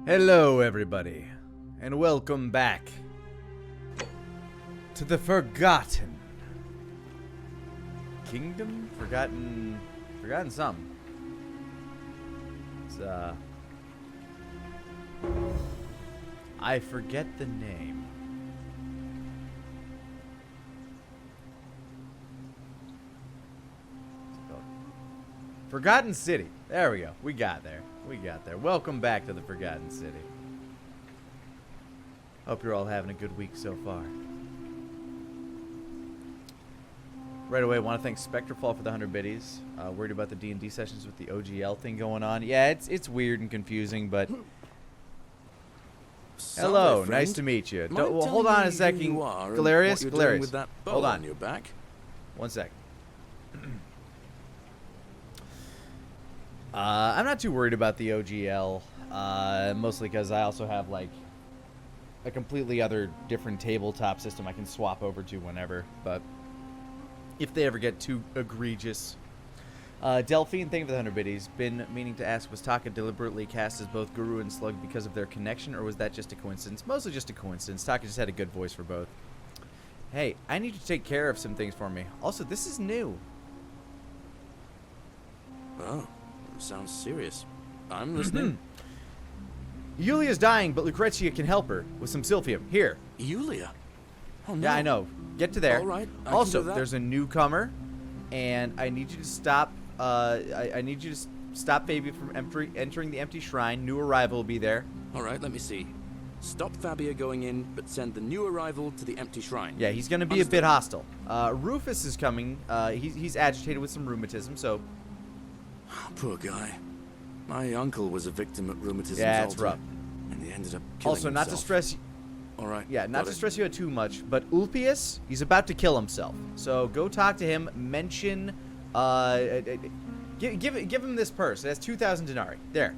Hello, everybody, and welcome back to the Forgotten Kingdom? Forgotten something. It's, I forget the name. Forgotten City. There we go. We got there. Welcome back to the Forgotten City. Hope you're all having a good week so far. Right away, want to thank Spectrefall for the 100 biddies. Worried about the D&D sessions with the OGL thing going on. Yeah, it's weird and confusing, but... Hello, nice to meet you. Well, hold on a second. Galerius, hold on. Your back? 1 sec. I'm not too worried about the OGL, mostly because I also have, like, a completely other different tabletop system I can swap over to whenever, but if they ever get too egregious. Delphine, thank you for the 100 biddies. Been meaning to ask, was Taka deliberately cast as both Guru and Slug because of their connection, or was that just a coincidence? Mostly just a coincidence. Taka just had a good voice for both. Hey, I need you to take care of some things for me. Also, this is new. Oh. Sounds serious. I'm listening. Yulia's dying, but Lucrezia can help her with some Sylphium. Here. Yulia? Oh, no. Yeah, I know. Get to there. All right. Also, there's a newcomer, and I need you to stop. I need you to stop Fabia from entering the empty shrine. New arrival will be there. All right. Let me see. Stop Fabia going in, but send the new arrival to the empty shrine. Yeah, he's going to be a bit hostile. Rufus is coming. He's agitated with some rheumatism, so. Poor guy. My uncle was a victim at rheumatism. Yeah, it's rough. And he ended up killing also, himself. not to stress you. All right. Yeah, not to stress you out too much, but Ulpius, he's about to kill himself. So go talk to him. Mention, give him this purse. It has 2,000 denarii. There.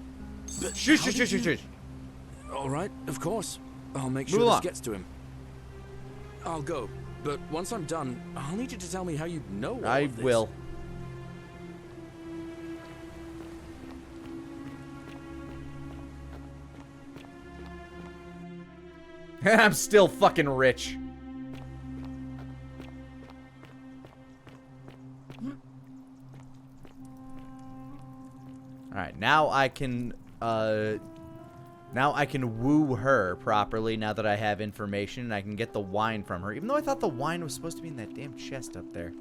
Shush. All right, of course. I'll make sure this gets to him. I'll go, but once I'm done, I'll need you to tell me how you know all of this. I will. I'm still fucking rich. Alright, now I can woo her properly now that I have information and I can get the wine from her. Even though I thought the wine was supposed to be in that damn chest up there.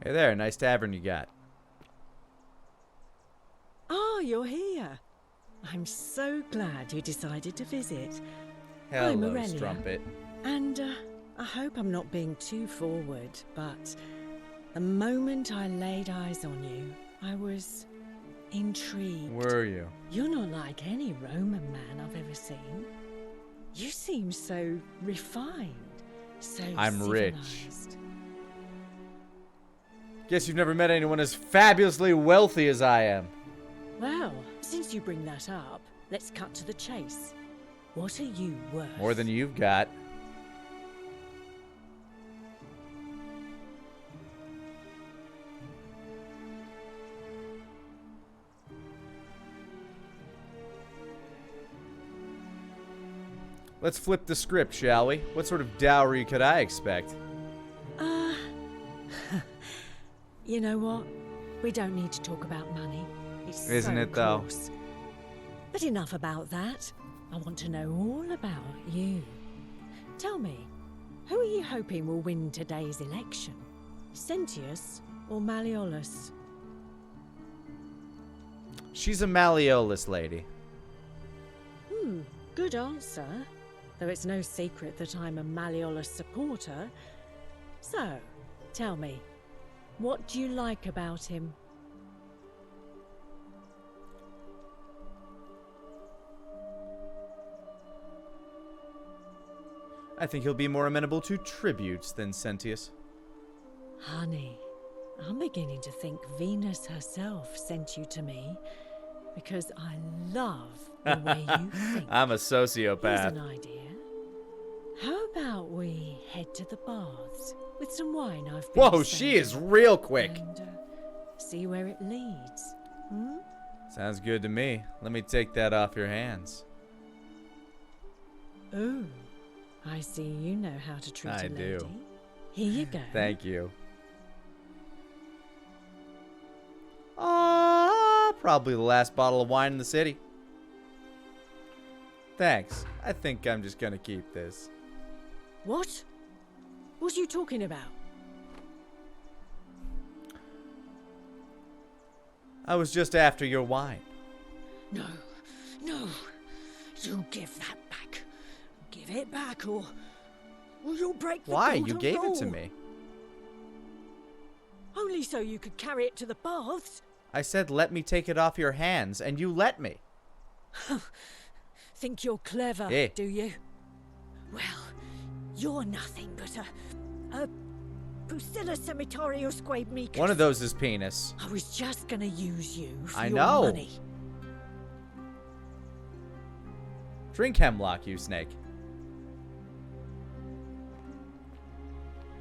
Hey there, nice tavern you got. Oh, you're here. I'm so glad you decided to visit. Hello, I'm Aurelia, Strumpet. and I hope I'm not being too forward, but the moment I laid eyes on you, I was intrigued. Were you? You're not like any Roman man I've ever seen. You seem so refined, so I'm rich. civilized. Guess you've never met anyone as fabulously wealthy as I am. Well, since you bring that up, let's cut to the chase. What are you worth? More than you've got. Let's flip the script, shall we? What sort of dowry could I expect? You know what? We don't need to talk about money. It's Isn't so it, though? coarse. But enough about that. I want to know all about you. Tell me, who are you hoping will win today's election? Sentius or Malleolus? She's a Malleolus lady. Good answer. Though it's no secret that I'm a Malleolus supporter. So, tell me, what do you like about him? I think he'll be more amenable to tributes than Sentius. Honey, I'm beginning to think Venus herself sent you to me because I love the way you think. I'm a Here's sociopath. an idea. How about we head to the baths? with some wine I've been Whoa, she is real quick. and see where it leads. Hmm? Sounds good to me. Let me take that off your hands. Oh, I see you know how to treat I a lady. do. Here you go. Thank you. Probably the last bottle of wine in the city. Thanks. I think I'm just gonna keep this. What? What are you talking about? I was just after your wine. No, no. You give that back. Give it back, or you'll break the Why? You golden gave it to rule. me. Only so you could carry it to the baths. I said let me take it off your hands, and you let me. Think you're clever, Eh. do you? Well, you're nothing but a Pusilla Cemitarius Micus. One of those is penis. I was just gonna use you for I your know. money. Drink hemlock, you snake.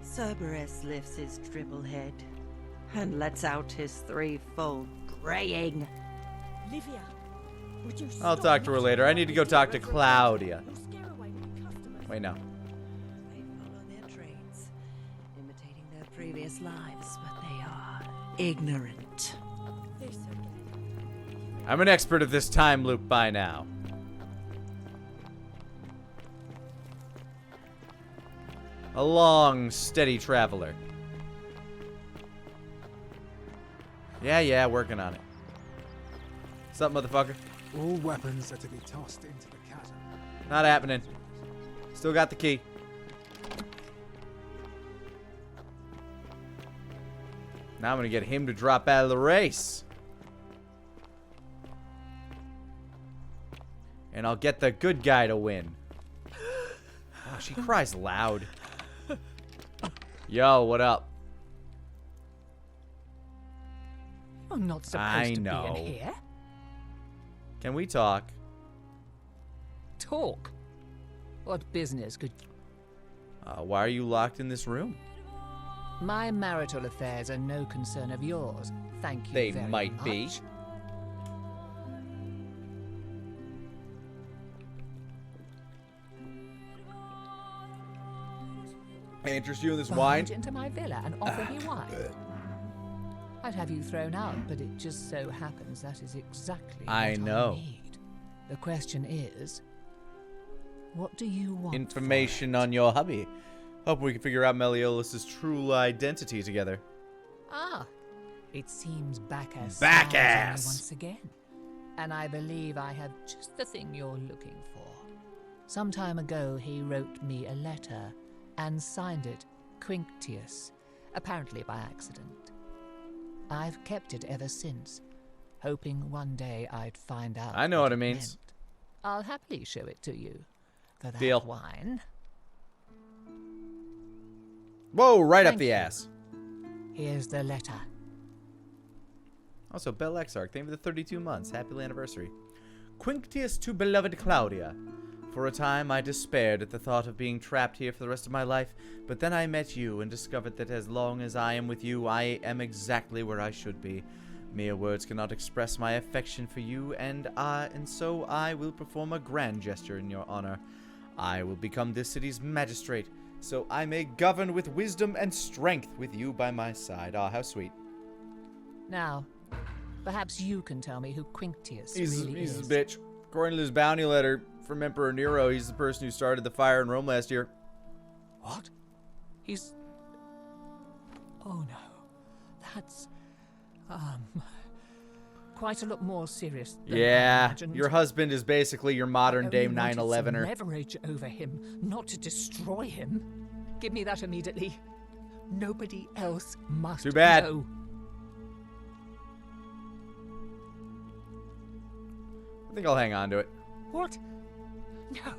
Cerberus lifts his dribble head and lets out his threefold braying. Livia, would you I'll stop talk to her later. I need to go talk to Claudia. You'll scare away my customers. Wait, no. They follow their trades, imitating their previous lives, but they are ignorant. This again. I'm an expert at this time loop by now. A long, steady traveler. Yeah, working on it. What's up, motherfucker? All weapons are to be tossed into the chasm. Not happening. Still got the key. Now I'm gonna get him to drop out of the race. And I'll get the good guy to win. Oh, she cries loud. Yo, what up? You're not supposed I to know. be in here. Can we talk? Talk. What business could... Why are you locked in this room? My marital affairs are no concern of yours. Thank you They very might much. be. I interest you in this wine? Barge into my villa and offer me wine. I'd have you thrown out, but it just so happens that is exactly I what know. I need. The question is, what do you want? Information on your hubby. Hope we can figure out Meliodas' true identity together. Ah, it seems Bacchus Bacchus! smiles on me once again. And I believe I have just the thing you're looking for. Some time ago, he wrote me a letter and signed it Quinctius, apparently by accident. I've kept it ever since, hoping one day I'd find out. I know what it it means. meant. I'll happily show it to you. For that Deal. wine. Whoa, right up Thank the you. ass. Here's the letter. Also, Bell Exarch, thank you for the 32 months. Happy anniversary. Quinctius to beloved Claudia. For a time, I despaired at the thought of being trapped here for the rest of my life, but then I met you and discovered that as long as I am with you, I am exactly where I should be. Mere words cannot express my affection for you, and so I will perform a grand gesture in your honor. I will become this city's magistrate, so I may govern with wisdom and strength with you by my side. Ah, how sweet. Now, perhaps you can tell me who Quinctius He's really a is. bitch. According to his bounty letter from Emperor Nero, he's the person who started the fire in Rome last year. What? He's... Oh no. That's... quite a lot more serious than I Yeah, imagined. your husband is basically your modern day I only wanted some 9/11er. leverage over him, not to destroy him. Give me that immediately. Nobody else must Too bad. know. I think I'll hang on to it. What? No.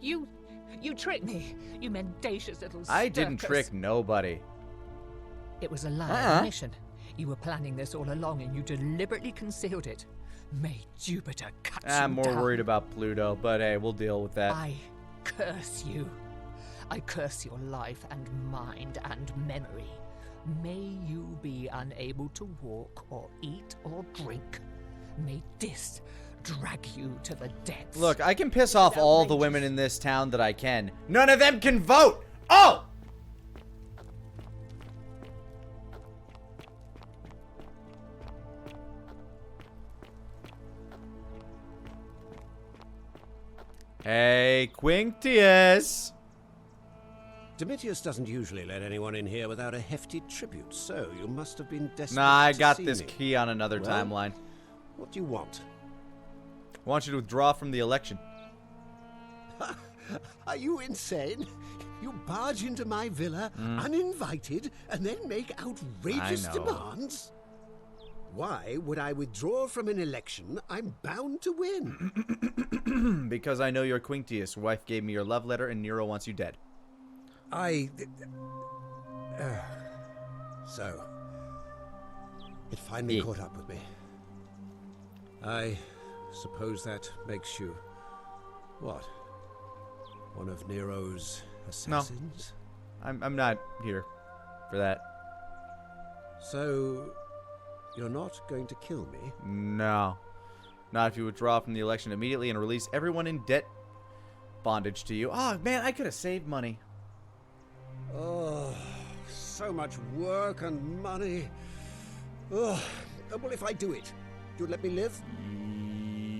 You tricked me. You mendacious little I didn't circus. trick nobody. It was a lie Uh-uh. mission. You were planning this all along and you deliberately concealed it. May Jupiter cut you I'm more down. worried about Pluto, but hey, we'll deal with that. I curse you. I curse your life and mind and memory. May you be unable to walk or eat or drink. May this drag you to the depths. Look, I can piss off all the women in this town that I can. None of them can vote! Oh! Hey, Quinctius! Domitius doesn't usually let anyone in here without a hefty tribute, so you must have been desperate Nah, I to got see this me. key on another Well, timeline. What do you want? I want you to withdraw from the election. Are you insane? You barge into my villa uninvited and then make outrageous I know. demands? Why would I withdraw from an election I'm bound to win? Because I know you're Quinctius. Your wife gave me your love letter and Nero wants you dead. So, it finally Yeah. caught up with me. I suppose that makes you, what, one of Nero's assassins? I'm not here for that. So, you're not going to kill me? No. Not if you withdraw from the election immediately and release everyone in debt bondage to you. Oh, man, I could have saved money. Oh, so much work and money. Oh, well, if I do it, you'll let me live?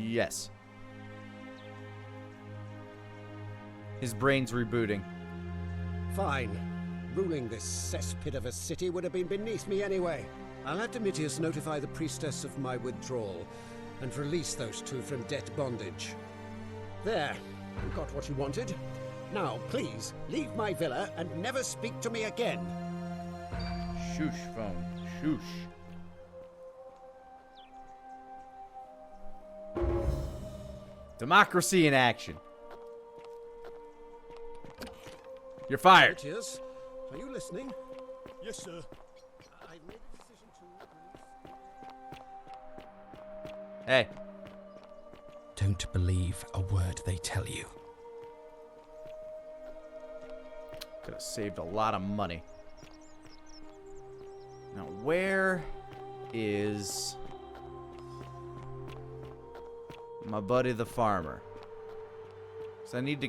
Yes. His brain's rebooting. Fine. Ruling this cesspit of a city would have been beneath me anyway. I'll have Domitius notify the priestess of my withdrawal and release those two from debt bondage. There. You got what you wanted. Now, please, leave my villa and never speak to me again. Shoosh, phone. Shoosh. Democracy in action. You're fired. Domitius, are you listening? Yes, sir. I've made a decision to release... Hey. Don't believe a word they tell you. Could have saved a lot of money. Now, where is my buddy the farmer? So I need to...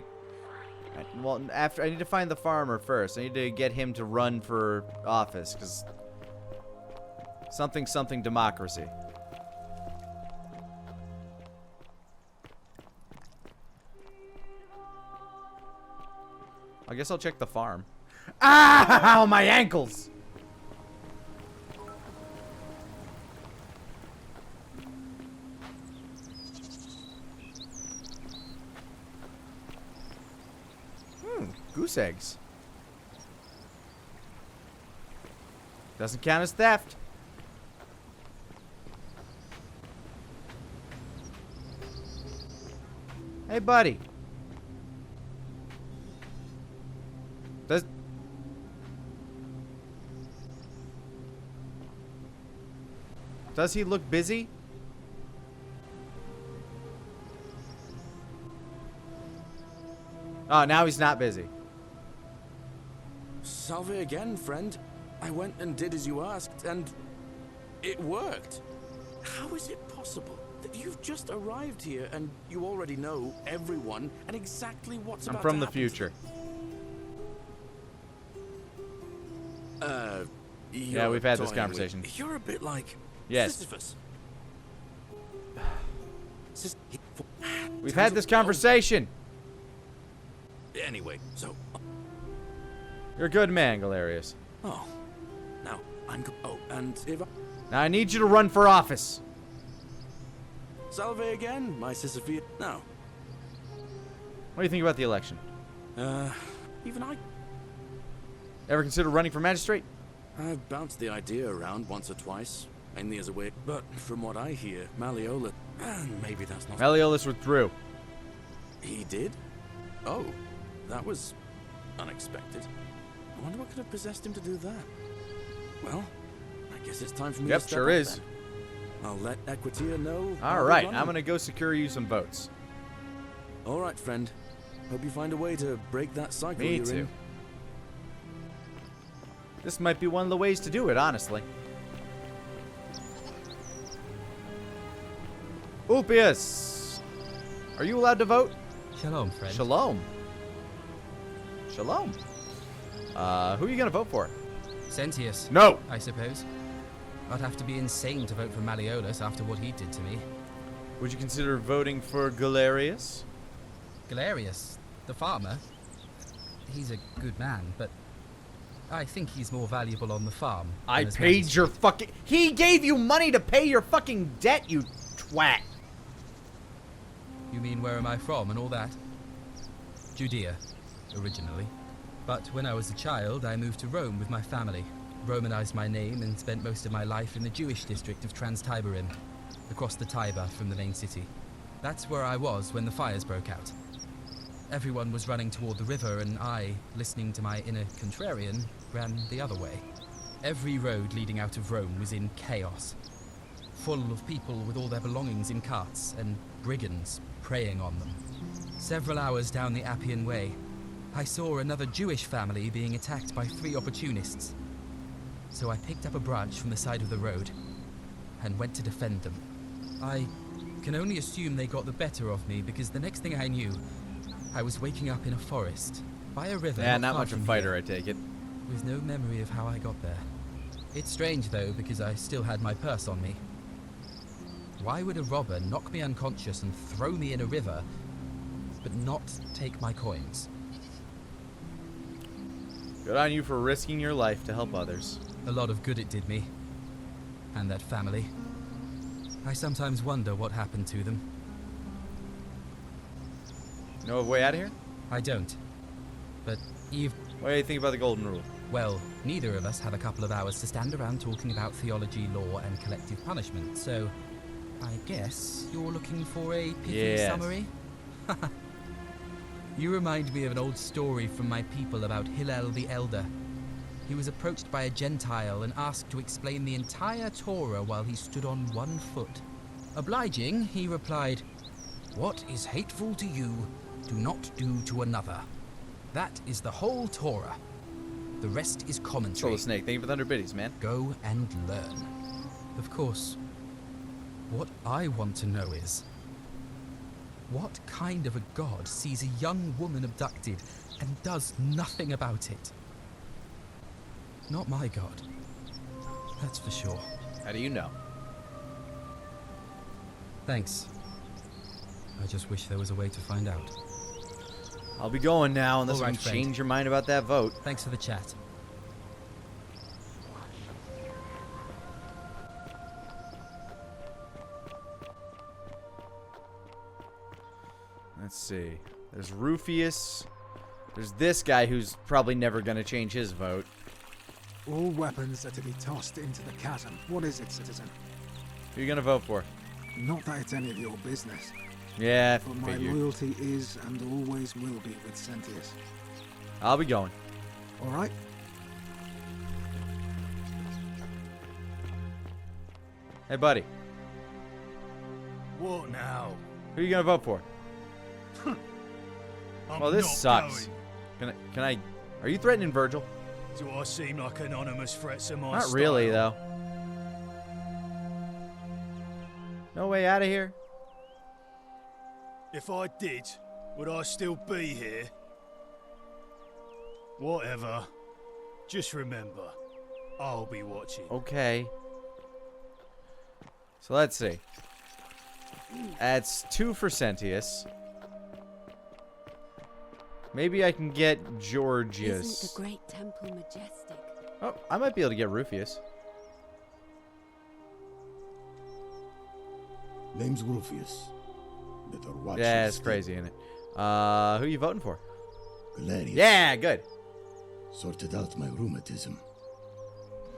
Well, I need to find the farmer first. I need to get him to run for office, because... Something democracy. I guess I'll check the farm. Ow, my ankles! Goose eggs. Doesn't count as theft. Hey, buddy. Does he look busy? Oh, now he's not busy. Salve again, friend. I went and did as you asked, and it worked. How is it possible that you've just arrived here and you already know everyone and exactly what's I'm about from to the happen? future. Yeah, You're we've had this toying conversation. You're a bit like Yes. Sisyphus. We've had this conversation. Anyway, so You're a good man, Galerius. oh, now I'm and if I Now I need you to run for office. Salve again, my Sisyphia. Now, What do you think about the election? even I Ever consider running for magistrate? I've bounced the idea around once or twice, mainly as a way. But from what I hear, Malleolus, maybe that's not. Malleolus withdrew. He did? Oh, that was unexpected. I wonder what could have possessed him to do that. Well, I guess it's time for me Yep, to step sure up is. then. I'll let Equitia know. All right, I'm gonna go secure you some votes. All right, friend. Hope you find a way to break that cycle Me you're too. in. This might be one of the ways to do it, honestly. Ulpius! Are you allowed to vote? Shalom, friend. Shalom. Shalom. Who are you gonna vote for? Sentius, No! I suppose. I'd have to be insane to vote for Malleolus after what he did to me. Would you consider voting for Galerius? Galerius, the farmer, he's a good man, but I think he's more valuable on the farm. I than as paid magistrate. your fucking... He gave you money to pay your fucking debt, you twat! You mean where am I from and all that? Judea, originally. But when I was a child, I moved to Rome with my family, Romanized my name, and spent most of my life in the Jewish district of Trans-Tiberim, across the Tiber from the main city. That's where I was when the fires broke out. Everyone was running toward the river, and I, listening to my inner contrarian, ran the other way. Every road leading out of Rome was in chaos, full of people with all their belongings in carts, and brigands preying on them. Several hours down the Appian Way, I saw another Jewish family being attacked by 3 opportunists. So I picked up a branch from the side of the road and went to defend them. I can only assume they got the better of me, because the next thing I knew, I was waking up in a forest, by a river. Yeah, not far much a from fighter, here, I take it. with no memory of how I got there. It's strange, though, because I still had my purse on me. Why would a robber knock me unconscious and throw me in a river, but not take my coins? Good on you for risking your life to help others. A lot of good it did me. And that family. I sometimes wonder what happened to them. Know a way out of here? I don't. But Eve... What do you think about the golden rule? Well, neither of us have a couple of hours to stand around talking about theology, law, and collective punishment, so... I guess you're looking for a pithy Yes. summary? You remind me of an old story from my people about Hillel the Elder. He was approached by a Gentile and asked to explain the entire Torah while he stood on 1 foot. Obliging, he replied, "What is hateful to you, do not do to another. That is the whole Torah. The rest is Troll commentary. the snake. Thank you for the 100 biddies, man. Go and learn." Of course, what I want to know is, what kind of a god sees a young woman abducted and does nothing about it? Not my god. That's for sure. How do you know? Thanks. I just wish there was a way to find out. I'll be going now unless All you right, can friend. change your mind about that vote. Thanks for the chat. Let's see. There's Rufius. There's this guy who's probably never going to change his vote. All weapons are to be tossed into the chasm. What is it, citizen? Who are you going to vote for? Not that it's any of your business, Yeah, but my figured. loyalty is and always will be with Sentius. I'll be going. All right? Hey, buddy. What now? Who are you going to vote for? I'm Well, this not sucks. going. Can I... Are you threatening Virgil? Do I seem like anonymous threats of my Not really, style? though. No way out of here. If I did, would I still be here? Whatever. Just remember, I'll be watching. Okay. So let's see. That's 2 for Sentius. Maybe I can get Georgius. Isn't the great temple majestic? Oh, I might be able to get Rufius. Name's Rufius. Better watch Yeah, your it's step. crazy, isn't it? Who are you voting for? Galerius. Yeah, good. Sorted out my rheumatism.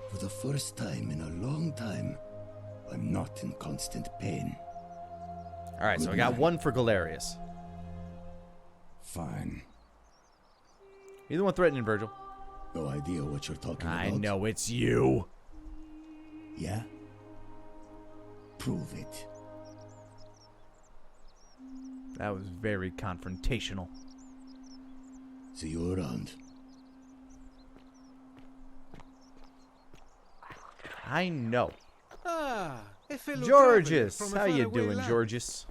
For the first time in a long time, I'm not in constant pain. All right, so I got Good 1 for Galerius. Fine. You the one threatening Virgil? No idea what you're talking I about. know it's you. Yeah? Prove it. That was very confrontational. See you around. I know. Ah, a fellow Georges, traveler from a how you faraway doing, land. Georges?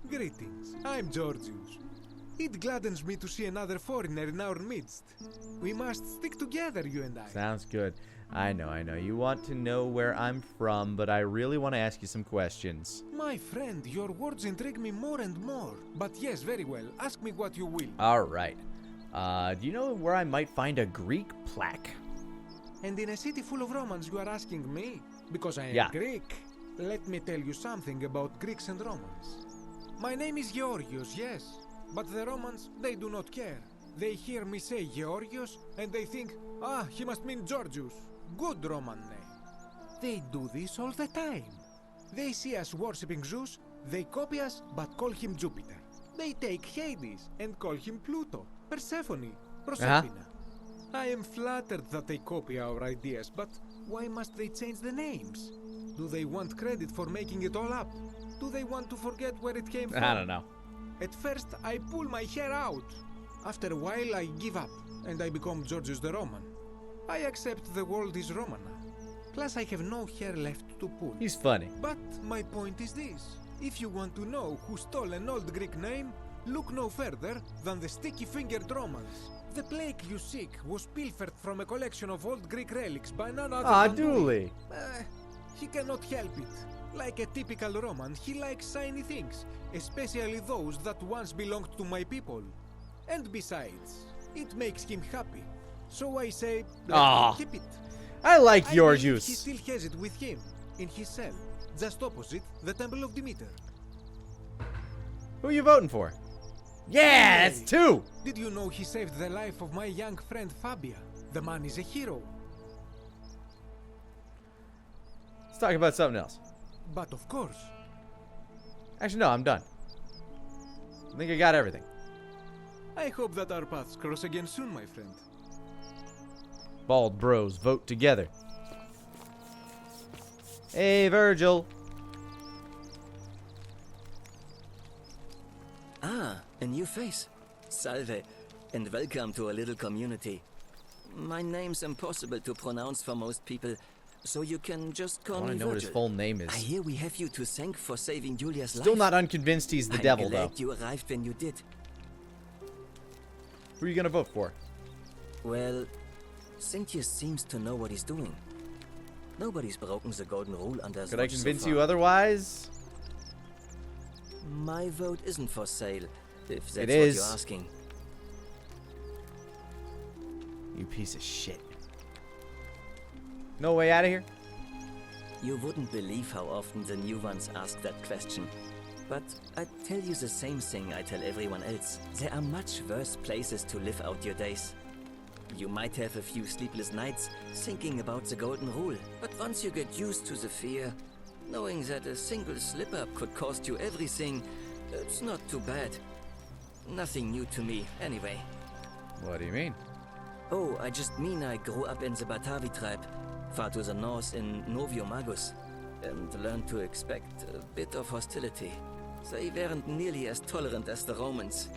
Greetings, I'm Georgius. It gladdens me to see another foreigner in our midst. We must stick together, you and I. Sounds good. I know. You want to know where I'm from, but I really want to ask you some questions. My friend, your words intrigue me more and more. But yes, very well. Ask me what you will. All right. Do you know where I might find a Greek plaque? And in a city full of Romans, you are asking me? Because I am Yeah. Greek. Let me tell you something about Greeks and Romans. My name is Georgios, yes. But the Romans, they do not care. They hear me say Georgios, and they think, ah, he must mean Georgius. Good Roman name. They do this all the time. They see us worshipping Zeus, they copy us, but call him Jupiter. They take Hades and call him Pluto, Persephone, Proserpina. I am flattered that they copy our ideas, but why must they change the names? Do they want credit for making it all up? Do they want to forget where it came from? I don't know. At first, I pull my hair out. After a while, I give up, and I become Georgius the Roman. I accept the world is Roman now. Plus, I have no hair left to pull. He's funny. But my point is this. If you want to know who stole an old Greek name, look no further than the sticky-fingered Romans. The plaque you seek was pilfered from a collection of old Greek relics by none other Ah, than Dooley. He cannot help it. Like a typical Roman, he likes shiny things, especially those that once belonged to my people. And besides, it makes him happy. So I say, let him keep it. I like your believe juice. He still has it with him, in his cell, just opposite the Temple of Demeter. Who are you voting for? Yeah, it's 2. Did you know he saved the life of my young friend Fabia? The man is a hero. Let's talk about something else. But of course. Actually, no, I'm done. I think I got everything. I hope that our paths cross again soon, my friend. Bald bros vote together. Hey, Virgil. Ah, a new face. Salve, and welcome to a little community. My name's impossible to pronounce for most people, so you can just call me I want to know what his Virgil. full name is. I hear we have you to thank for saving Julia's life. Still not unconvinced he's the I'm devil, glad though. you arrived when you did. Who are you going to vote for? Well, Cynthius seems to know what he's doing. Nobody's broken the golden rule under Could I convince you otherwise? My vote isn't for sale, if that's It what is. you're asking. You piece of shit. No way out of here? You wouldn't believe how often the new ones ask that question. But I tell you the same thing I tell everyone else. There are much worse places to live out your days. You might have a few sleepless nights thinking about the golden rule, but once you get used to the fear, knowing that a single slip-up could cost you everything, it's not too bad. Nothing new to me, anyway. What do you mean? Oh, I just mean I grew up in the Batavi tribe, far to the north in Noviomagus, and learned to expect a bit of hostility. They weren't nearly as tolerant as the Romans.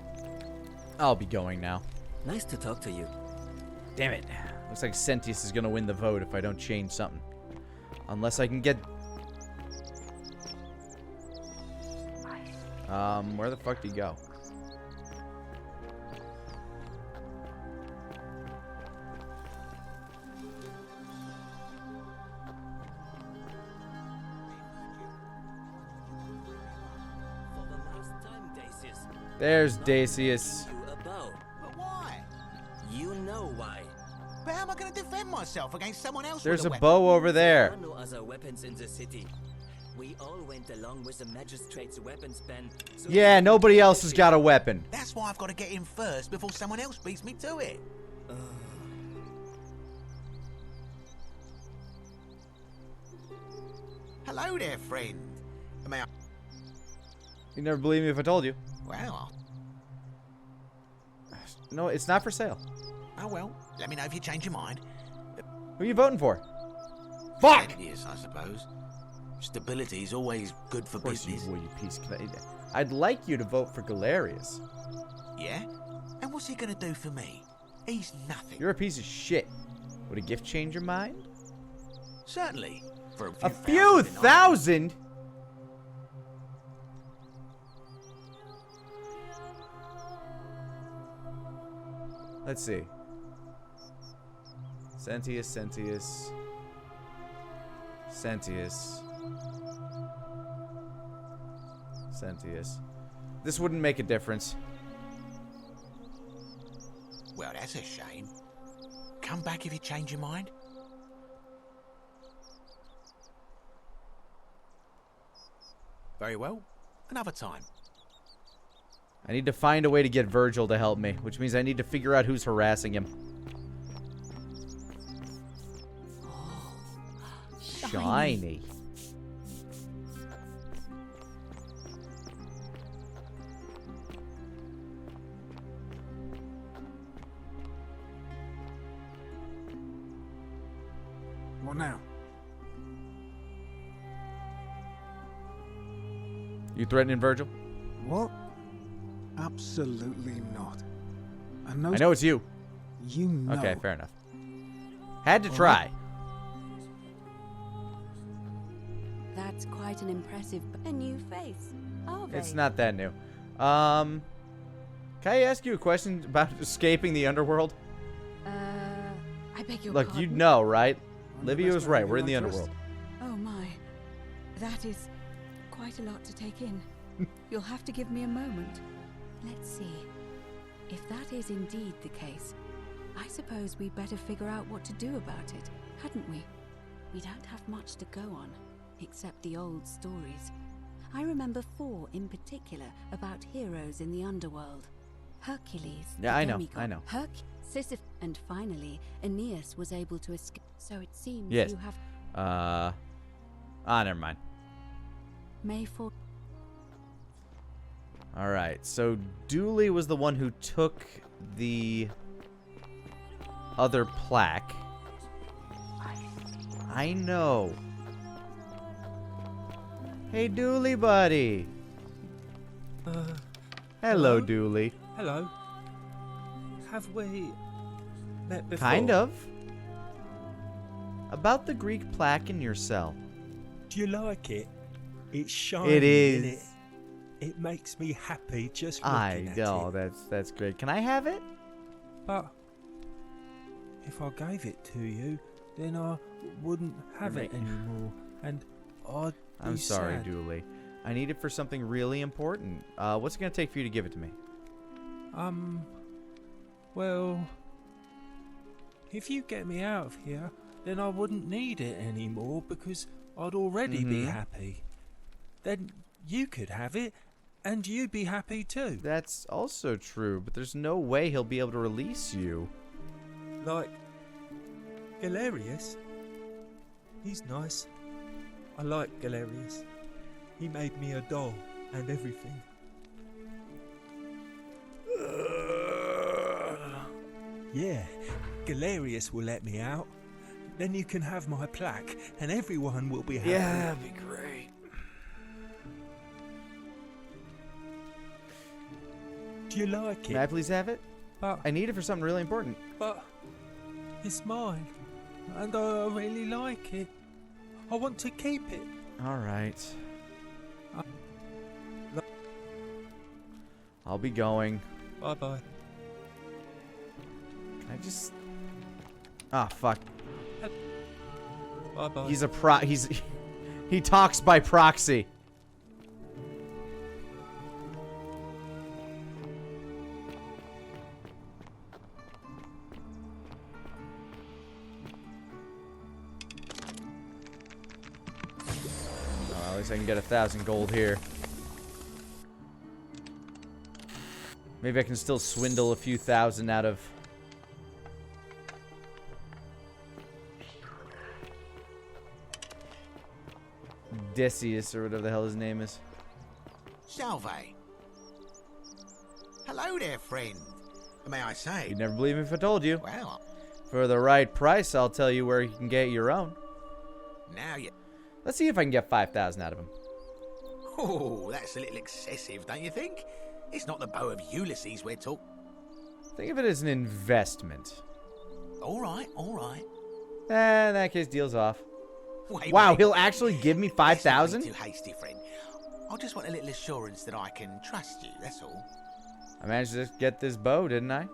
I'll be going now. Nice to talk to you. Damn it. Looks like Cynthius is going to win the vote if I don't change something. Unless I can get... where the fuck did he go? There's Dacius. But why? You know why. But how am I going to defend myself against someone else There's a with a bow over there. There are no other weapons in the city. We all went along with the magistrate's weapons ban. So Yeah, nobody else has got a weapon. That's why I've got to get in first before someone else beats me to it. Hello there, friend. May I... You never believe me if I told you. Well, No, it's not for sale. oh well. Let me know if you change your mind. Who are you voting for? Fuck! Yes, I suppose. Stability is always good for Of course business. you will, you piece of... I'd like you to vote for Galerius. Yeah? And what's he gonna do for me? He's nothing. You're a piece of shit. Would a gift change your mind? Certainly. For A few thousand? Let's see. Sentius. This wouldn't make a difference. Well, that's a shame. Come back if you change your mind. Very well. Another time. I need to find a way to get Virgil to help me, which means I need to figure out who's harassing him. Shiny. What now? You threatening Virgil? What? Absolutely not. I know it's you. You know. Okay, fair enough. Had to try. That's quite an impressive... A new face. Are they? It's not that new. Can I ask you a question about escaping the underworld? I beg your Look, pardon? you know, right? I'm Livia the was best right. man We're in the I trust. underworld. Oh my. That is quite a lot to take in. You'll have to give me a moment. Let's see. If that is indeed the case, I suppose we'd better figure out what to do about it, hadn't we? We don't have much to go on, except the old stories. I remember 4 in particular about heroes in the underworld. Hercules. Yeah, the I know, demigod, I know. Sisyphus, and finally, Aeneas was able to escape. So it seems Yes. you have... Never mind. May 4... Alright, so Dooley was the one who took the other plaque. I know. Hey, Dooley, buddy. Hello, hello? Dooley. Hello. Have we met before? Kind of. About the Greek plaque in your cell. Do you like it? It's shiny. It is. Innit? It makes me happy just looking I at know, it. that's great. Can I have it? But if I gave it to you, then I wouldn't have it anymore, and I'd be I'm sorry, sad. Dooley. I need it for something really important. What's it gonna take for you to give it to me? Well, if you get me out of here, then I wouldn't need it anymore because I'd already be happy. Then you could have it, and you'd be happy too. That's also true, but there's no way he'll be able to release you. Like Galerius. He's nice. I like Galerius. He made me a doll and everything. Yeah, Galerius will let me out. Then you can have my plaque, and everyone will be happy. Yeah, that'd be great. Do you like it? May I please have it? But I need it for something really important. But it's mine, and I really like it. I want to keep it. All right. I'll be going. Bye-bye. I just... Ah, fuck. Bye-bye. He talks by proxy. Oh, at least I can get 1,000 gold here. Maybe I can still swindle a few thousand out of... Decius, or whatever the hell his name is. Salve. Hello there, friend. May I say? You'd never believe me if I told you. Well, For the right price, I'll tell you where you can get your own. now you... Let's see if I can get 5,000 out of him. Oh, that's a little excessive, don't you think? It's not the bow of Ulysses we're talking. Think of it as an investment. All right, all right. In that case, deal's off. Wait, Wow, wait, he'll wait. actually give me Let's not be 5,000? too hasty, friend. I just want a little assurance that I can trust you, that's all. I managed to get this bow, didn't I?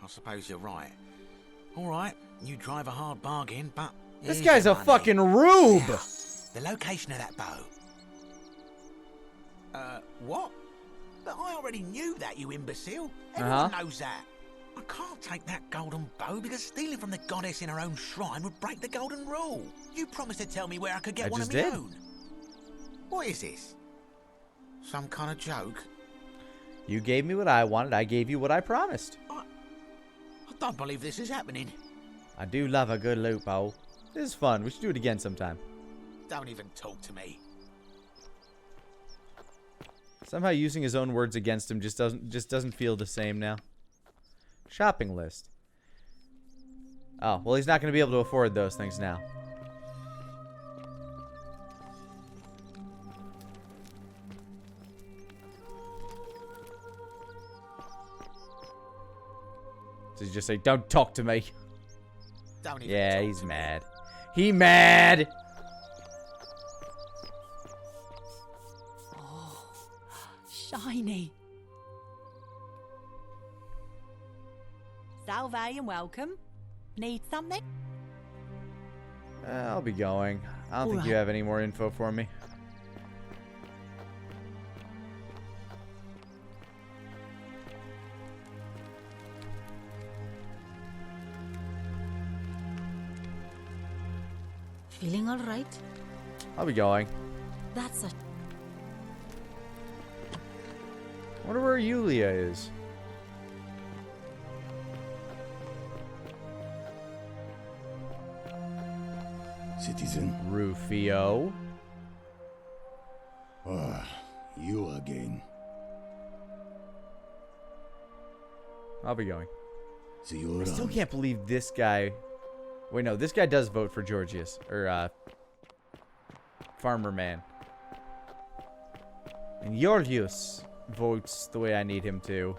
I suppose you're right. All right, you drive a hard bargain, but... This here's guy's your a money. fucking rube! Now, the location of that bow. What? But I already knew that, you imbecile. Everyone knows that. I can't take that golden bow because stealing from the goddess in her own shrine would break the golden rule. You promised to tell me where I could get I one just of my did. own. What is this? Some kind of joke? You gave me what I wanted. I gave you what I promised. I don't believe this is happening. I do love a good loot bow. This is fun. We should do it again sometime. Don't even talk to me. Somehow using his own words against him just doesn't feel the same now. Shopping list. Oh, well, he's not going to be able to afford those things now. Does he just say, "Don't talk to me"? Don't even Yeah, talk he's to me. mad. He mad! Shiny. Salve and welcome. Need something? I'll be going. I don't think you Alright. have any more info for me. Feeling all right? I'll be going. That's a... Wonder where Yulia is. Citizen. Rufio. Ah, you again. I'll be going. See you I still around. can't believe this guy... Wait, no, this guy does vote for Georgius. Or, Farmer Man. And Georgius votes the way I need him to.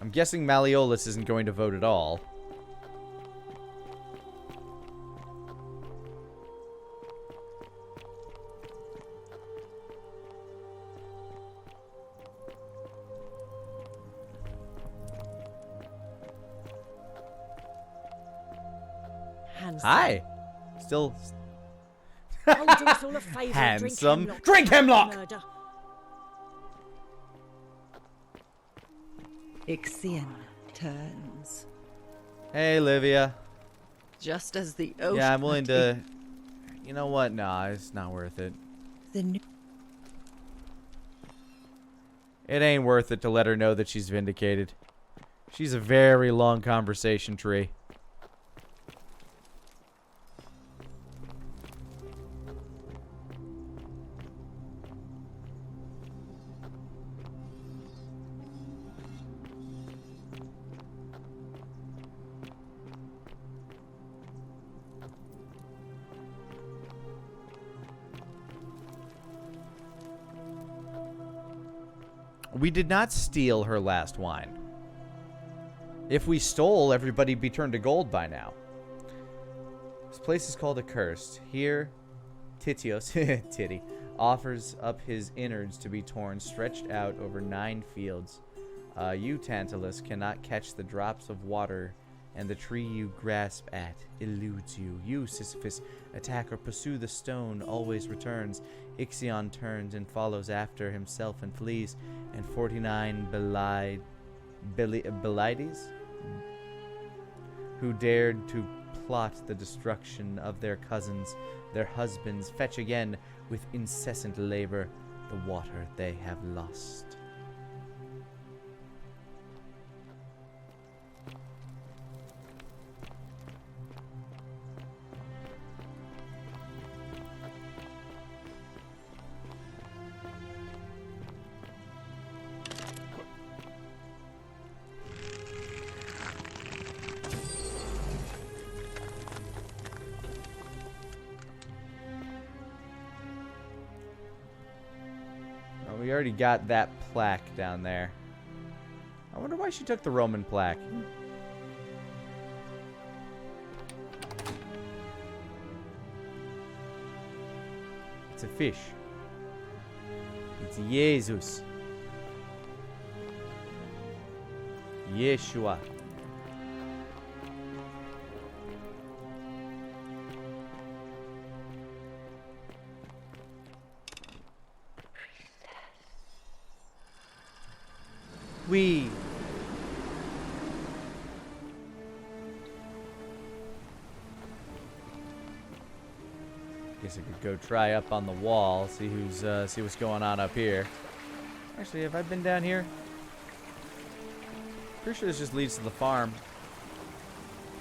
I'm guessing Malleolus isn't going to vote at all. Handsome. Hi. Still... Oh, do us all a favour and Handsome. drink hemlock. Drink hemlock! Murder. Ixion turns. Hey, Livia. Just as the ocean. Yeah, I'm willing to... You know what? Nah, it's not worth it. The new It ain't worth it to let her know that she's vindicated. She's a very long conversation tree. We did not steal her last wine. If we stole, everybody'd be turned to gold by now. This place is called Accursed. Here, Titios, Titty, offers up his innards to be torn, stretched out over 9 fields. You, Tantalus, cannot catch the drops of water, and the tree you grasp at eludes you. You, Sisyphus, attack or pursue the stone, always returns. Ixion turns and follows after himself and flees, and 49 Belides, who dared to plot the destruction of their cousins, their husbands, fetch again with incessant labor the water they have lost. we already got that plaque down there. I wonder why she took the Roman plaque. It's a fish. It's Jesus. Yeshua. We. Guess I could go try up on the wall, see what's going on up here. Actually, have I been down here? Pretty sure this just leads to the farm.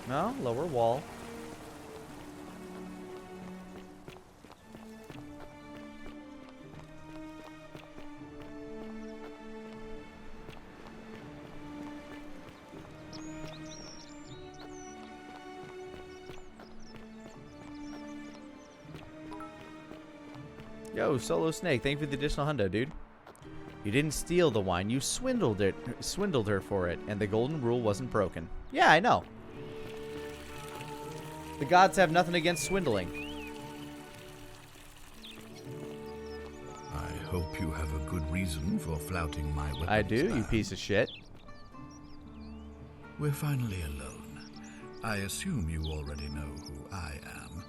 No, lower wall. Yo, Solo Snake, thank you for the additional hundo, dude. You didn't steal the wine, you swindled her for it, and the golden rule wasn't broken. Yeah, I know. The gods have nothing against swindling. I hope you have a good reason for flouting my weapons. I do, you piece of shit. We're finally alone. I assume you already know who I am.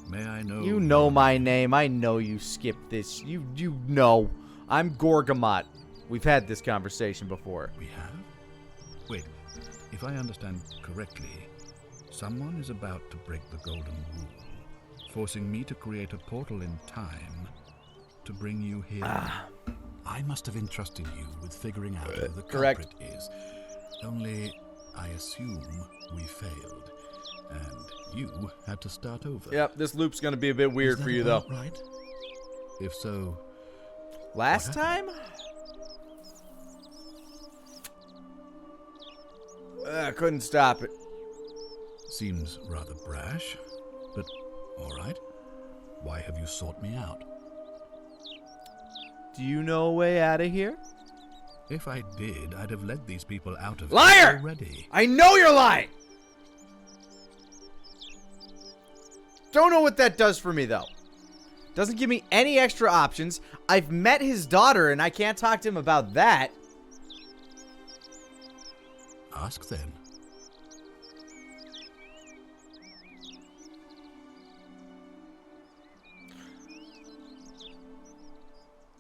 May I know? You know my name. I know you skipped this. You know. I'm Gorgamot. We've had this conversation before. We have? Wait, if I understand correctly, someone is about to break the golden rule, forcing me to create a portal in time to bring you here. I must have entrusted you with figuring out who the culprit is. Only, I assume we failed, and you had to start over. Yep, this loop's gonna be a bit weird for you, though. Right? If so, last time? I couldn't stop it. Seems rather brash, but all right. Why have you sought me out? Do you know a way out of here? If I did, I'd have led these people out of Liar! here already. I know you're lying! Don't know what that does for me, though. Doesn't give me any extra options. I've met his daughter, and I can't talk to him about that. Ask then.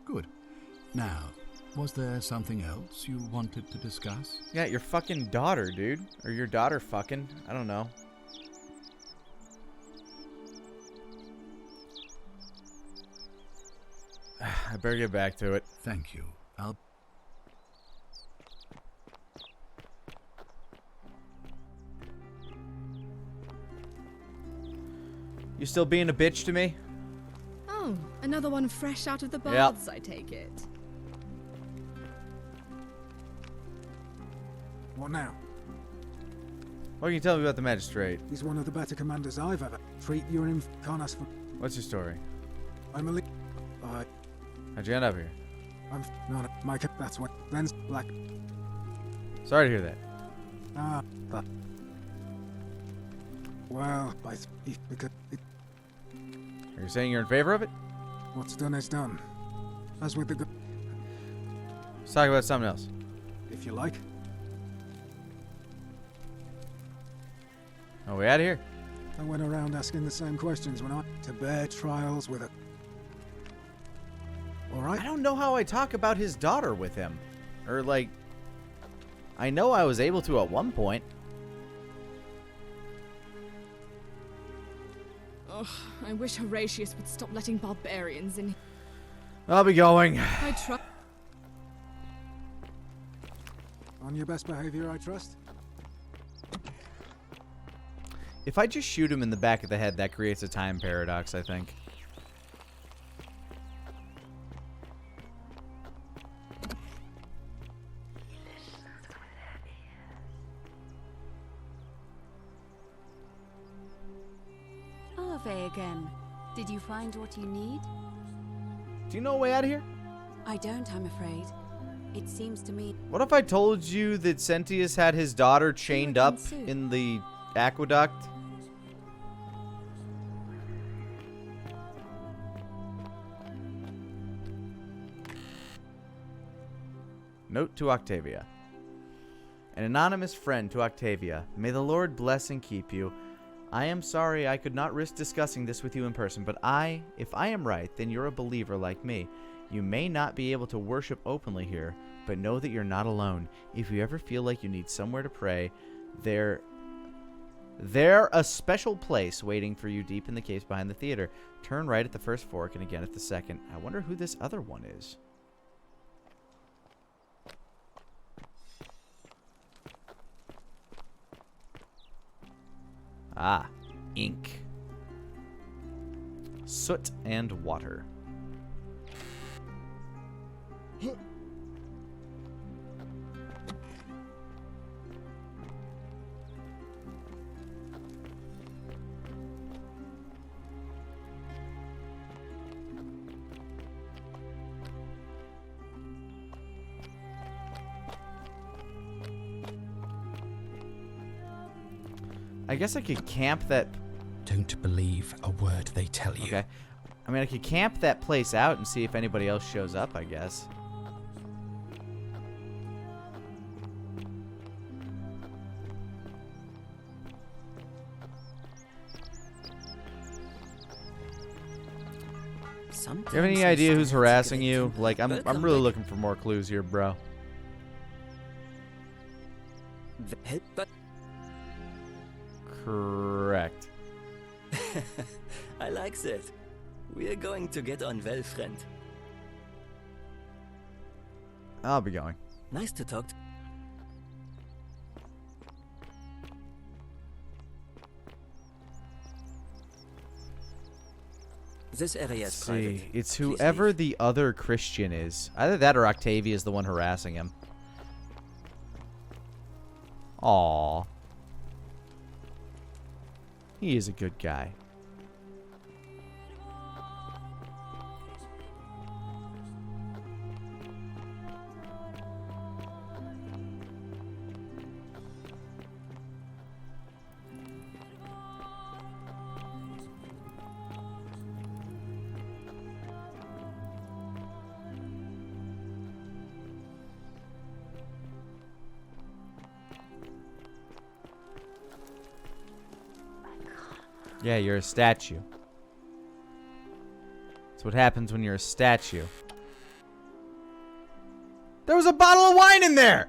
Good. Now, was there something else you wanted to discuss? Yeah, your fucking daughter, dude. Or your daughter fucking. I don't know. I better get back to it. Thank you. I'll... You still being a bitch to me? Oh, another one fresh out of the baths, I take it. What now? What can you tell me about the magistrate? He's one of the better commanders I've ever. Treat your Carnas for... What's your story? I'm a How'd you end up here? I'm not my that's what then black. Sorry to hear that. Well, because Are you saying you're in favor of it? What's done is done. As with the good. Let's talk about something else. If you like. Are we out of here? I went around asking the same questions when I to bear trials with it. All right. I don't know how I talk about his daughter with him. Or, like... I know I was able to at one point. Ugh, I wish Horatius would stop letting barbarians in. I'll be going. I try. On your best behavior, I trust. If I just shoot him in the back of the head, that creates a time paradox, I think. Ave again. Did you find what you need? Do you know a way out of here? I don't, I'm afraid. It seems to me... What if I told you that Sentius had his daughter chained up in the aqueduct? Note to Octavia. An anonymous friend to Octavia. May the Lord bless and keep you. I am sorry I could not risk discussing this with you in person, but if I am right, then you're a believer like me. You may not be able to worship openly here, but know that you're not alone. If you ever feel like you need somewhere to pray, there's a special place waiting for you deep in the caves behind the theater. Turn right at the first fork and again at the second. I wonder who this other one is. Ah, ink. Soot and water. I guess I could camp that... Don't believe a word they tell you. Okay. I mean, I could camp that place out and see if anybody else shows up, I guess. Do you have any idea who's harassing you? Like, I'm really looking for more clues here, bro. Correct. I like that. We're going to get on well, friend. I'll be going. Nice to talk to. This area is private. It's whoever the other Christian is. Either that or Octavia is the one harassing him. Aww. He is a good guy. Yeah, you're a statue. That's what happens when you're a statue. There was a bottle of wine in there!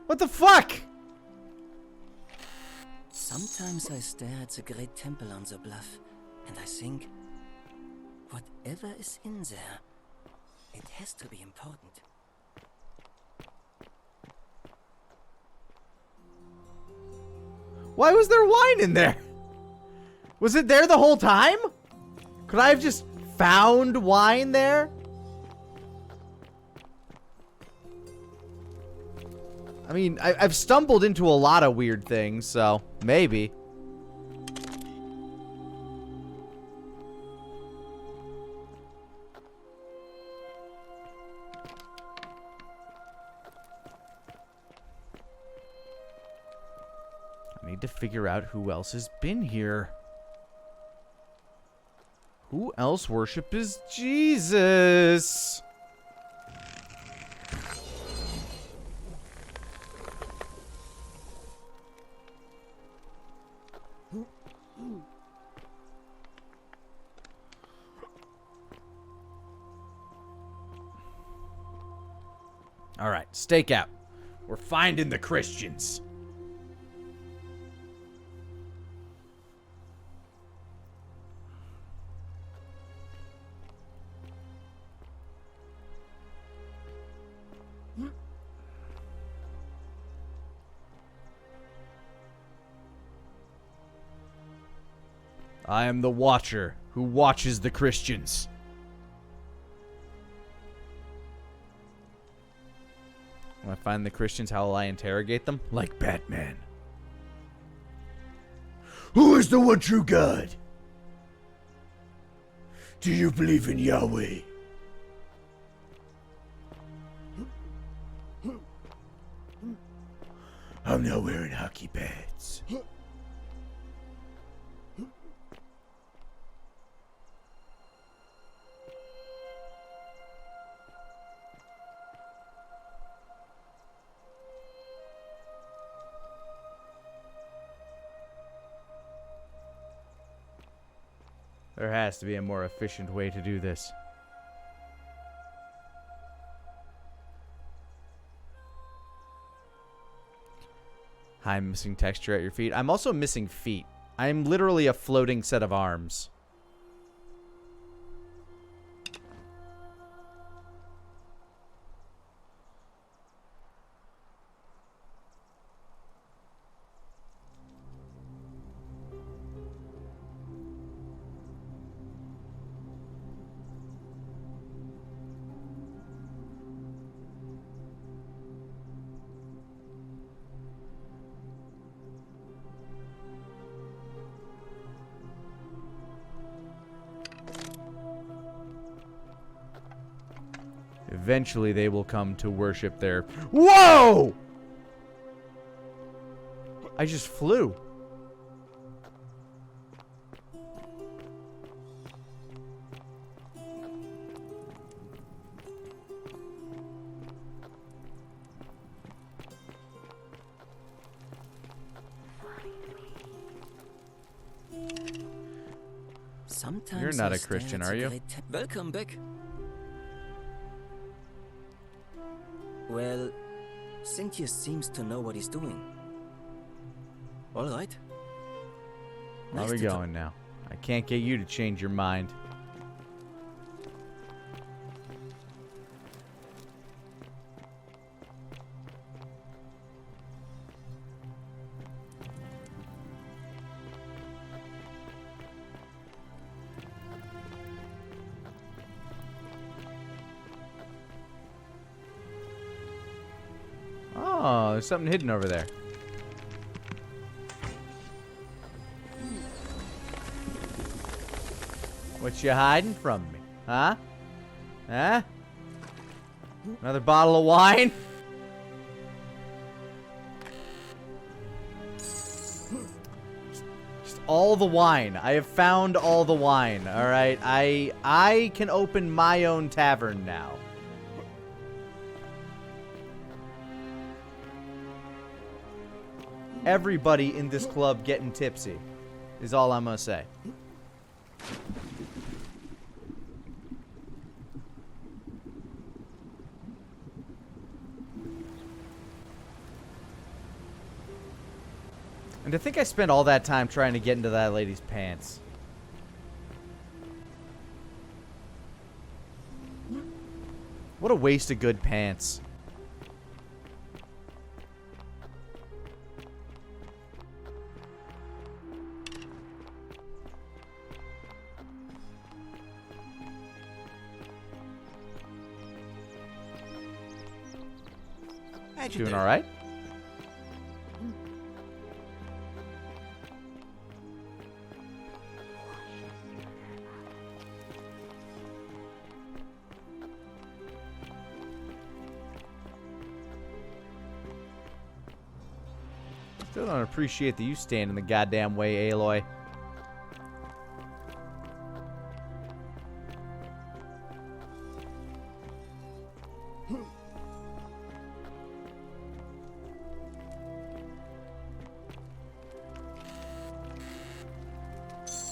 What the fuck? Sometimes I stare at the great temple on the bluff, and I think, whatever is in there, it has to be important. Why was there wine in there? Was it there the whole time? Could I have just found wine there? I mean, I've stumbled into a lot of weird things, so maybe. I need to figure out who else has been here. Who else worships Jesus? All right, stake out. We're finding the Christians. I am the Watcher who watches the Christians. When I find the Christians, how will I interrogate them? Like Batman. Who is the one true God? Do you believe in Yahweh? I'm not wearing hockey pads. There has to be a more efficient way to do this. I'm missing texture at your feet. I'm also missing feet. I'm literally a floating set of arms. Eventually, they will come to worship their... Whoa! I just flew. Sometimes You're not I a Christian, stare are at you? the Welcome back. Well, Cynthius seems to know what he's doing. All right. Where are Nice we to going now? I can't get you to change your mind. Oh, there's something hidden over there. What you hiding from me? Huh? Huh? Another bottle of wine? Just all the wine. I have found all the wine, alright? I can open my own tavern now. Everybody in this club getting tipsy is all I'm gonna say. And to think I spent all that time trying to get into that lady's pants. What a waste of good pants. How'd you Doing do? all right? Still don't appreciate that you stand in the goddamn way, Aloy.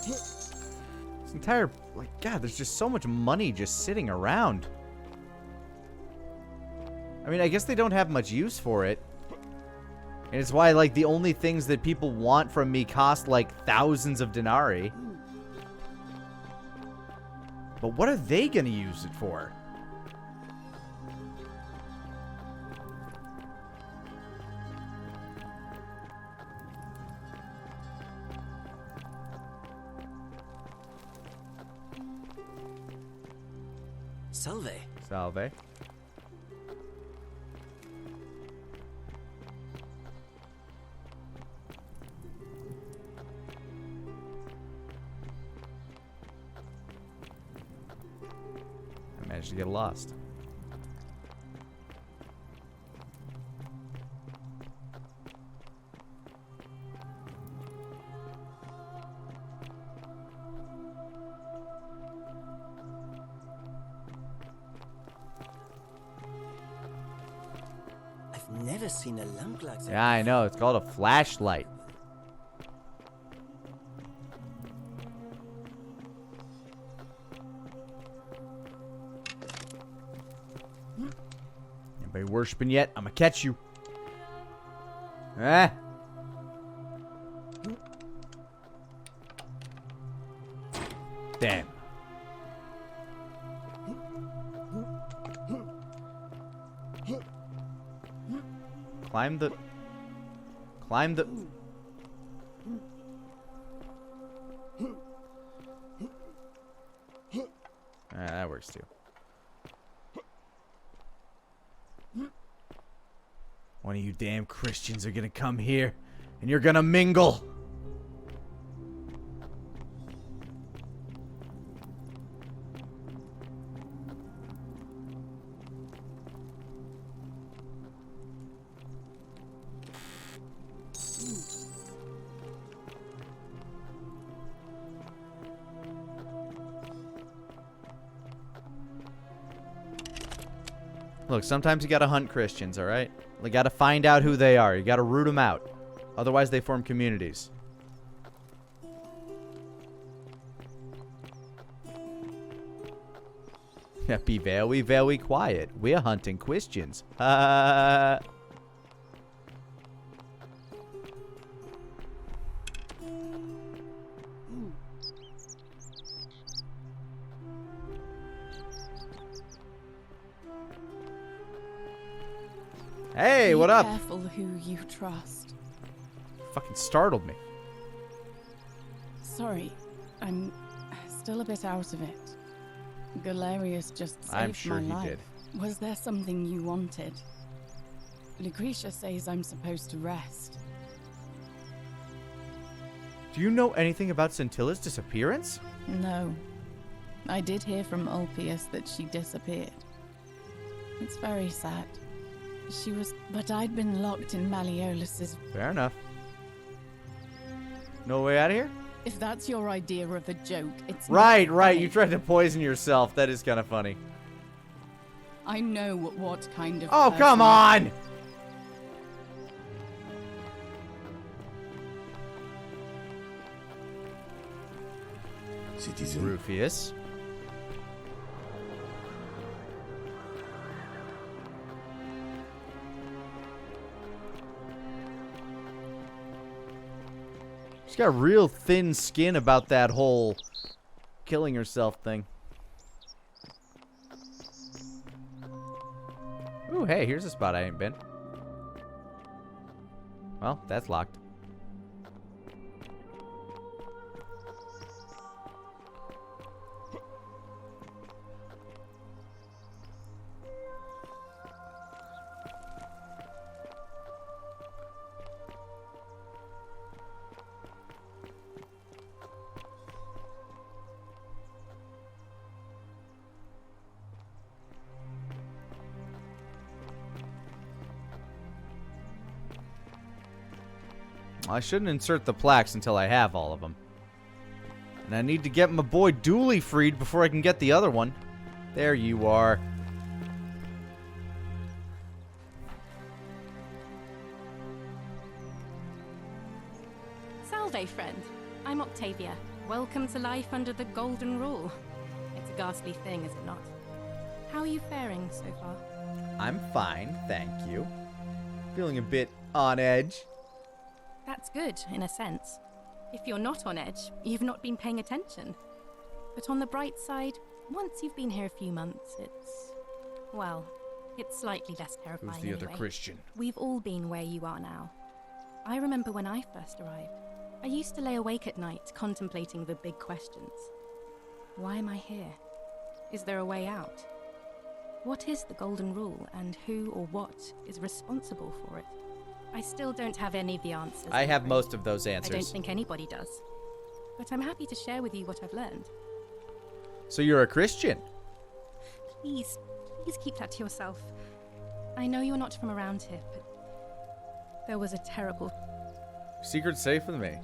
This entire, like, God, there's just so much money just sitting around. I mean, I guess they don't have much use for it. And it's why, like, the only things that people want from me cost, like, thousands of denarii. But what are they gonna use it for? Salve. Salve. to get lost. I've never seen a lamp like that. Yeah, I know. It's called a flashlight. Anybody worshiping yet? I'm gonna catch you. Ah. Damn. Climb the... Ah, that works too. One of you damn Christians are gonna come here, and you're gonna mingle. Look, sometimes you gotta hunt Christians, alright? You gotta find out who they are. You gotta root them out. Otherwise, they form communities. Yeah, be very, very quiet. We're hunting Christians. Hey, what up? Be careful who you trust. Fucking startled me. Sorry, I'm still a bit out of it. Galerius just I'm saved sure my he life. did. Was there something you wanted? Lucretia says I'm supposed to rest. Do you know anything about Scintilla's disappearance? No. I did hear from Ulpius that she disappeared. It's very sad. She was... But I'd been locked in Malleolus's... Fair enough. No way out of here? If that's your idea of a joke, it's Right, not right. funny. You tried to poison yourself. That is kind of funny. I know what kind of... Oh, person- come on! Citizen. Rufius. She's got real thin skin about that whole killing herself thing. Ooh, hey, here's a spot I ain't been. Well, that's locked. I shouldn't insert the plaques until I have all of them. And I need to get my boy Dooley freed before I can get the other one. There you are. Salve, friend. I'm Octavia. Welcome to life under the Golden Rule. It's a ghastly thing, is it not? How are you faring so far? I'm fine, thank you. Feeling a bit on edge. That's good, in a sense. If you're not on edge, you've not been paying attention. But on the bright side, once you've been here a few months, well, it's slightly less terrifying. Who's the other anyway. Christian? We've all been where you are now. I remember when I first arrived. I used to lay awake at night, contemplating the big questions. Why am I here? Is there a way out? What is the Golden Rule, and who or what is responsible for it? I still don't have any of the answers. I have I'm most afraid. of those I don't answers. think anybody does. But I'm happy to share with you what I've learned. So you're a Christian? Please, please keep that to yourself. I know you're not from around here, but there was a terrible... Secret's safe with me.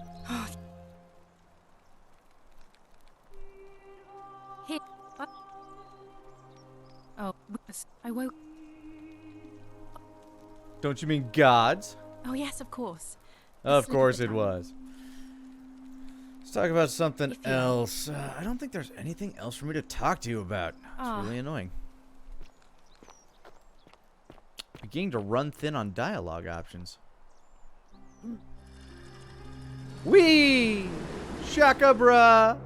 Here. Oh, I woke... Don't you mean gods? Oh, yes, of course. Of course it was. Let's talk about something else. I don't think there's anything else for me to talk to you about. It's really annoying. Beginning to run thin on dialogue options. Wee! Shaka bra!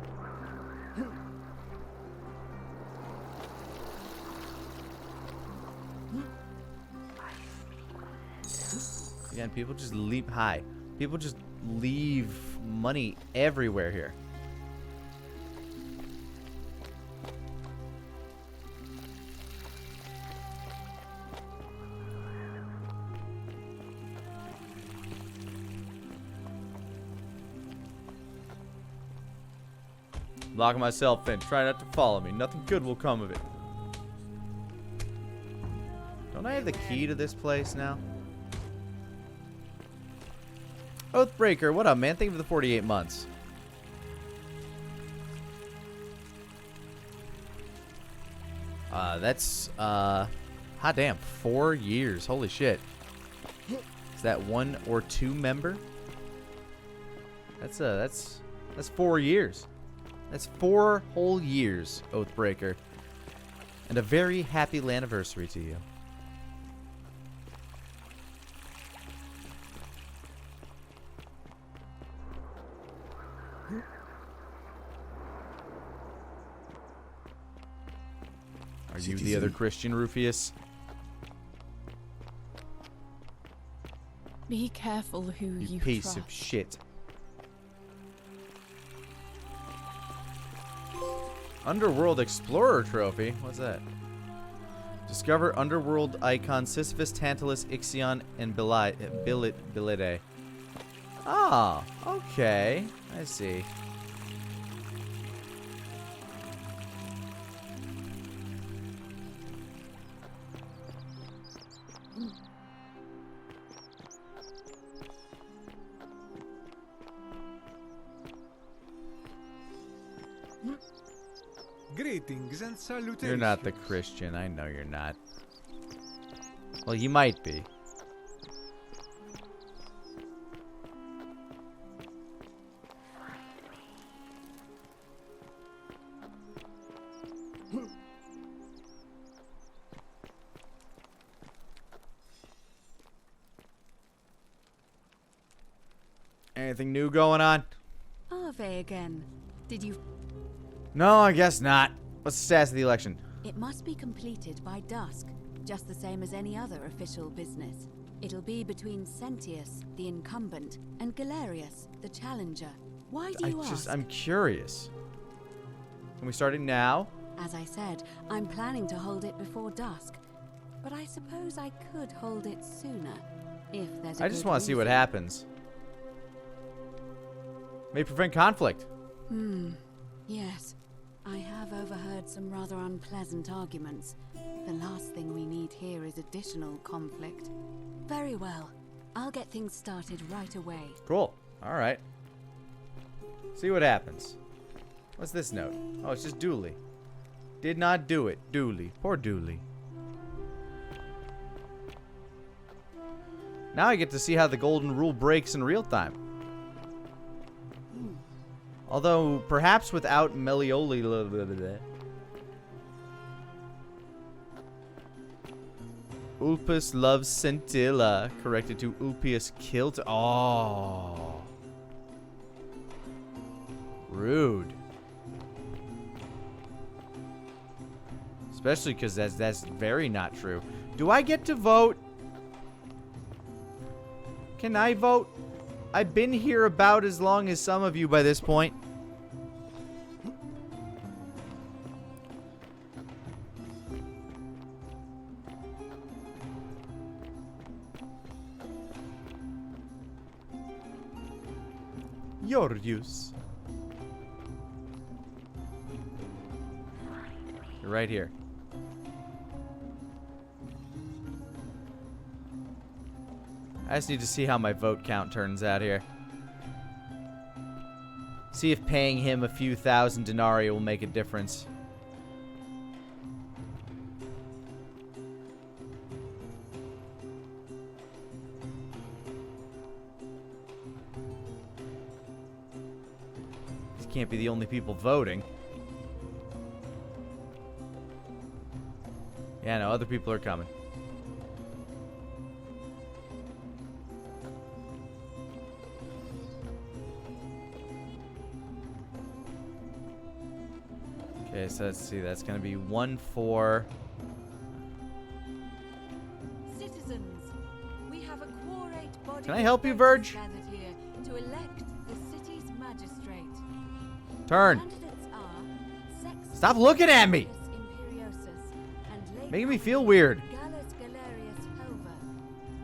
Again, people just leave. Hi. People just leave money everywhere here. Locking myself in. Try not to follow me. Nothing good will come of it. Don't I have the key to this place now? Oathbreaker, what up, man? Thank you for the 48 months. That's, hot damn, 4 years. Holy shit. Is that 1 or 2 member? That's 4 years. That's 4 whole years, Oathbreaker. And a very happy anniversary to you. Are you the other Christian, Rufius? Be careful who you piece trust. of shit. Underworld Explorer Trophy? What's that? Discover Underworld icon Sisyphus, Tantalus, Ixion, and Bilide. Ah, okay. I see. Greetings and salutations. You're not the Christian. I know you're not. Well, you might be. Anything new going on? Arve again. Did you... No, I guess not. What's the status of the election? It must be completed by dusk, just the same as any other official business. It'll be between Sentius, the incumbent, and Galerius, the challenger. Why do you ask? I'm curious. Can we start it now? As I said, I'm planning to hold it before dusk. But I suppose I could hold it sooner, if there's a I just good want to see what reason. happens. May prevent conflict. Yes. I have overheard some rather unpleasant arguments. The last thing we need here is additional conflict. Very well. I'll get things started right away. Cool. All right. See what happens. What's this note? Oh, it's just Dooley. Did not do it. Dooley. Poor Dooley. Now I get to see how the golden rule breaks in real time. Although, perhaps without Melioli. Ulpus loves Scintilla. Corrected to Ulpius killed. Oh. Rude. Especially because that's very not true. Do I get to vote? Can I vote? I've been here about as long as some of you by this point. Your use. You're right here. I just need to see how my vote count turns out here. See if paying him a few thousand denarii will make a difference. These can't be the only people voting. Yeah, no, other people are coming. Okay, so let's see. That's going to be 1-4. Citizens, we have a quorate body. Can I help you, Verge? Gathered here to elect the city's magistrate. Turn. Candidates are Sex Stop looking at me. Imperiosus and Late Making me feel weird. Gallus Galerius Hover.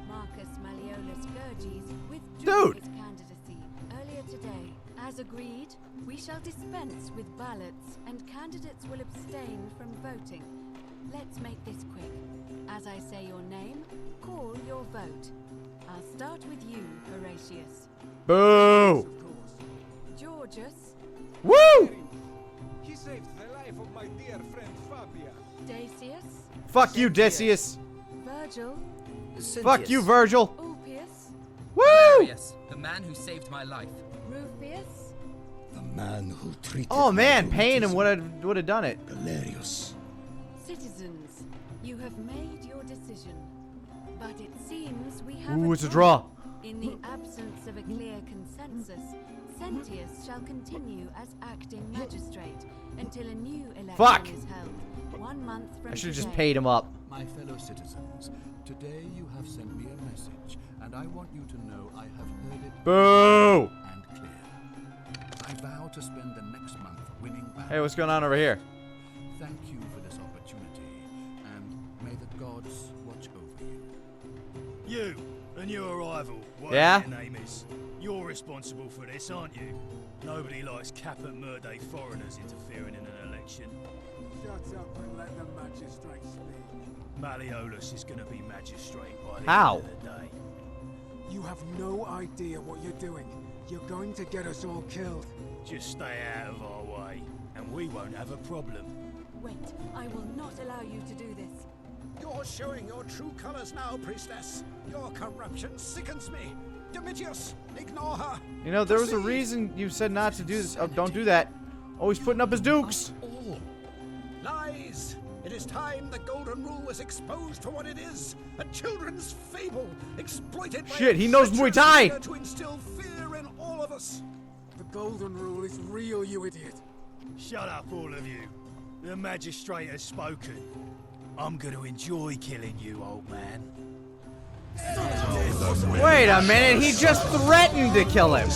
Marcus Malleolus Gurges withdrew Dude. his candidacy earlier today. As agreed, we shall dispense with ballots and candidates will abstain from voting. Let's make this quick. As I say your name, call your vote. I'll start with you, Horatius. Boo! Georgius. Woo! He saved the life of my dear friend Fabia. Dacius. Fuck you, Decius. Virgil. Fuck you, Virgil. Ulpius. Woo! Yes, the man who saved my life. Rufius. The man who treated Oh man, my paying him rheumatism. would have done it. Galerius. Citizens, you have made your decision. But it seems we have Ooh, it's a draw. In the absence of a clear consensus, Sentius shall continue as acting magistrate until a new election Fuck. is held. 1 month from I should have just today. paid him up. My fellow citizens, today you have sent me a message, and I want you to know I have heard it Boo! and clear. I vow to spend the next month winning back. Hey, what's going on over here? Thank you for this opportunity, and may the gods watch over you. You and your rival, whatever Yeah? your name is, you're responsible for this, aren't you? Nobody likes Cap and Murday foreigners interfering in an election. Shut up and let the magistrate speak. Malleolus is going to be magistrate by the How? end of the day. You have no idea what you're doing. You're going to get us all killed. Just stay out of our way, and we won't have a problem. Wait, I will not allow you to do this. You're showing your true colors now, priestess. Your corruption sickens me. Domitius, ignore her. You know, there was a reason you said not to do this. Oh, don't do that. Always putting up his dukes. All lies. It is time the Golden Rule was exposed for what it is. A children's fable exploited by Shit, he knows Muay Thai. to instill fear in all of us. The Golden Rule is real, you idiot. Shut up, all of you. The magistrate has spoken. I'm going to enjoy killing you, old man. Wait a minute, he just threatened to kill him.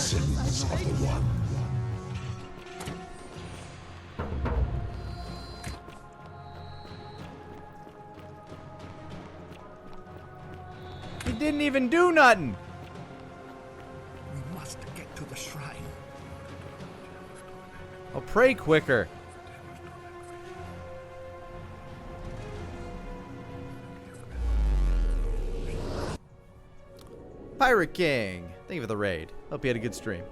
He didn't even do nothing. We must get to the shrine. I'll pray quicker. Pirate King, thank you for the raid. Hope you had a good stream.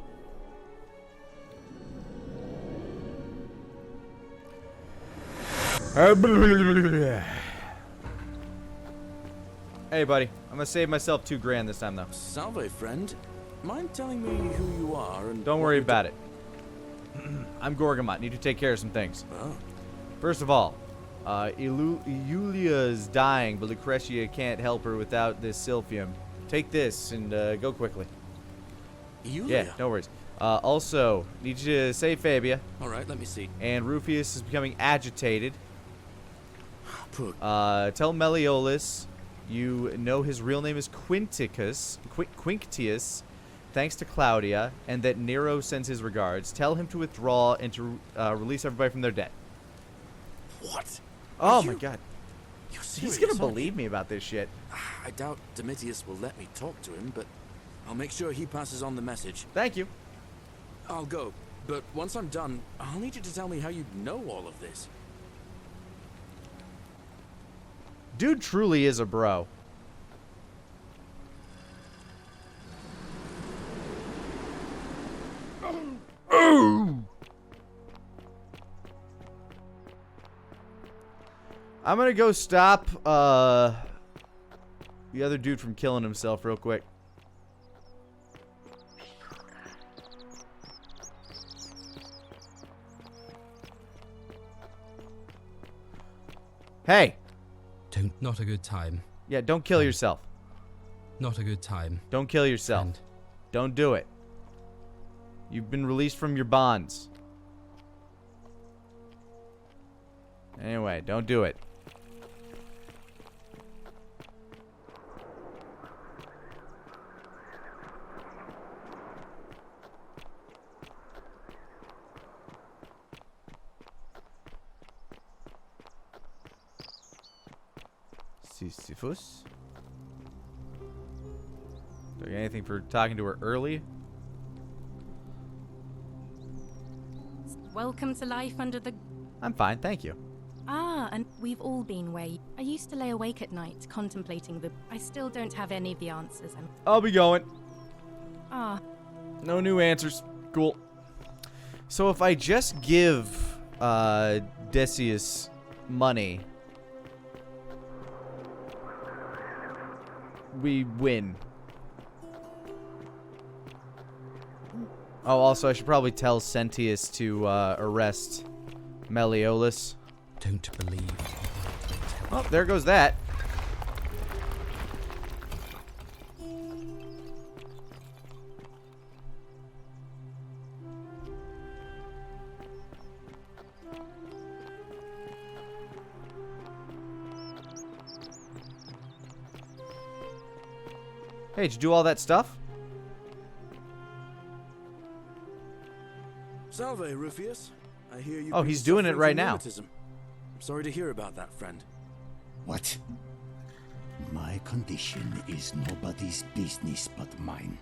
Hey, buddy. I'm gonna save myself $2,000 this time, though. Salve, friend. Mind telling me who you are and... Don't worry about it. I'm Gorgamot. Need to take care of some things. Oh. First of all, Iulia's dying, but Lucretia can't help her without this Sylphium. Take this and go quickly. Iulia? Yeah, no worries. Also, need you to save Fabia. Alright, let me see. And Rufius is becoming agitated. Poor... Tell Malleolus you know his real name is Quinctius, thanks to Claudia, and that Nero sends his regards. Tell him to withdraw and to release everybody from their debt. What? Oh my god. You're He's serious, gonna aren't you? believe me about this shit. I doubt Domitius will let me talk to him, but I'll make sure he passes on the message. Thank you. I'll go, but once I'm done, I'll need you to tell me how you know all of this. Dude truly is a bro. I'm gonna go stop the other dude from killing himself real quick. Hey! Not a good time. Yeah, don't kill yourself. Not a good time. Don't kill yourself. Don't do it. You've been released from your bonds. Anyway, don't do it. Sisyphus? Do I get anything for talking to her early? Welcome to life under the... I'm fine, thank you. Ah, and we've all been where I used to lay awake at night contemplating the... I still don't have any of the answers. I'll be going. Ah. No new answers. Cool. So if I just give Decius money, we win. Oh, also, I should probably tell Sentius to arrest Malleolus. Don't believe. Oh, there goes that. Hey, did you do all that stuff? Salve, Rufius. I hear you. Oh, he's doing it right now. Rheumatism. I'm sorry to hear about that, friend. What? My condition is nobody's business but mine.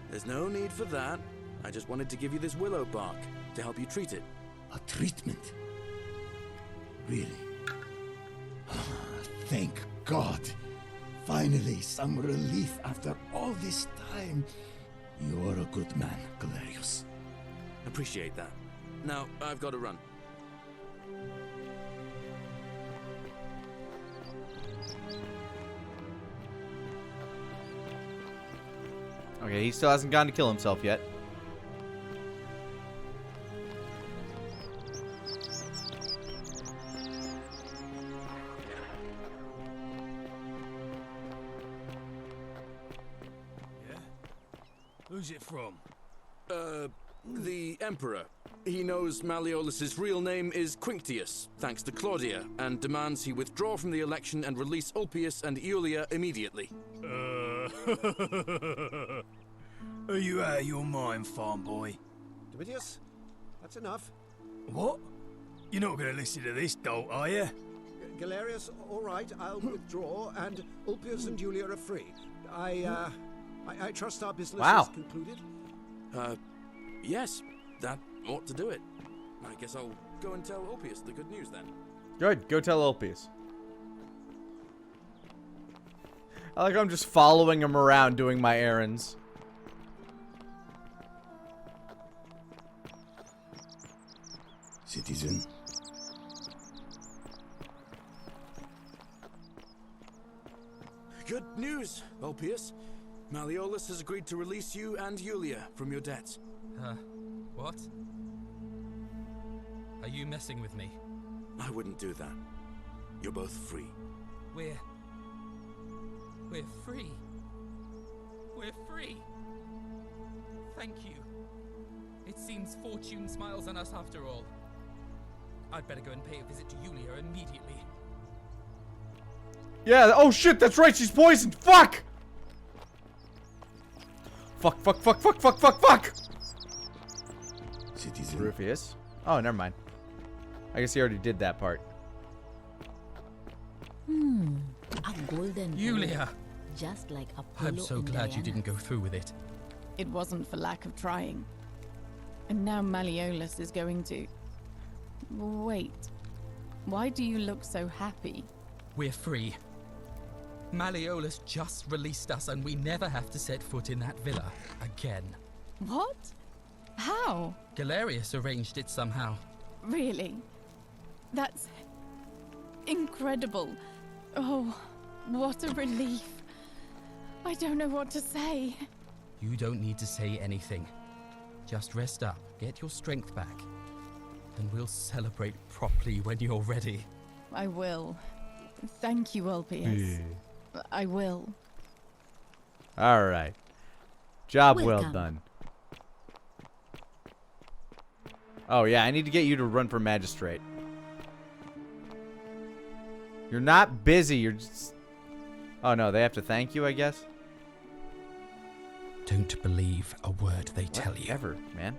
There's no need for that. I just wanted to give you this willow bark to help you treat it. A treatment? Really? Thank God. Finally, some relief after all this time. You're a good man, Galerius. Appreciate that. Now, I've got to run. Okay, he still hasn't gone to kill himself yet. Who's it from? The Emperor. He knows Malleolus's real name is Quinctius, thanks to Claudia, and demands he withdraw from the election and release Ulpius and Iulia immediately. Are you out of your mind, farm boy? Domitius, that's enough. What? You're not going to listen to this dolt, are you? Galerius, all right, I'll withdraw, and Ulpius and Julia are free. I trust our business is concluded. Yes, that ought to do it. I guess I'll go and tell Ulpius the good news then. Good, go tell Ulpius. I like I'm just following him around doing my errands. Citizen. Good news, Ulpius. Malleolus has agreed to release you and Iulia from your debts. What? Are you messing with me? I wouldn't do that. You're both free. We're free. We're free. Thank you. It seems fortune smiles on us after all. I'd better go and pay a visit to Iulia immediately. Yeah, oh shit, that's right, she's poisoned! Fuck! Fuck, fuck, fuck, fuck, fuck, fuck, fuck! Citizen. Rufius. Oh, never mind. I guess he already did that part. A golden Iulia! boy, just like Apollo I'm so and glad you Diana. didn't go through with it. It wasn't for lack of trying. And now Malleolus is going to... Wait. Why do you look so happy? We're free. Malleolus just released us and we never have to set foot in that villa again. What? How? Galerius arranged it somehow. Really? That's incredible. Oh, what a relief. I don't know what to say. You don't need to say anything. Just rest up, get your strength back, and we'll celebrate properly when you're ready. I will. Thank you, Ulpius. I will. All right. Job well Welcome. done. Oh, yeah, I need to get you to run for magistrate. You're not busy, you're just... Oh, no, they have to thank you, I guess? Don't believe a word they tell you. Whatever, man.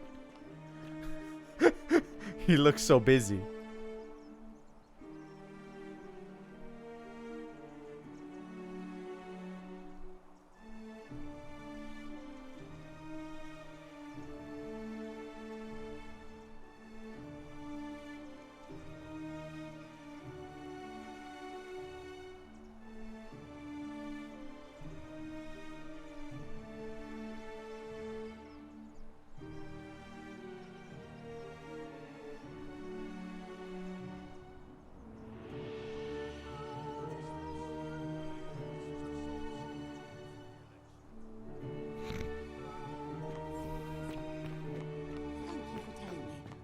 He looks so busy.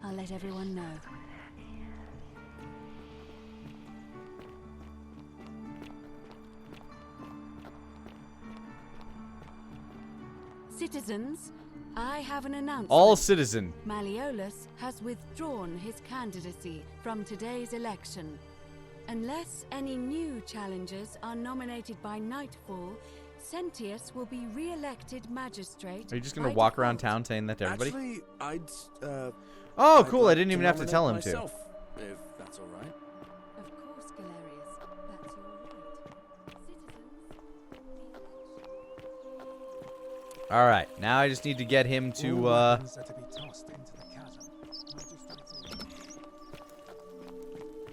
I'll let everyone know. Citizens, I have an announcement. All citizen. Malleolus has withdrawn his candidacy from today's election. Unless any new challengers are nominated by nightfall, Sentius will be re-elected magistrate. Are you just going to by walk around default. town saying that to everybody? Actually, Oh, I'd cool. I like didn't even have to nominate tell him myself, if that's all right. Of course, Galerius. That's your right. to. All right. Now I just need to get him to, Weapons are to be tossed into the chasm.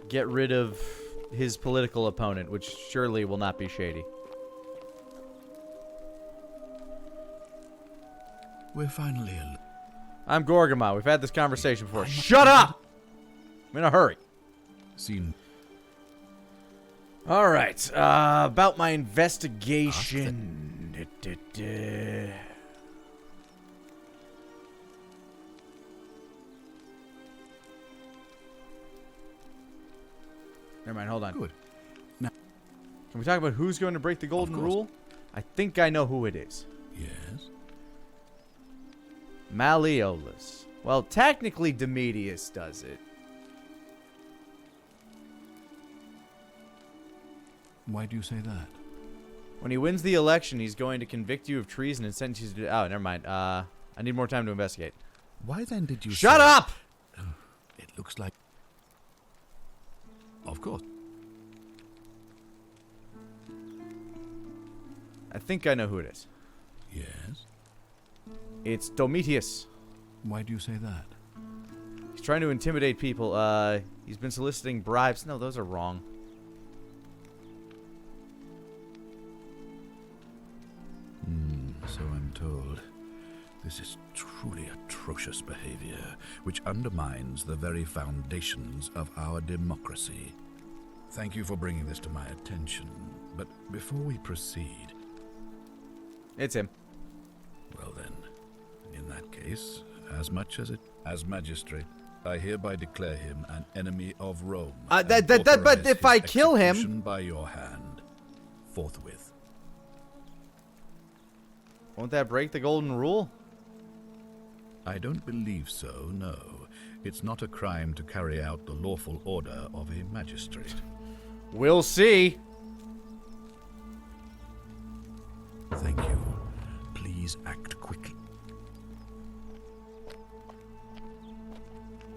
get rid of his political opponent, which surely will not be shady. We're finally alone. I'm Gorgamon. We've had this conversation before. Shut up! I'm in a hurry. Seen. All right. About my investigation. Never mind. Hold on. Good. Now, can we talk about who's going to break the golden rule? I think I know who it is. Yes. Malleolus. Well, technically, Domitius does it. Why do you say that? When he wins the election, he's going to convict you of treason and sentence you to... Oh, never mind. I need more time to investigate. Why then did you Shut say... up! It looks like... Of course. I think I know who it is. Yes? It's Domitius. Why do you say that? He's trying to intimidate people. He's been soliciting bribes. No, those are wrong. So I'm told. This is truly atrocious behavior, which undermines the very foundations of our democracy. Thank you for bringing this to my attention, but before we proceed... It's him. Well then, in that case, as magistrate, I hereby declare him an enemy of Rome. But if I kill him... Execution by your hand, forthwith. Won't that break the golden rule? I don't believe so, no. It's not a crime to carry out the lawful order of a magistrate. We'll see. Thank you. Please act quickly.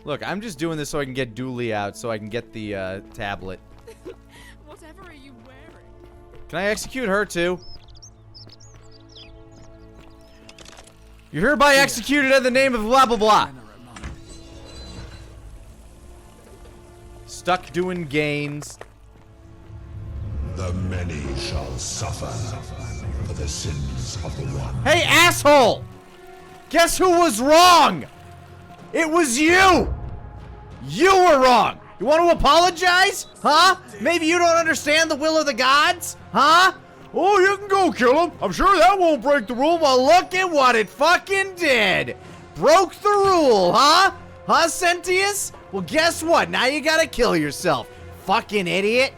Look, I'm just doing this so I can get Dooley out, so I can get the tablet. Whatever are you wearing? Can I execute her too? You're hereby executed in the name of blah blah blah. Stuck doing gains. The many shall suffer for the sins of the one. Hey, asshole! Guess who was wrong? It was you! You were wrong! You want to apologize? Huh? Maybe you don't understand the will of the gods? Huh? Oh, you can go kill him. I'm sure that won't break the rule. Well, look at what it fucking did. Broke the rule, huh? Huh, Sentius? Well, guess what? Now you gotta kill yourself. Fucking idiot.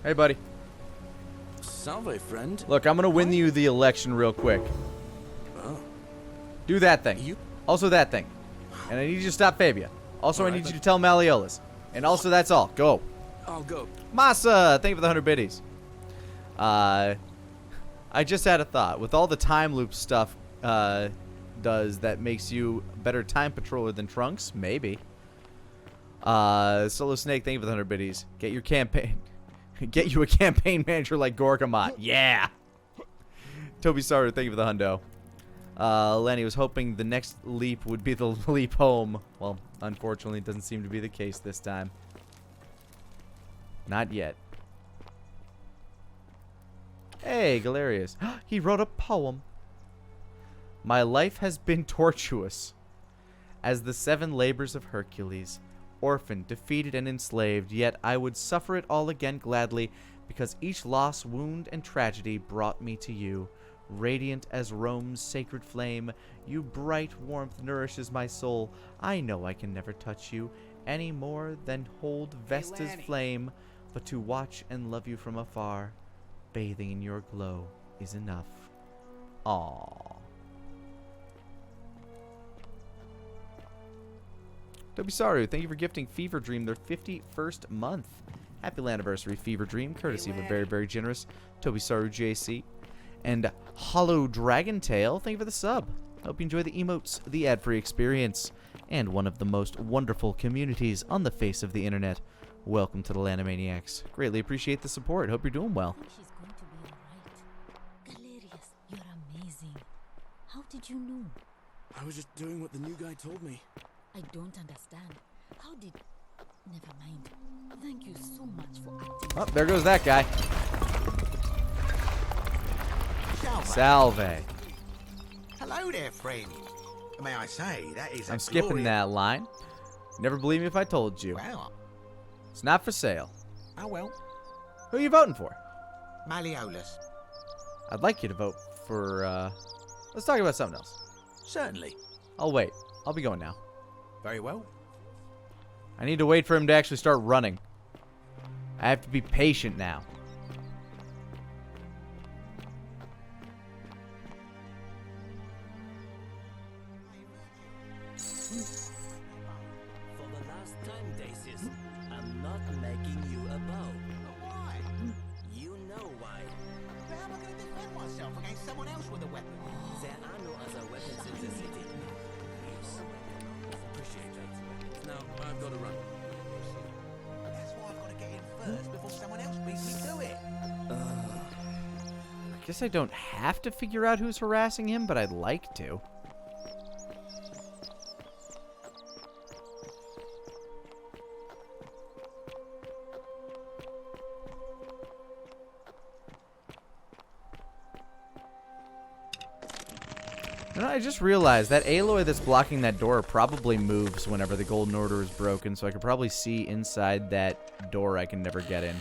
Hey, buddy. Salve, friend. Look, I'm gonna win you the election real quick. Oh. Do that thing. Also that thing. And I need you to stop Fabia. Also, I need you to tell Malleolus. And also, that's all. Go. I'll go. Masa, thank you for the 100 biddies. I just had a thought. With all the time loop stuff does, that makes you a better time patroller than Trunks? Maybe. Solo Snake, thank you for the 100 biddies. Get your campaign. Get you a campaign manager like Gorgamot. Yeah. Toby Saru, thank you for the hundo. Lani was hoping the next leap would be the leap home. Well, unfortunately, it doesn't seem to be the case this time. Not yet. Hey, Galerius. He wrote a poem. My life has been tortuous. As the 7 labors of Hercules. Orphaned, defeated, and enslaved, yet I would suffer it all again gladly, because each loss, wound, and tragedy brought me to you. Radiant as Rome's sacred flame, you bright warmth nourishes my soul. I know I can never touch you any more than hold Vesta's flame, but to watch and love you from afar, bathing in your glow, is enough. Aww. Tobisaru, thank you for gifting Fever Dream their 51st month. Happy anniversary, Fever Dream, courtesy of a very, very generous Tobisaru JC. And Hollow Dragon Tail, thank you for the sub. Hope you enjoy the emotes, the ad-free experience, and one of the most wonderful communities on the face of the internet. Welcome to the Lanimaniacs. Greatly appreciate the support. Hope you're doing well. She's going to be alright. Galerius, you're amazing. How did you know? I was just doing what the new guy told me. I don't understand. How did... Never mind. Thank you so much for acting... Oh, there goes that guy. Salve. Hello there, friend. May I say, that is I'm skipping that line. Never believe me if I told you. Well. It's not for sale. Oh, well. Who are you voting for? Malleolus. I'd like you to vote for, let's talk about something else. Certainly. I'll wait. I'll be going now. Very well. I need to wait for him to actually start running. I have to be patient now. For the last time, Dacius, I'm not making you a bow. Why? You know why. How am I going to defend myself against someone else with a weapon? There are no other weapons in the city. Appreciate that. Now, I've got to run. That's why I've got to get in first before someone else beats me to it. I guess I don't have to figure out who's harassing him, but I'd like to. You know, I just realized that Aloy that's blocking that door probably moves whenever the Golden Order is broken, so I could probably see inside that door I can never get in.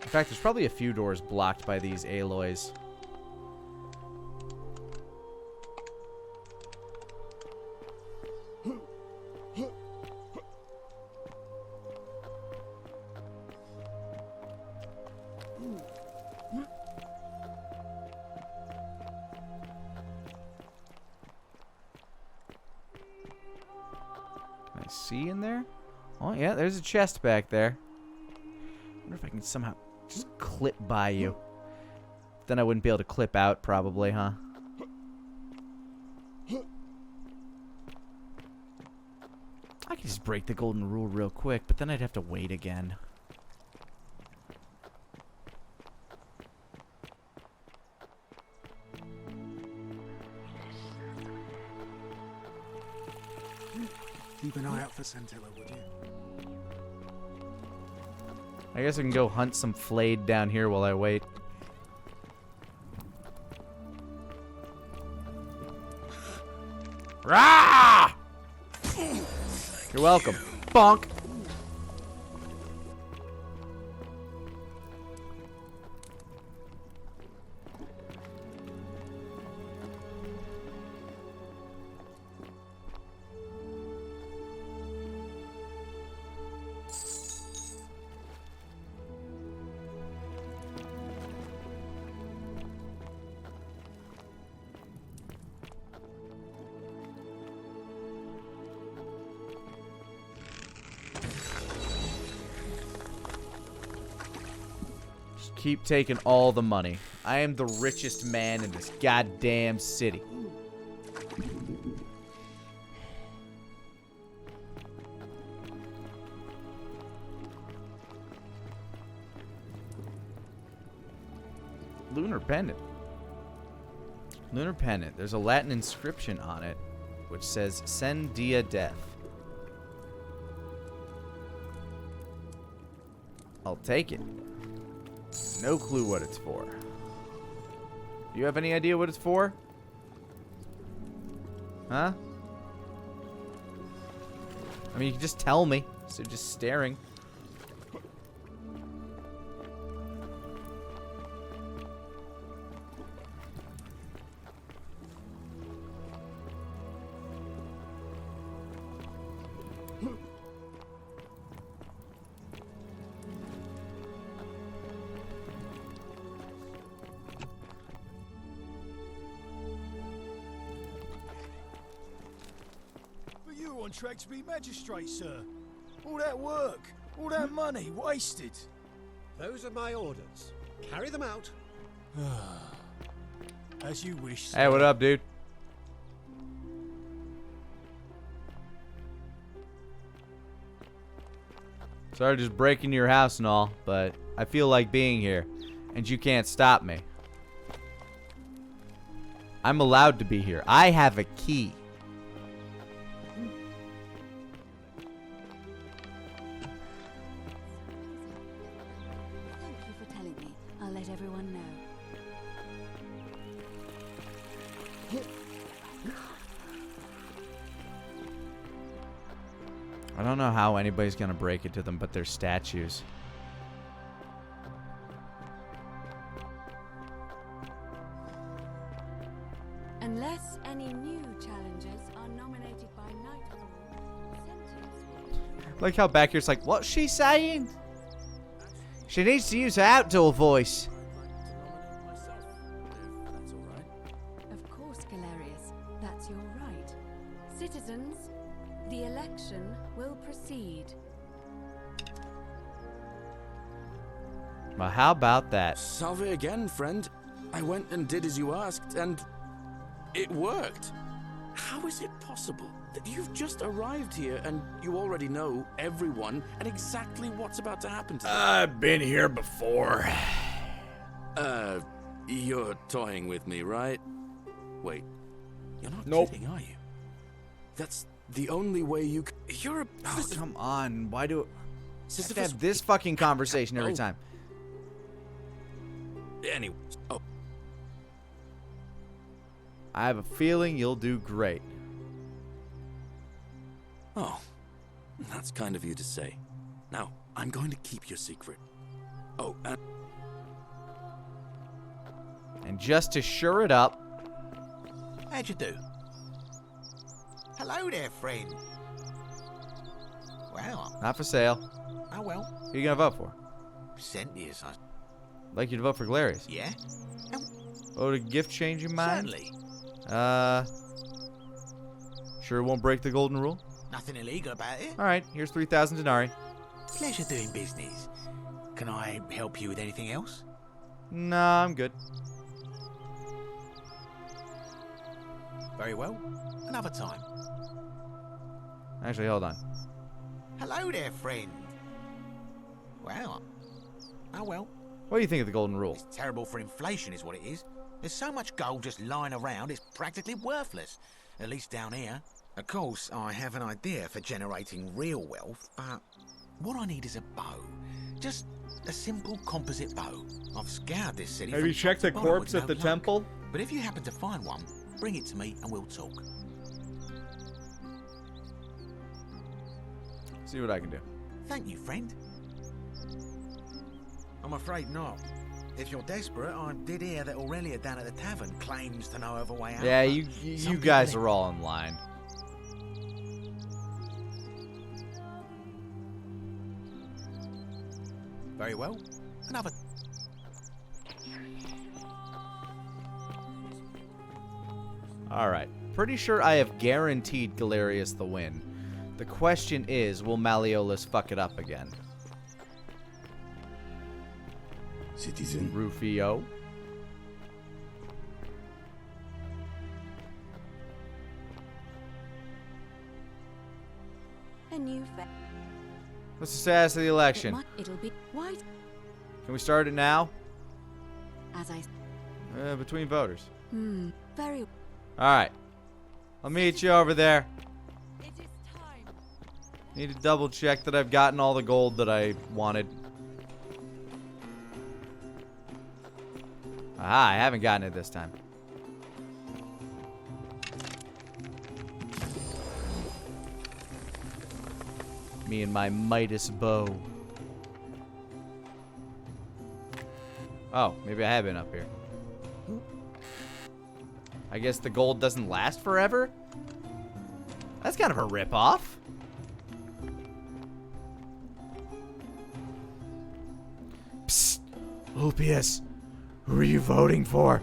In fact, there's probably a few doors blocked by these Aloys. Can I see in there? Oh, yeah, there's a chest back there. I wonder if I can somehow just clip by you. Then I wouldn't be able to clip out, probably, huh? I could just break the golden rule real quick, but then I'd have to wait again. Keep an eye out for Scintilla, would you? I guess I can go hunt some flayed down here while I wait. Rah! You're welcome. Bonk. Keep taking all the money. I am the richest man in this goddamn city. Lunar pendant. Lunar pendant. There's a Latin inscription on it which says Sen Dia Death. I'll take it. No clue what it's for. Do you have any idea what it's for? Huh? I mean, you can just tell me instead of just staring. On track to be magistrate, sir. All that work, all that money wasted. Those are my orders. Carry them out. As you wish, sir. Hey, what up, dude? Sorry just breaking your house and all, but I feel like being here, and you can't stop me. I'm allowed to be here. I have a key. I don't know how anybody's gonna break it to them, but they're statues. Unless any new challengers are nominated by nightfall, Like how back here's like, what's she saying? She needs to use her outdoor voice. Of course, Galerius, that's your right. Citizens, the election will proceed. Well, how about that? Salve again, friend. I went and did as you asked, and it worked. How is it possible that you've just arrived here and you already know everyone and exactly what's about to happen to them? I've been here before. You're toying with me, right? Wait, you're not kidding, are you? That's the only way you you're a... Oh, come on. Why do I have to have this fucking conversation every time? Anyway, I have a feeling you'll do great. Oh, that's kind of you to say. Now, I'm going to keep your secret. Oh, and just to sure it up... How'd you do? Hello there, friend. Well... Not for sale. Oh, well. Who are you gonna vote for? Centius, I... Like you to vote for Galerius. Yeah? Oh, a gift change your mind? Certainly. Sure it won't break the golden rule? Nothing illegal about it. Alright, here's 3,000 denarii. Pleasure doing business. Can I help you with anything else? Nah, I'm good. Very well. Another time. Actually, hold on. Hello there, friend. Well. Oh, well. What do you think of the golden rule? It's terrible for inflation is what it is. There's so much gold just lying around, it's practically worthless. At least down here. Of course, I have an idea for generating real wealth, but what I need is a bow. Just a simple composite bow. I've scoured this city. Have you checked the corpse at the temple? But if you happen to find one, bring it to me and we'll talk. See what I can do. Thank you, friend. I'm afraid not. If you're desperate, I did hear that Aurelia down at the tavern claims to know of a way out. Yeah, you guys are all in line. Very well. Another. Alright. Pretty sure I have guaranteed Galerius the win. The question is, will Malleolus fuck it up again? Citizen. Rufio. A new fa- What's the status of the election? It'll be white. Can we start it now? As I. Between voters. Very. Alright. I'll meet you over there. Need to double check that I've gotten all the gold that I wanted. Aha, I haven't gotten it this time. Me and my Midas bow. Oh, maybe I have been up here. I guess the gold doesn't last forever? That's kind of a ripoff. Psst! Ulpius, who are you voting for?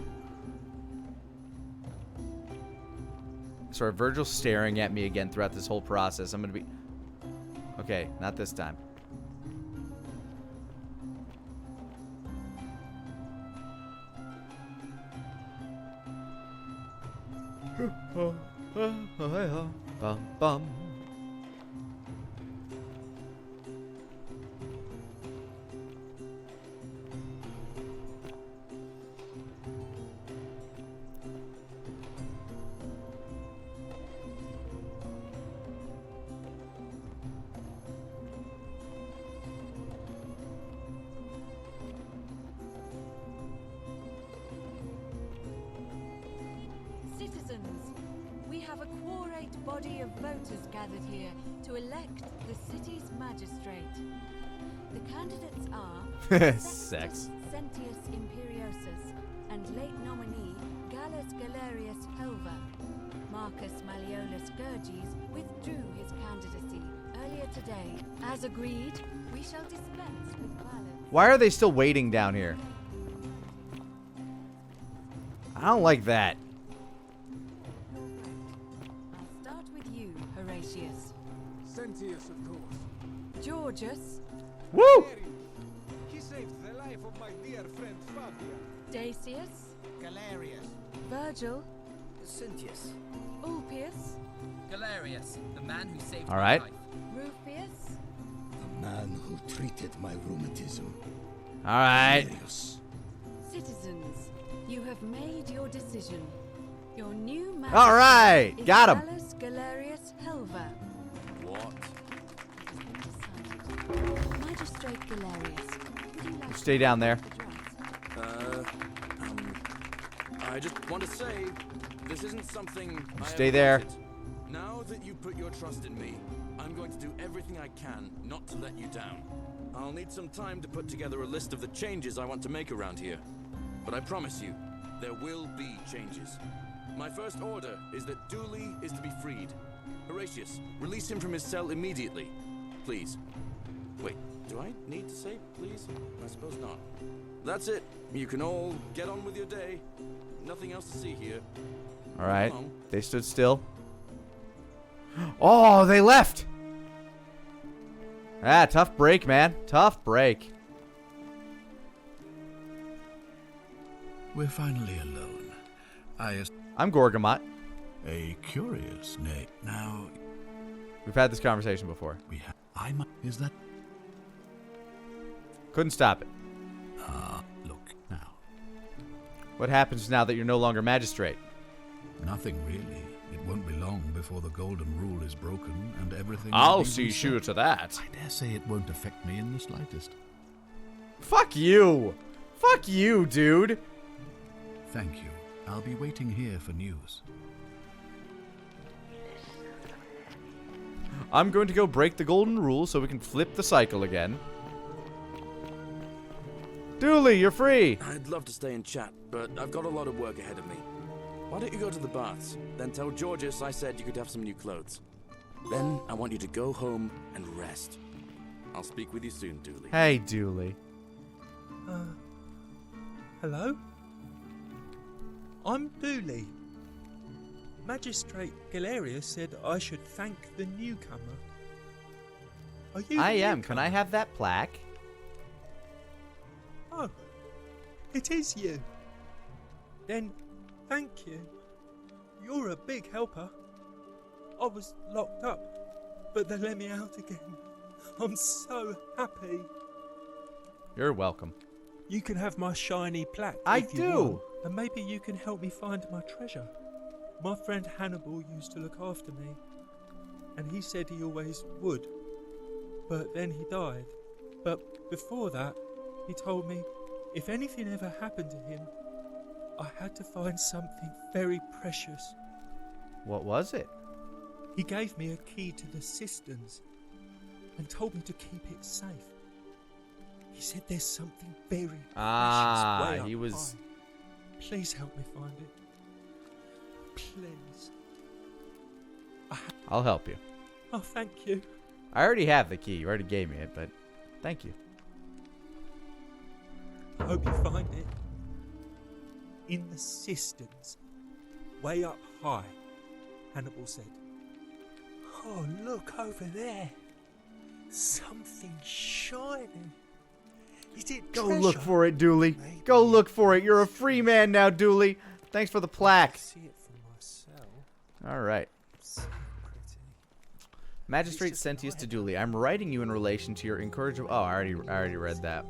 Sorry, Virgil's staring at me again throughout this whole process. I'm gonna be... Okay, not this time. Bum, bum. Citizens, we have a quorate body of voters gathered here to elect the city's magistrate. The candidates are Sex. Sentius Imperiosus and late nominee Gallus Galerius Helva. Marcus Malleolus Gurges withdrew his candidacy earlier today. As agreed, we shall dispense with ballots. Why are they still waiting down here? I don't like that. I'll start with you, Horatius. Sentius, of course. Georgius. Woo! He saved the life of my dear friend Fabia. Dacius. Galerius. Virgil. Sentius. Ulpius. Galerius, the man who saved All right. my life. Rufius. The man who treated my rheumatism. All right. Galerius. Citizens, you have made your decision. Your new magistrate All right, is got him. Gallus Galerius Helva. What? Magistrate Galerius, would you like Stay down there. I just want to say, this isn't something I Stay ever there. wanted. Now that you put your trust in me, I'm going to do everything I can not to let you down. I'll need some time to put together a list of the changes I want to make around here. But I promise you, there will be changes. My first order is that Dooley is to be freed. Horatius, release him from his cell immediately. Please. Wait, do I need to say please? I suppose not. That's it. You can all get on with your day. Nothing else to see here. All right. Come on. They stood still. Oh, they left. Ah, tough break, man. Tough break. We're finally alone. I'm Gorgamot. A curious name. Now, We've had this conversation before. is that? Couldn't stop it. Look, now. What happens now that you're no longer magistrate? Nothing really. It won't be long before the Golden Rule is broken and everything... I'll will be see reset. sure to that. I dare say it won't affect me in the slightest. Fuck you! Fuck you, dude! Thank you. I'll be waiting here for news. I'm going to go break the Golden Rule so we can flip the cycle again. Dooley, you're free! I'd love to stay and chat, but I've got a lot of work ahead of me. Why don't you go to the baths? Then tell Georges I said you could have some new clothes. Then I want you to go home and rest. I'll speak with you soon, Dooley. Hey, Dooley. Hello? I'm Dooley. Magistrate Galerius said I should thank the newcomer. Are you I the am. newcomer? Can I have that plaque? Oh, it is you. Then, thank you. You're a big helper. I was locked up, but they let me out again. I'm so happy. You're welcome. You can have my shiny plaque. I if you do. want, and maybe you can help me find my treasure. My friend Hannibal used to look after me, and he said he always would. But then he died. But before that, he told me if anything ever happened to him, I had to find something very precious. What was it? He gave me a key to the cisterns and told me to keep it safe. He said there's something very precious way up he was... high. Please help me find it. Please. I'll help you. Oh, thank you. I already have the key. You already gave me it, but thank you. I hope you find it. In the cisterns, way up high, Hannibal said. Oh, look over there. Something shining. Is it Go treasure? look for it, Dooley. Go look for it. You're a free man now, Dooley. Thanks for the plaque. See it for myself. All right. So pretty. Magistrate Sentius to Dooley. I'm writing you in relation to your encouragement. Oh, I already read that.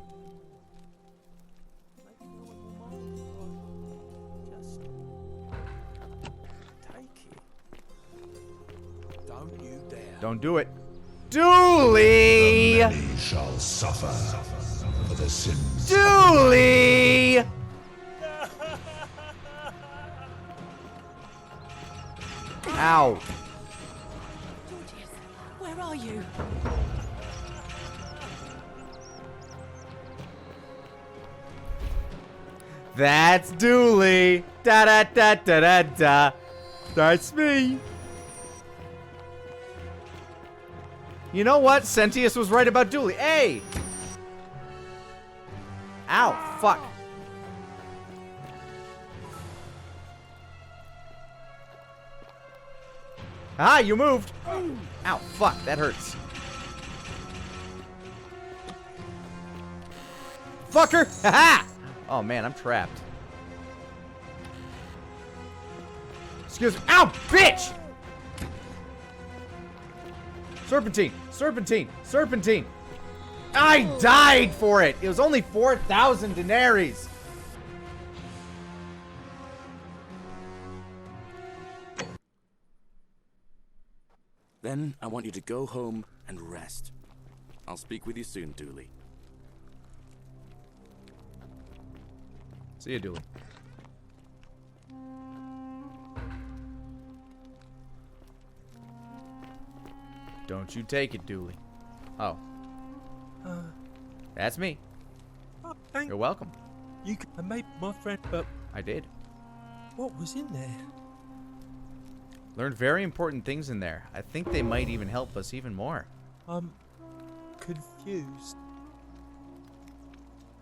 Don't you dare. Don't do it. Dooley! Many shall suffer for the sins. Dooley! Ow. Georgius, where are you? That's Dooley. Da da da da da da. That's me. You know what? Sentius was right about Dooley. Hey! Ow, fuck. Ah, you moved. Ow, fuck, that hurts. Fucker! Haha! Oh man, I'm trapped. Excuse me. Ow, bitch! Serpentine! Serpentine! Serpentine! I died for it! It was only 4,000 denaries! Then I want you to go home and rest. I'll speak with you soon, Dooley. See you, Dooley. Don't you take it, Dooley. Oh. That's me. Oh, thank You're welcome. you. I made my friend, but I did. what was in there? Learned very important things in there. I think they might even help us even more. I'm confused.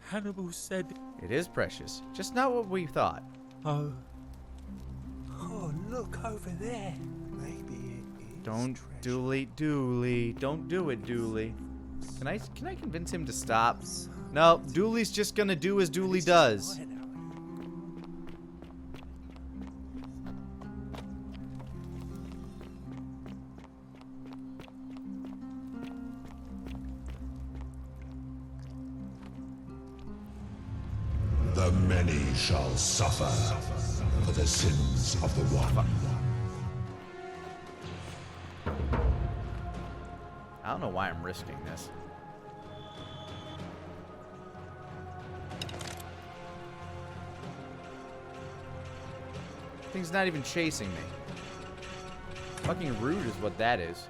Hannibal said, It is precious. Just not what we thought. oh, look over there. Maybe it is Don't, treasure. Dooley. Don't do it, Dooley. Can I convince him to stop? No, Dooley's just gonna do as Dooley does. The many shall suffer for the sins of the one. don't know why I'm risking this. Thing's not even chasing me. Fucking rude is what that is.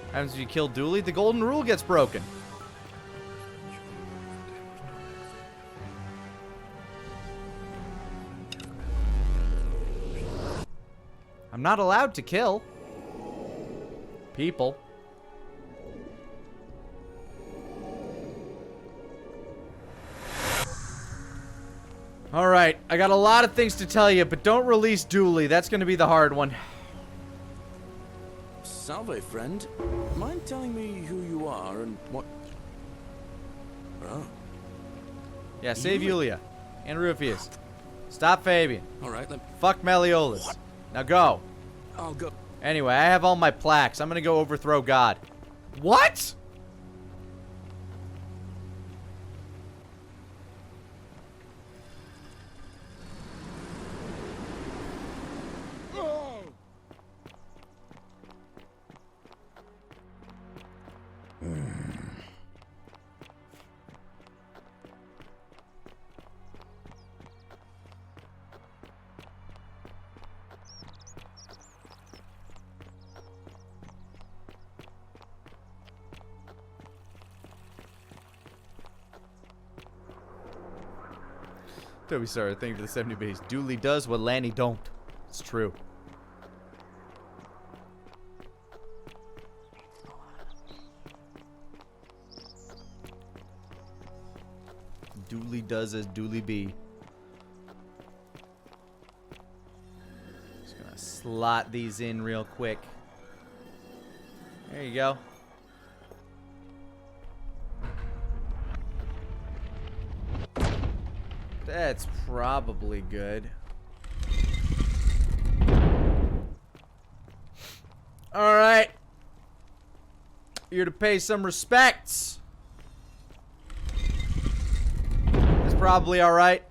What happens if you kill Dooley? The golden rule gets broken. I'm not allowed to kill people. Alright, I got a lot of things to tell you, but don't release Dooley. That's gonna be the hard one. Salve, friend. Mind telling me who you are and what... Oh. Yeah, save Yulia. And Rufius. Stop Fabian. Alright, Fuck Meliodas. Now go. I'll go. Anyway, I have all my plaques. I'm gonna go overthrow God. What? Toby started thank you for the 70 base. Dooley does what Lani don't. It's true. Dooley does as Dooley be. Just gonna slot these in real quick. There you go. That's probably good. Alright. You're to pay some respects. That's probably alright.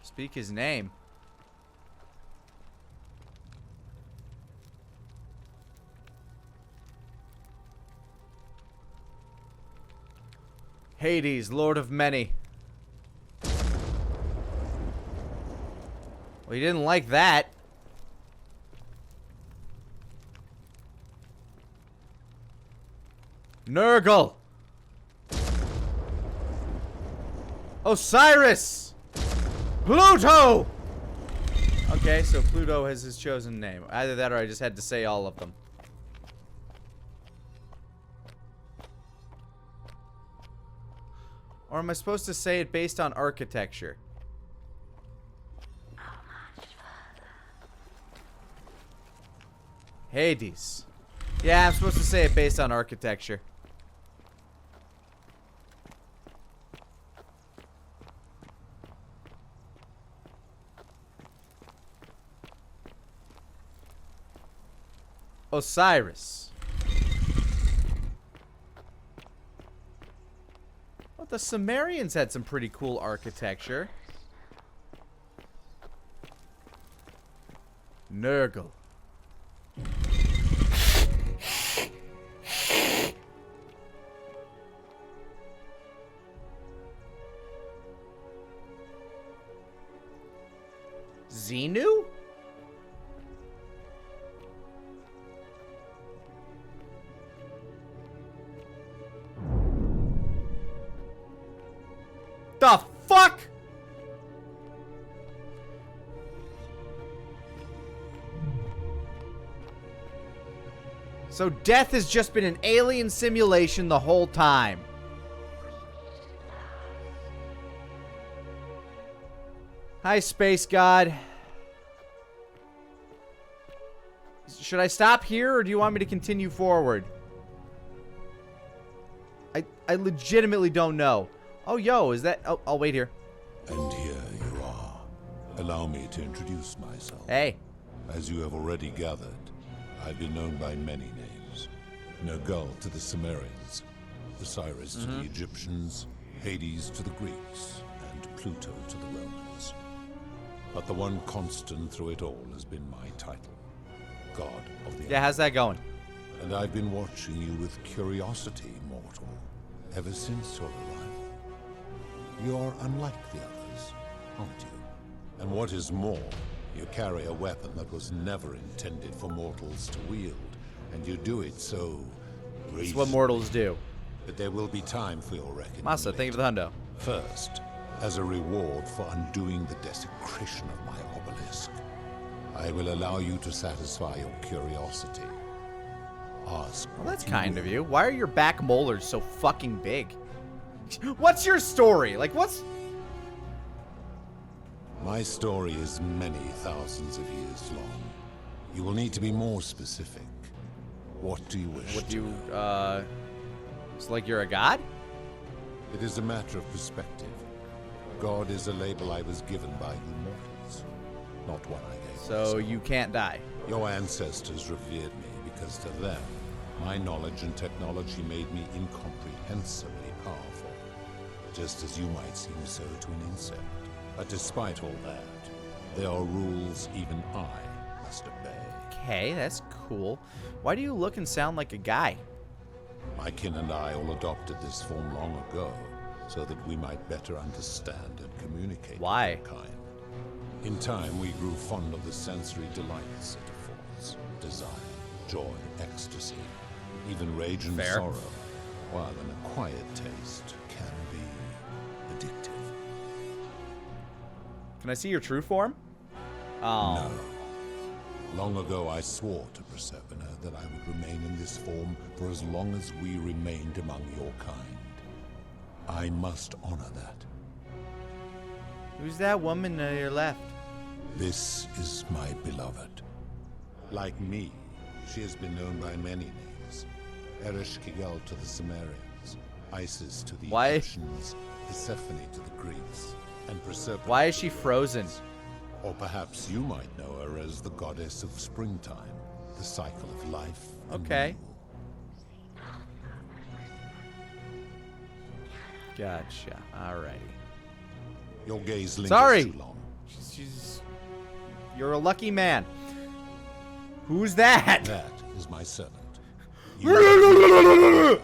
Speak his name. Hades, Lord of Many. Well, you didn't like that. Nurgle. Osiris. Pluto. Okay, so Pluto has his chosen name. Either that or I just had to say all of them. Or am I supposed to say it based on architecture? Hades. Yeah, I'm supposed to say it based on architecture. Osiris. Well, the Sumerians had some pretty cool architecture. Nurgle. Xenu? The fuck? So death has just been an alien simulation the whole time. Hi, Space God. Should I stop here, or do you want me to continue forward? I legitimately don't know. Oh, yo, is that... Oh, I'll wait here. And here you are. Allow me to introduce myself. Hey. As you have already gathered, I've been known by many names. Nergal to the Sumerians, Osiris to the Egyptians, Hades to the Greeks, and Pluto to the Romans. But the one constant through it all has been my title, God of the Yeah, how's that going? And I've been watching you with curiosity, mortal, ever since your arrival. You're unlike the others, aren't you? And what is more, you carry a weapon that was never intended for mortals to wield, and you do it so gracefully. It's what mortals do. But there will be time for your reckoning. Masa, thank you for the hundo. First, as a reward for undoing the desecration of my obelisk, I will allow you to satisfy your curiosity. Ask. Well, that's kind of you. Why are your back molars so fucking big? What's your story? Like, what's... My story is many thousands of years long. You will need to be more specific. What do you wish? What do you, it's like you're a god? It is a matter of perspective. God is a label I was given by you mortals, not one I gave So myself. you can't die. Your ancestors revered me because to them, my knowledge and technology made me incomprehensibly powerful, just as you might seem so to an insect. But despite all that, there are rules even I must obey. Okay, that's cool. Why do you look and sound like a guy? My kin and I all adopted this form long ago, so that we might better understand and communicate Why? with mankind. In time, we grew fond of the sensory delights it affords. Desire, joy, ecstasy, even rage and Fair. sorrow, while an acquired taste can be addictive. Can I see your true form? Oh. No. Long ago, I swore to Proserpina that I would remain in this form for as long as we remained among your kind. I must honor that. Who's that woman to your left? This is my beloved. Like me, she has been known by many names. Ereshkigal to the Sumerians, Isis to the Egyptians, Persephone to the Greeks, and Proserpina. Why is she frozen? Or perhaps you might know her as the goddess of springtime, the cycle of life. Okay. Gotcha. Alrighty. Your gaze lingers Sorry. too long. You're a lucky man. Who's that? That is my servant. Though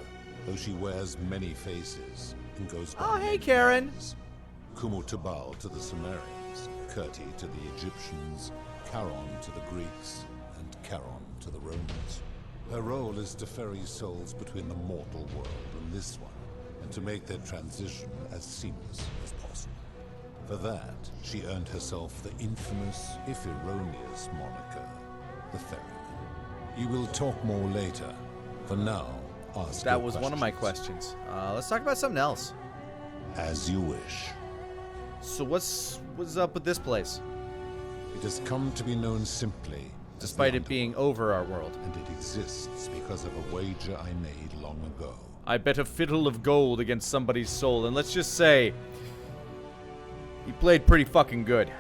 she wears many faces and goes by Oh, hey, many Karen. names. Kumutubal to the Sumerians, Kirti to the Egyptians, Charon to the Greeks, and Charon to the Romans. Her role is to ferry souls between the mortal world and this one, and to make their transition as seamless as possible. For that, she earned herself the infamous, if erroneous, moniker, the Ferryman. You will talk more later. For now, ask That your was one of my questions. Let's talk about something else. As you wish. So what's up with this place? It has come to be known simply as Despite the it being over our world. and it exists because of a wager I made long ago. I bet a fiddle of gold against somebody's soul, and let's just say he played pretty fucking good.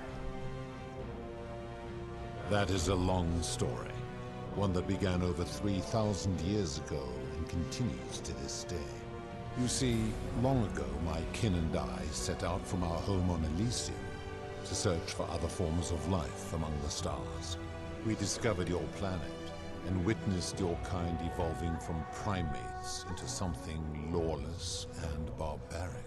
That is a long story, one that began over 3,000 years ago and continues to this day. You see, long ago, my kin and I set out from our home on Elysium to search for other forms of life among the stars. We discovered your planet and witnessed your kind evolving from primates into something lawless and barbaric.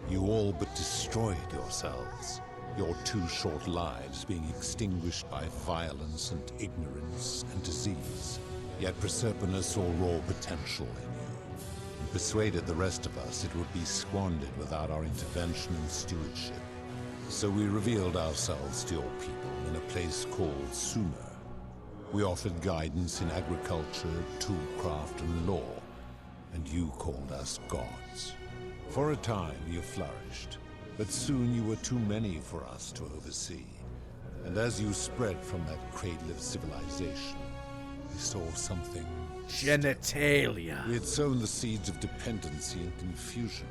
You all but destroyed yourselves, your 2 short lives being extinguished by violence and ignorance and disease. Yet Proserpina saw raw potential in you, and persuaded the rest of us it would be squandered without our intervention and stewardship. So we revealed ourselves to your people in a place called Sumer. We offered guidance in agriculture, toolcraft, and law, and you called us gods. For a time you flourished, but soon you were too many for us to oversee. And as you spread from that cradle of civilization, we saw something... Genitalia. We had sown the seeds of dependency and confusion,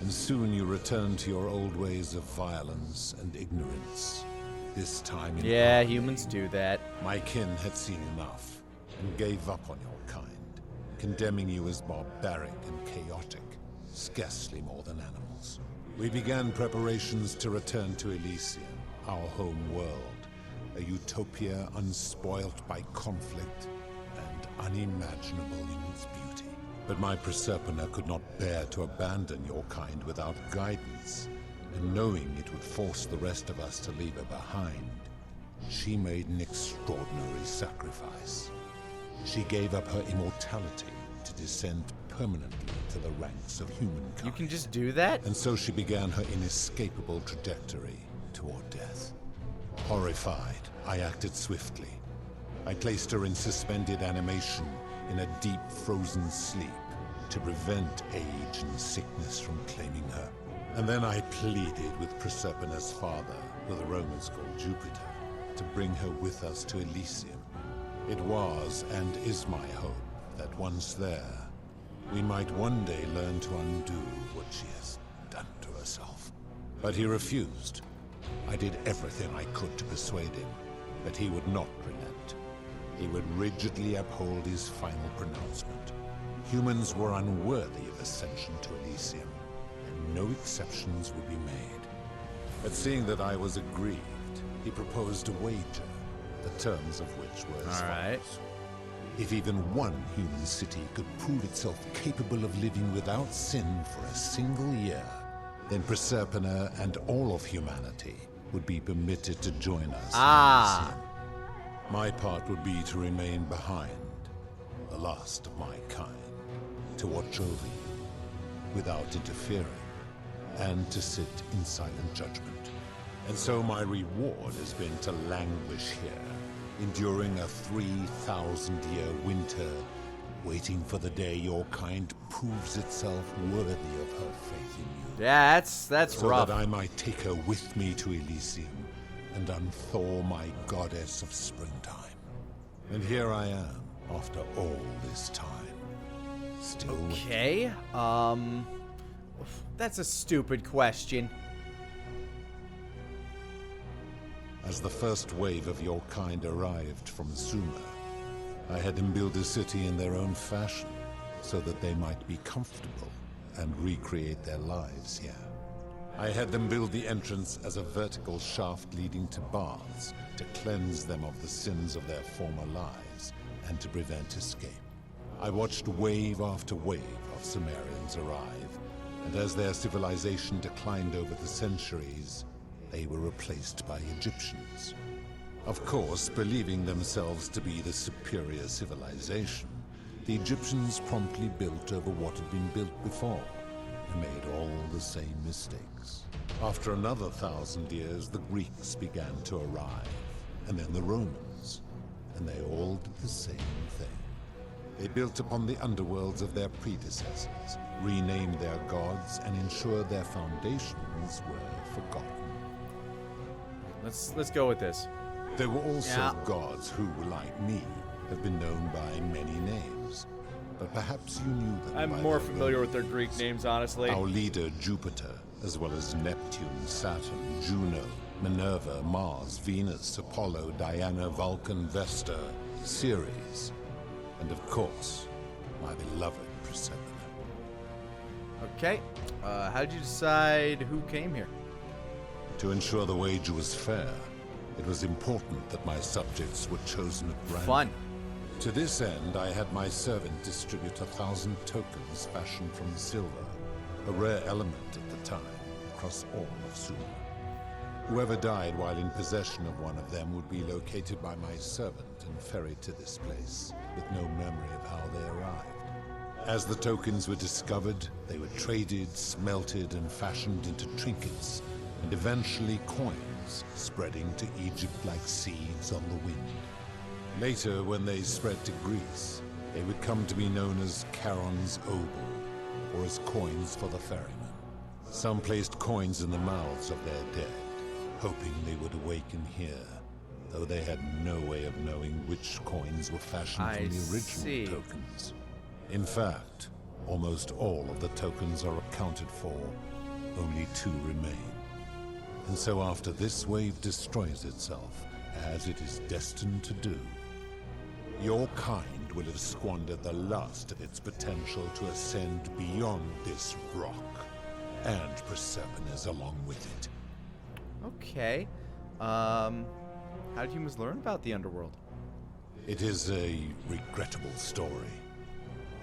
and soon you returned to your old ways of violence and ignorance. This time in Yeah, harmony. humans do that. My kin had seen enough, and gave up on your kind, condemning you as barbaric and chaotic, scarcely more than animals. We began preparations to return to Elysium, our home world, a utopia unspoilt by conflict and unimaginable in its beauty. But my Proserpina could not bear to abandon your kind without guidance, and knowing it would force the rest of us to leave her behind, she made an extraordinary sacrifice. She gave up her immortality to descend permanently to the ranks of humankind. You can just do that? And so she began her inescapable trajectory toward death. Horrified, I acted swiftly. I placed her in suspended animation in a deep frozen sleep to prevent age and sickness from claiming her. And then I pleaded with Proserpina's father, who the Romans called Jupiter, to bring her with us to Elysium. It was and is my hope that once there, we might one day learn to undo what she has done to herself. But he refused. I did everything I could to persuade him, but he would not relent. He would rigidly uphold his final pronouncement. Humans were unworthy of ascension to Elysium, and no exceptions would be made. But seeing that I was aggrieved, he proposed a wager, the terms of which were as follows. If even one human city could prove itself capable of living without sin for a single year, then Proserpina and all of humanity would be permitted to join us. In Elysium. My part would be to remain behind, the last of my kind, to watch over you without interfering, and to sit in silent judgment. And so my reward has been to languish here, enduring a 3,000-year winter, waiting for the day your kind proves itself worthy of her faith in you. Yeah, that's so rough. So that I might take her with me to Elysium and unthaw my goddess of springtime. And here I am, after all this time. Still Okay, that's a stupid question. As the first wave of your kind arrived from Sumer, I had them build a city in their own fashion, so that they might be comfortable and recreate their lives here. I had them build the entrance as a vertical shaft leading to baths, to cleanse them of the sins of their former lives, and to prevent escape. I watched wave after wave of Sumerians arrive, and as their civilization declined over the centuries, they were replaced by Egyptians. Of course, believing themselves to be the superior civilization, the Egyptians promptly built over what had been built before, and made all the same mistakes. After another 1,000 years, the Greeks began to arrive, and then the Romans, and they all did the same thing. They built upon the underworlds of their predecessors, renamed their gods, and ensured their foundations were forgotten. Let's go with this. There were also gods who, like me, have been known by many names. But perhaps you knew them. I'm more familiar with their Greek names, honestly. Our leader, Jupiter, as well as Neptune, Saturn, Juno, Minerva, Mars, Venus, Apollo, Diana, Vulcan, Vesta, Ceres, and of course, my beloved Proserpina. Okay, how did you decide who came here? To ensure the wager was fair, it was important that my subjects were chosen at random. Fun. To this end, I had my servant distribute 1,000 tokens fashioned from silver, a rare element at the time, across all of Sumer. Whoever died while in possession of one of them would be located by my servant and ferried to this place, with no memory of how they arrived. As the tokens were discovered, they were traded, smelted, and fashioned into trinkets, and eventually coins, spreading to Egypt like seeds on the wind. Later, when they spread to Greece, they would come to be known as Charon's obol, or as coins for the ferryman. Some placed coins in the mouths of their dead, hoping they would awaken here, though they had no way of knowing which coins were fashioned from the original tokens. In fact, almost all of the tokens are accounted for. Only 2 remain. And so after this wave destroys itself, as it is destined to do, your kind will have squandered the last of its potential to ascend beyond this rock, and Proserpina's along with it. Okay. How did humans learn about the underworld? It is a regrettable story.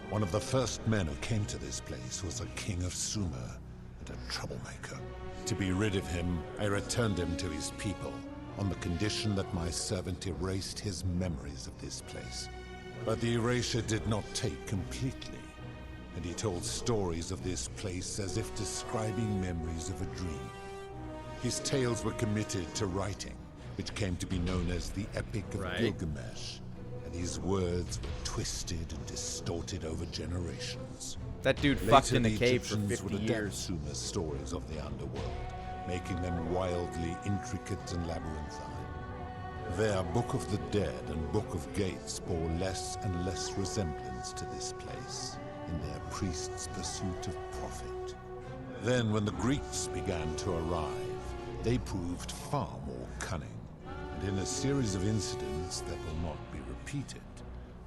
One of the first men who came to this place was a king of Sumer and a troublemaker. To be rid of him, I returned him to his people, on the condition that my servant erased his memories of this place. But the erasure did not take completely, and he told stories of this place as if describing memories of a dream. His tales were committed to writing, which came to be known as the Epic of Gilgamesh, and his words were twisted and distorted over generations. That dude fucked in a cave for 50 would adapt years. Sumer's stories of the underworld, making them wildly intricate and labyrinthine. Their Book of the Dead and Book of Gates bore less and less resemblance to this place in their priests' pursuit of profit. Then, when the Greeks began to arrive, they proved far more cunning, and in a series of incidents that will not be repeated,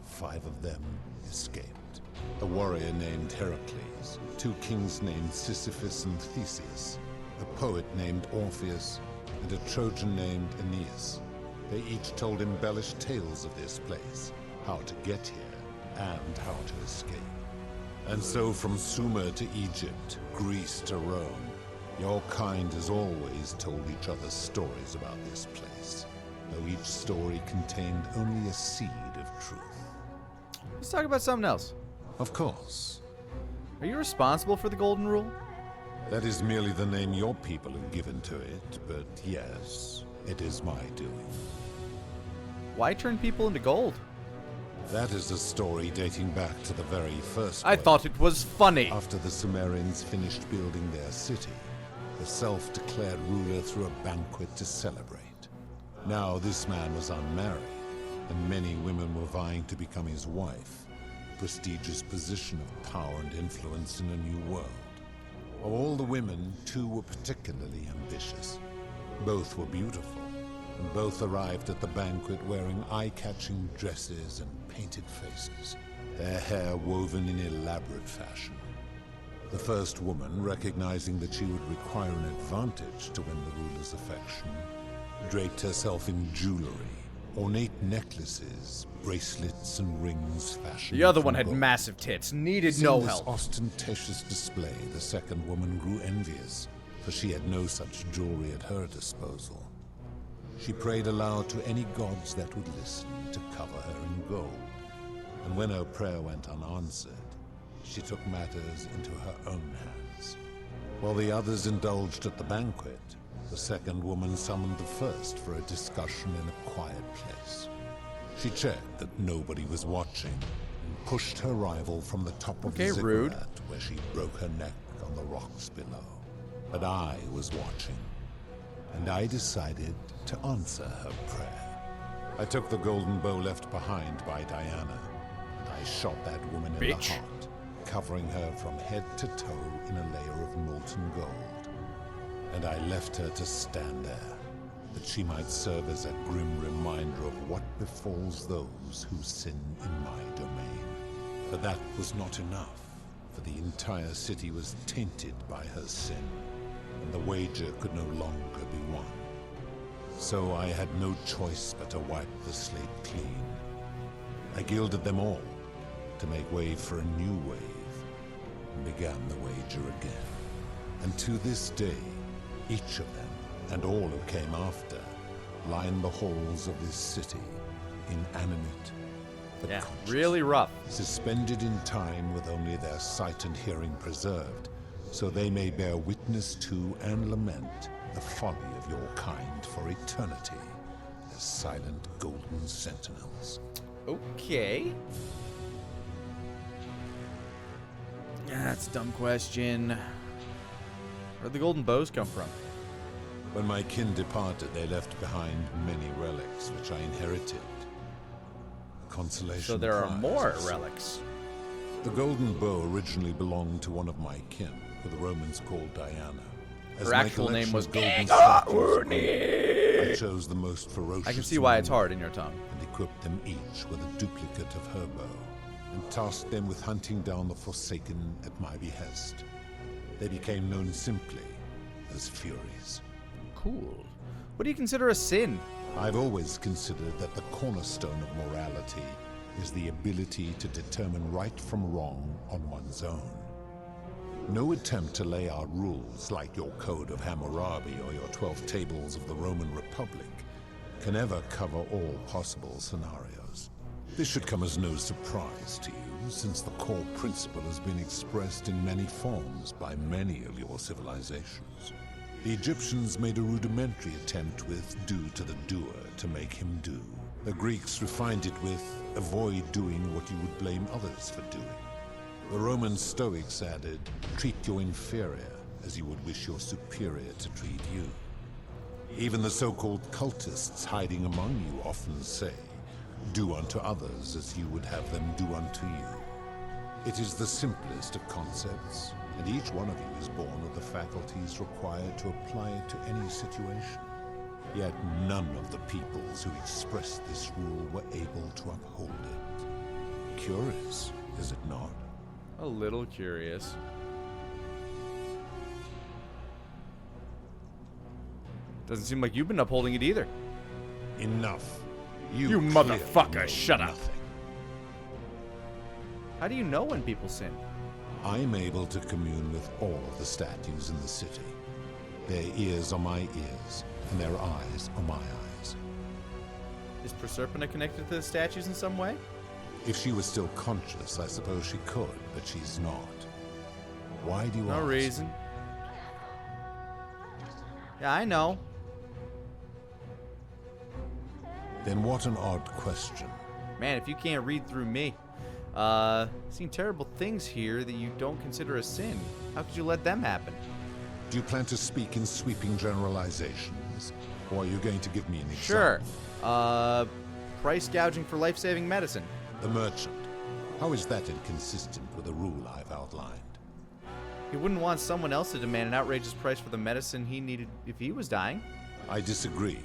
5 of them escaped. A warrior named Heracles, 2 kings named Sisyphus and Theseus, a poet named Orpheus, and a Trojan named Aeneas. They each told embellished tales of this place, how to get here, and how to escape. And so from Sumer to Egypt, Greece to Rome, your kind has always told each other stories about this place, though each story contained only a seed of truth. Let's talk about something else. Of course. Are you responsible for the Golden Rule? That is merely the name your people have given to it, but yes, it is my doing. Why turn people into gold? That is a story dating back to the very first I thought it was funny. After the Sumerians finished building their city, the self-declared ruler threw a banquet to celebrate. Now this man was unmarried, and many women were vying to become his wife, a prestigious position of power and influence in a new world. Of all the women, 2 were particularly ambitious. Both were beautiful, and both arrived at the banquet wearing eye-catching dresses and painted faces, their hair woven in elaborate fashion. The first woman, recognizing that she would require an advantage to win the ruler's affection, draped herself in jewelry, ornate necklaces, bracelets, and rings fashioned The other one from had gold. massive tits, needed Seeing no this help. ostentatious display, the second woman grew envious, for she had no such jewelry at her disposal. She prayed aloud to any gods that would listen to cover her in gold, and when her prayer went unanswered, she took matters into her own hands. While the others indulged at the banquet, the second woman summoned the first for a discussion in a quiet place. She checked that nobody was watching, and pushed her rival from the top of the rude. ziggurat, where she broke her neck on the rocks below. But I was watching, and I decided to answer her prayer. I took the golden bow left behind by Diana, and I shot that woman in the heart, covering her from head to toe in a layer of molten gold. And I left her to stand there, that she might serve as a grim reminder of what befalls those who sin in my domain. But that was not enough, for the entire city was tainted by her sin, and the wager could no longer be won. So I had no choice but to wipe the slate clean. I gilded them all, to make way for a new wave, and began the wager again. And to this day, each of them, and all who came after, line the halls of this city, inanimate but conscious, really rough. suspended in time with only their sight and hearing preserved, so they may bear witness to and lament the folly of your kind for eternity, as silent golden sentinels. Okay. That's a dumb question. Where'd the golden bows come from? When my kin departed, they left behind many relics which I inherited. A consolation So there are prize, more you see. relics. The golden bow originally belonged to one of my kin, who the Romans called Diana. As Her my actual name collection was of golden Garuni. statues, I chose the most ferocious. I can see why it's and hard in your tongue. And equipped them each with a duplicate of her bow, and tasked them with hunting down the Forsaken at my behest. They became known simply as Furies. Cool. What do you consider a sin? I've always considered that the cornerstone of morality is the ability to determine right from wrong on one's own. No attempt to lay out rules like your Code of Hammurabi or your 12 Tables of the Roman Republic can ever cover all possible scenarios. This should come as no surprise to you, since the core principle has been expressed in many forms by many of your civilizations. The Egyptians made a rudimentary attempt with do to the doer to make him do. The Greeks refined it with avoid doing what you would blame others for doing. The Roman Stoics added, treat your inferior as you would wish your superior to treat you. Even the so-called cultists hiding among you often say, do unto others as you would have them do unto you. It is the simplest of concepts, and each one of you is born with the faculties required to apply it to any situation. Yet none of the peoples who expressed this rule were able to uphold it. Curious, is it not? A little curious. Doesn't seem like you've been upholding it either. Enough. You motherfucker, shut up. How do you know when people sin? I'm able to commune with all of the statues in the city. Their ears are my ears, and their eyes are my eyes. Is Proserpina connected to the statues in some way? If she was still conscious, I suppose she could, but she's not. Why do you ask? No reason. Yeah, I know. Then what an odd question. Man, if you can't read through me. Seen terrible things here that you don't consider a sin. How could you let them happen? Do you plan to speak in sweeping generalizations? Or are you going to give me an Sure. example? Price gouging for life-saving medicine. The merchant. How is that inconsistent with the rule I've outlined? He wouldn't want someone else to demand an outrageous price for the medicine he needed if he was dying. I disagree.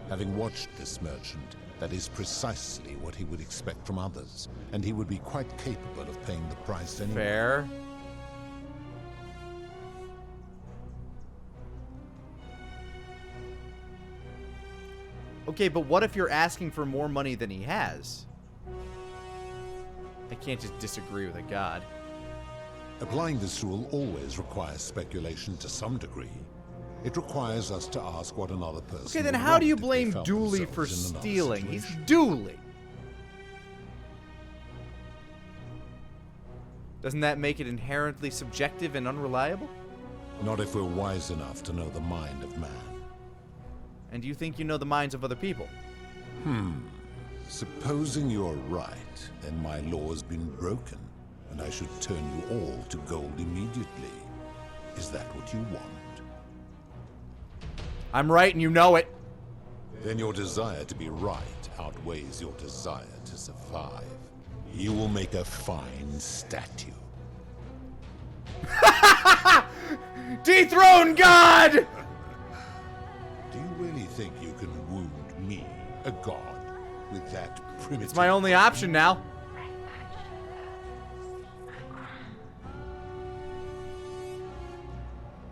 Having watched this merchant, that is precisely what he would expect from others, and he would be quite capable of paying the price anyway. Fair. Okay, but what if you're asking for more money than he has? I can't just disagree with a god. Applying this rule always requires speculation to some degree. It requires us to ask what another person Okay, then would how do you want if they blame found Dooley for themselves in another stealing? He's situation. Dooley. Doesn't that make it inherently subjective and unreliable? Not if we're wise enough to know the mind of man. And do you think you know the minds of other people? Supposing you're right, then my law has been broken, and I should turn you all to gold immediately. Is that what you want? I'm right and you know it. Then your desire to be right outweighs your desire to survive. You will make a fine statue. Dethrone God! Do you really think you can wound me, a god, with that primitive... It's my only option now.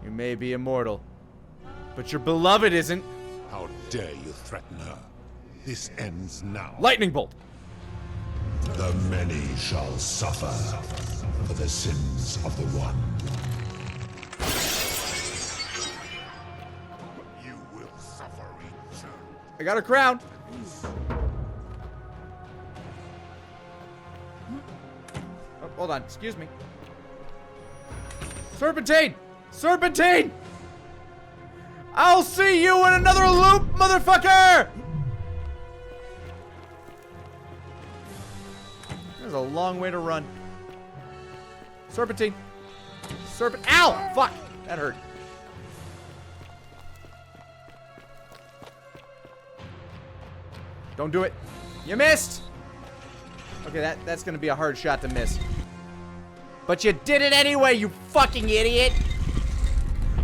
You may be immortal, but your beloved isn't. How dare you threaten her? This ends now. Lightning bolt! The many shall suffer for the sins of the one. You will suffer eternally. I got a crown. Oh, hold on, excuse me. Serpentine! Serpentine! I'll see you in another loop, motherfucker! There's a long way to run. Serpentine. Ow! Fuck! That hurt. Don't do it. You missed! Okay, that's gonna be a hard shot to miss. But you did it anyway, you fucking idiot!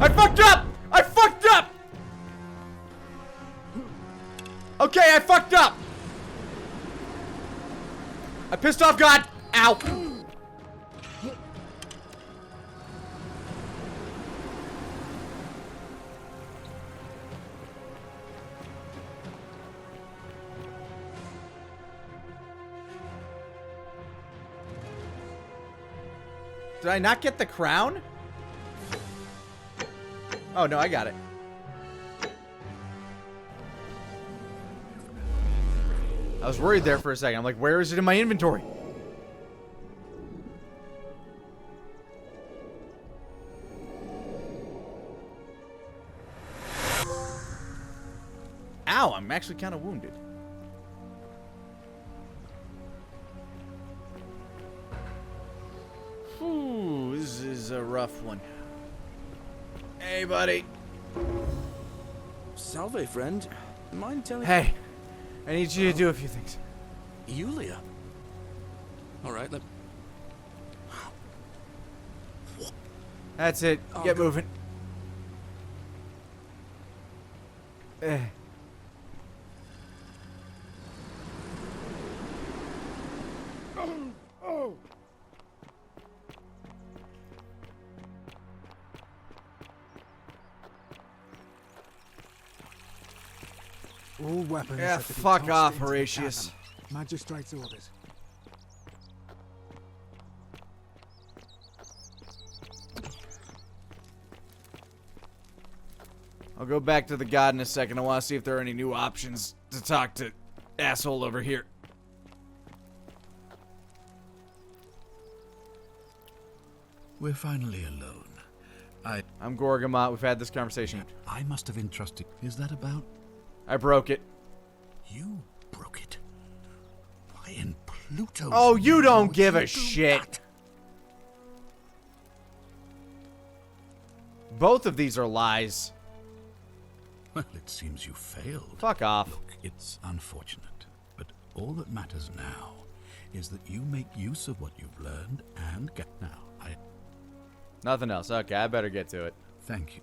I fucked up! I fucked up! Okay, I fucked up! I pissed off God! Ow! Did I not get the crown? Oh, no, I got it. I was worried there for a second. I'm like, where is it in my inventory? Ow, I'm actually kind of wounded. Ooh, this is a rough one. Hey, buddy. Salve, friend. Mind telling... Hey, I need you to do a few things. Yulia. All right, That's it. Get moving. All weapons. Yeah, are to be fuck tossed off, into the Horatius. chasm. Magistrate's orders. I'll go back to the god in a second. I want to see if there are any new options to talk to asshole over here. We're finally alone. I'm Gorgamot. We've had this conversation. I must have entrusted. Is that about? I broke it. You broke it? Why in Pluto? Oh, you don't give a shit. That? Both of these are lies. Well, it seems you failed. Fuck off. Look, it's unfortunate, but all that matters now is that you make use of what you've learned and get now. Nothing else. Okay, I better get to it. Thank you.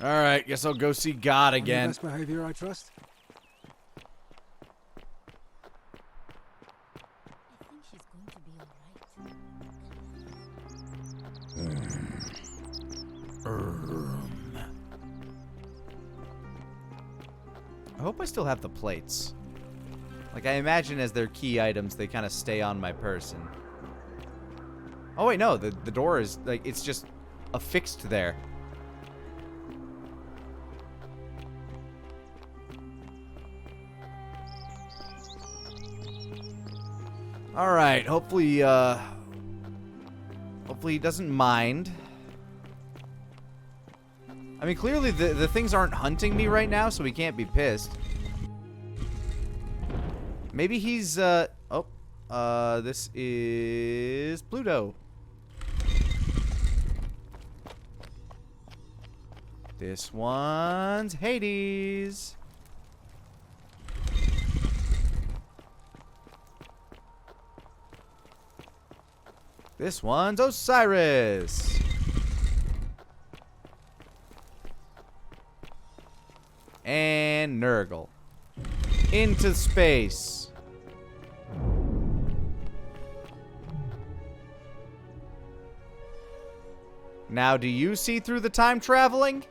Alright, guess I'll go see God On your again. best behavior, I trust. I think she's going to be alright. I hope I still have the plates. Like, I imagine as they're key items, they kind of stay on my person. Oh, wait, no. The door is, like, it's just affixed there. Alright, hopefully, hopefully he doesn't mind. I mean, clearly the things aren't hunting me right now, so he can't be pissed. Maybe he's, this is Pluto. This one's Hades. This one's Osiris. And Nurgle. Into space. Now, do you see through the time traveling?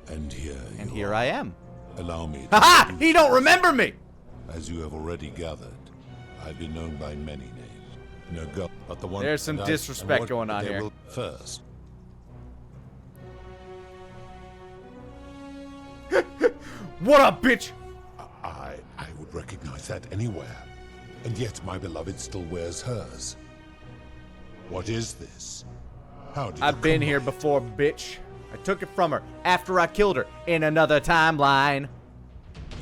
And here I am. Allow me. Haha! He don't remember me! As you have already gathered, I've been known by many names. No go, but the one. There's some disrespect going on here. First. What up, bitch? I would recognize that anywhere. And yet my beloved still wears hers. What is this? How did I've been here before, bitch. I took it from her after I killed her in another timeline.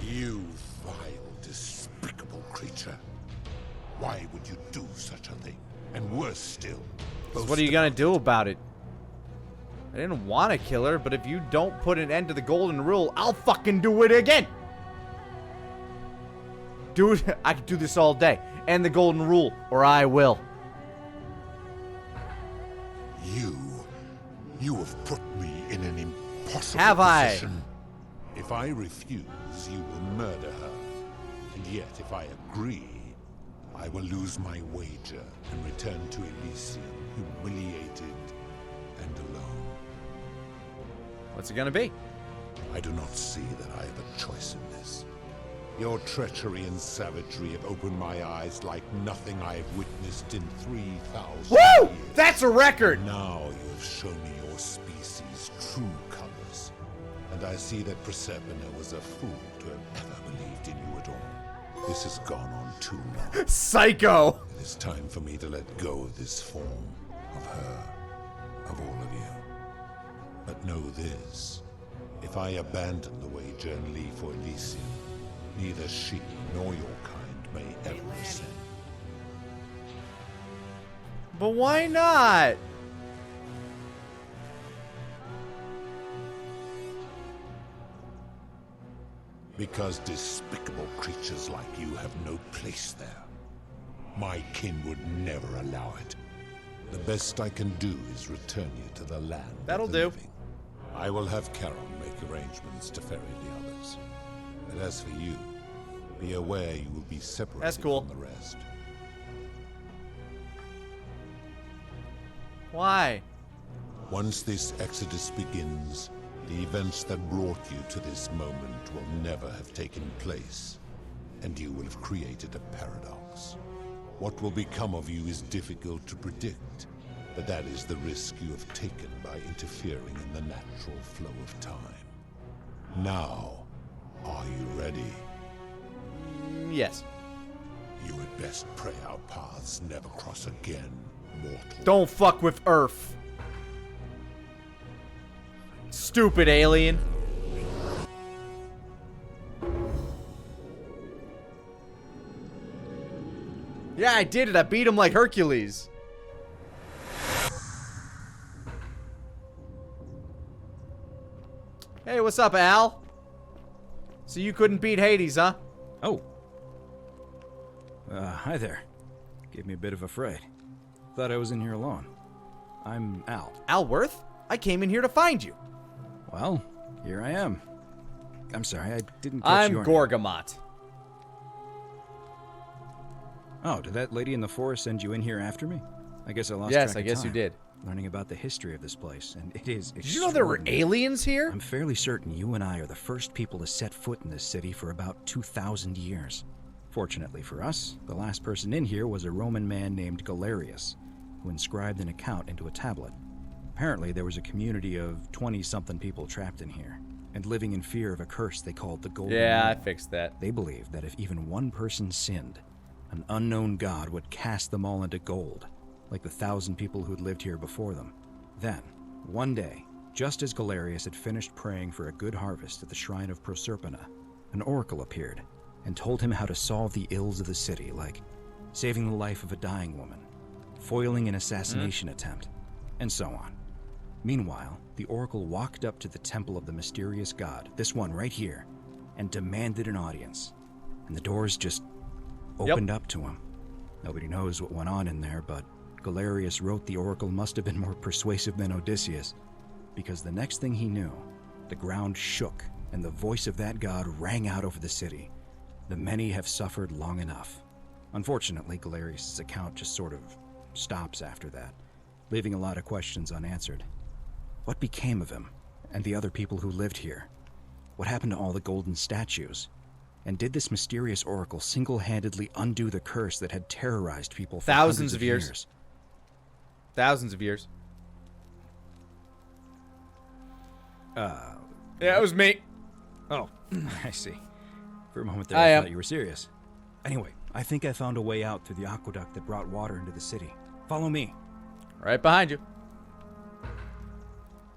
You vile, despicable creature. Why would you do such a thing? And worse still. What are you gonna do about it? I didn't want to kill her, but if you don't put an end to the golden rule, I'll fucking do it again. Dude, I could do this all day. End the golden rule, or I will. You have put me in an impossible Have I? position. If I refuse, you will murder her. And yet, if I agree, I will lose my wager and return to Elysium, humiliated and alone. What's it gonna be? I do not see that I have a choice in this. Your treachery and savagery have opened my eyes like nothing I have witnessed in 3,000 Woo! years. That's a record! Now you have shown me your species' true colors. And I see that Proserpina was a fool to have ever believed in you at all. This has gone on too long. Psycho! It is time for me to let go of this form, of her, of all of you. But know this, if I abandon the wager and leave for Elysium, neither she nor your kind may ever ascend. But why not? Because despicable creatures like you have no place there. My kin would never allow it. The best I can do is return you to the land. That'll of the do. living. I will have Charon make arrangements to ferry the others. But as for you, be aware you will be separated That's cool. from the rest. Why? Once this exodus begins, the events that brought you to this moment will never have taken place, and you will have created a paradox. What will become of you is difficult to predict, but that is the risk you have taken by interfering in the natural flow of time. Now, are you ready? Yes. You had best pray our paths never cross again, mortal. Don't fuck with Earth. Stupid alien. Yeah, I did it. I beat him like Hercules. Hey, what's up, Al? So you couldn't beat Hades, huh? Oh. Hi there. Gave me a bit of a fright. Thought I was in here alone. I'm Al. Al Worth? I came in here to find you. Well, here I am. I'm sorry, I didn't catch your I'm name. Gorgamot. Oh, did that lady in the forest send you in here after me? I guess I lost Yes, track I of guess time, you did. Learning about the history of this place, and it is Did you know there were extraordinary. aliens here? I'm fairly certain you and I are the first people to set foot in this city for about 2,000 years. Fortunately for us, the last person in here was a Roman man named Galerius, who inscribed an account into a tablet. Apparently, there was a community of 20-something people trapped in here, and living in fear of a curse they called the Golden Yeah, I Rule. fixed that. They believed that if even one person sinned, an unknown god would cast them all into gold, like the 1,000 people who'd lived here before them. Then, one day, just as Galerius had finished praying for a good harvest at the shrine of Proserpina, an oracle appeared and told him how to solve the ills of the city, like saving the life of a dying woman, foiling an assassination attempt, and so on. Meanwhile, the oracle walked up to the temple of the mysterious god, this one right here, and demanded an audience. And the doors just opened up to him. Nobody knows what went on in there, but Galerius wrote the oracle must have been more persuasive than Odysseus, because the next thing he knew, the ground shook and the voice of that god rang out over the city. The many have suffered long enough. Unfortunately, Galerius' account just sort of stops after that, leaving a lot of questions unanswered. What became of him and the other people who lived here? What happened to all the golden statues? And did this mysterious oracle single-handedly undo the curse that had terrorized people for Thousands hundreds of years. Thousands of years. Yeah, it was me. Oh, I see. For a moment there, I I am. thought you were serious. Anyway, I think I found a way out through the aqueduct that brought water into the city. Follow me. Right behind you.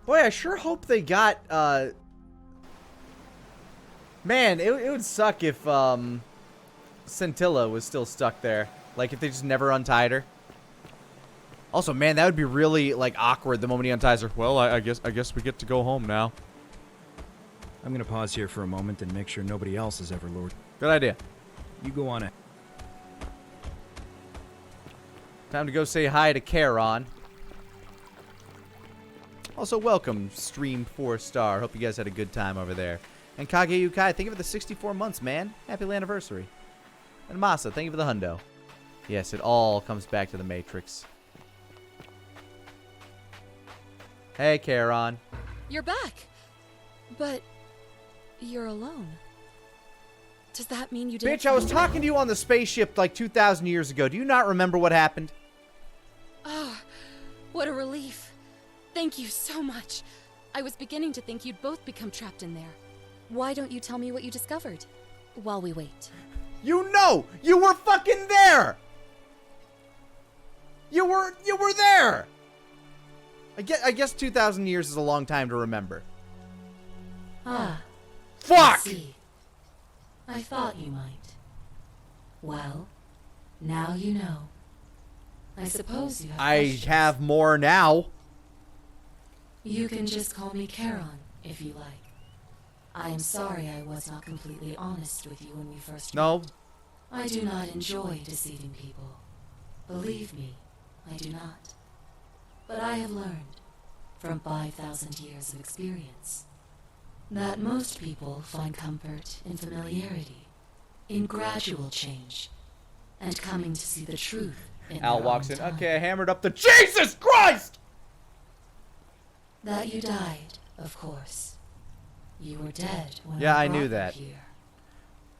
Boy, I sure hope they got, Man, it would suck if, Scintilla was still stuck there. Like, if they just never untied her. Also, man, that would be really, like, awkward the moment he unties her. Well, I guess we get to go home now. I'm gonna pause here for a moment and make sure nobody else has ever lured. Good idea. You go on it. Time to go say hi to Charon. Also, welcome, Stream 4-star. Hope you guys had a good time over there. And Kage Yukai, thank you for the 64 months, man. Happy anniversary. And Masa, thank you for the hundo. Yes, it all comes back to the Matrix. Hey, Charon. You're back. But you're alone. Does that mean you didn't? Bitch, I was talking to you on the spaceship like 2,000 years ago. Do you not remember what happened? Oh, what a relief. Thank you so much. I was beginning to think you'd both become trapped in there. Why don't you tell me what you discovered while we wait? You know! You were fucking there! You were there! I guess 2,000 years is a long time to remember. Ah. Fuck! I see. I thought you might. Well, now you know. I suppose you have questions. have more now. You can just call me Charon, if you like. I am sorry I was not completely honest with you when we first met. No. I do not enjoy deceiving people. Believe me, I do not. But I have learned, from 5,000 years of experience, that most people find comfort in familiarity, in gradual change, and coming to see the truth in Al their walks own in. time. Okay, I hammered up the Jesus Christ! That you died, of course. You were dead when Yeah, I brought knew you that. Here.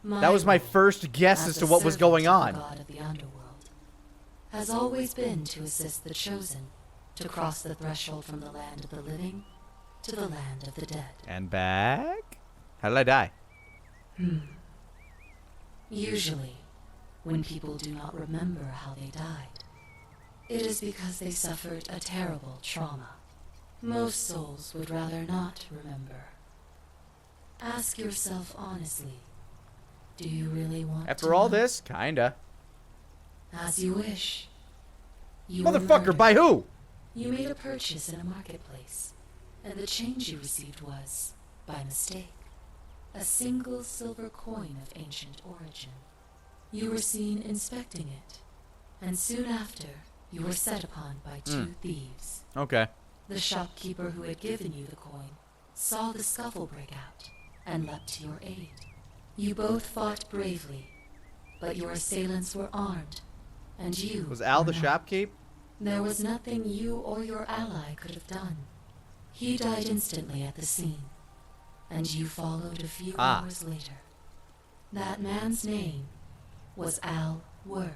That was my first guess as to what was going on. The god of the underworld has always been to assist the chosen to cross the threshold from the land of the living to the land of the dead. And back? How did I die? Usually, when people do not remember how they died, it is because they suffered a terrible trauma. Most souls would rather not remember. Ask yourself honestly, do you really want After to all know? this, kinda. As you wish. You were Motherfucker, murdered. by who? You made a purchase in a marketplace, and the change you received was, by mistake, a single silver coin of ancient origin. You were seen inspecting it, and soon after, you were set upon by two thieves. Okay. The shopkeeper who had given you the coin saw the scuffle break out and leapt to your aid. You both fought bravely, but your assailants were armed, and you Was Al were the not. shopkeep? There was nothing you or your ally could have done. He died instantly at the scene, and you followed a few hours later. That man's name was Al Worth.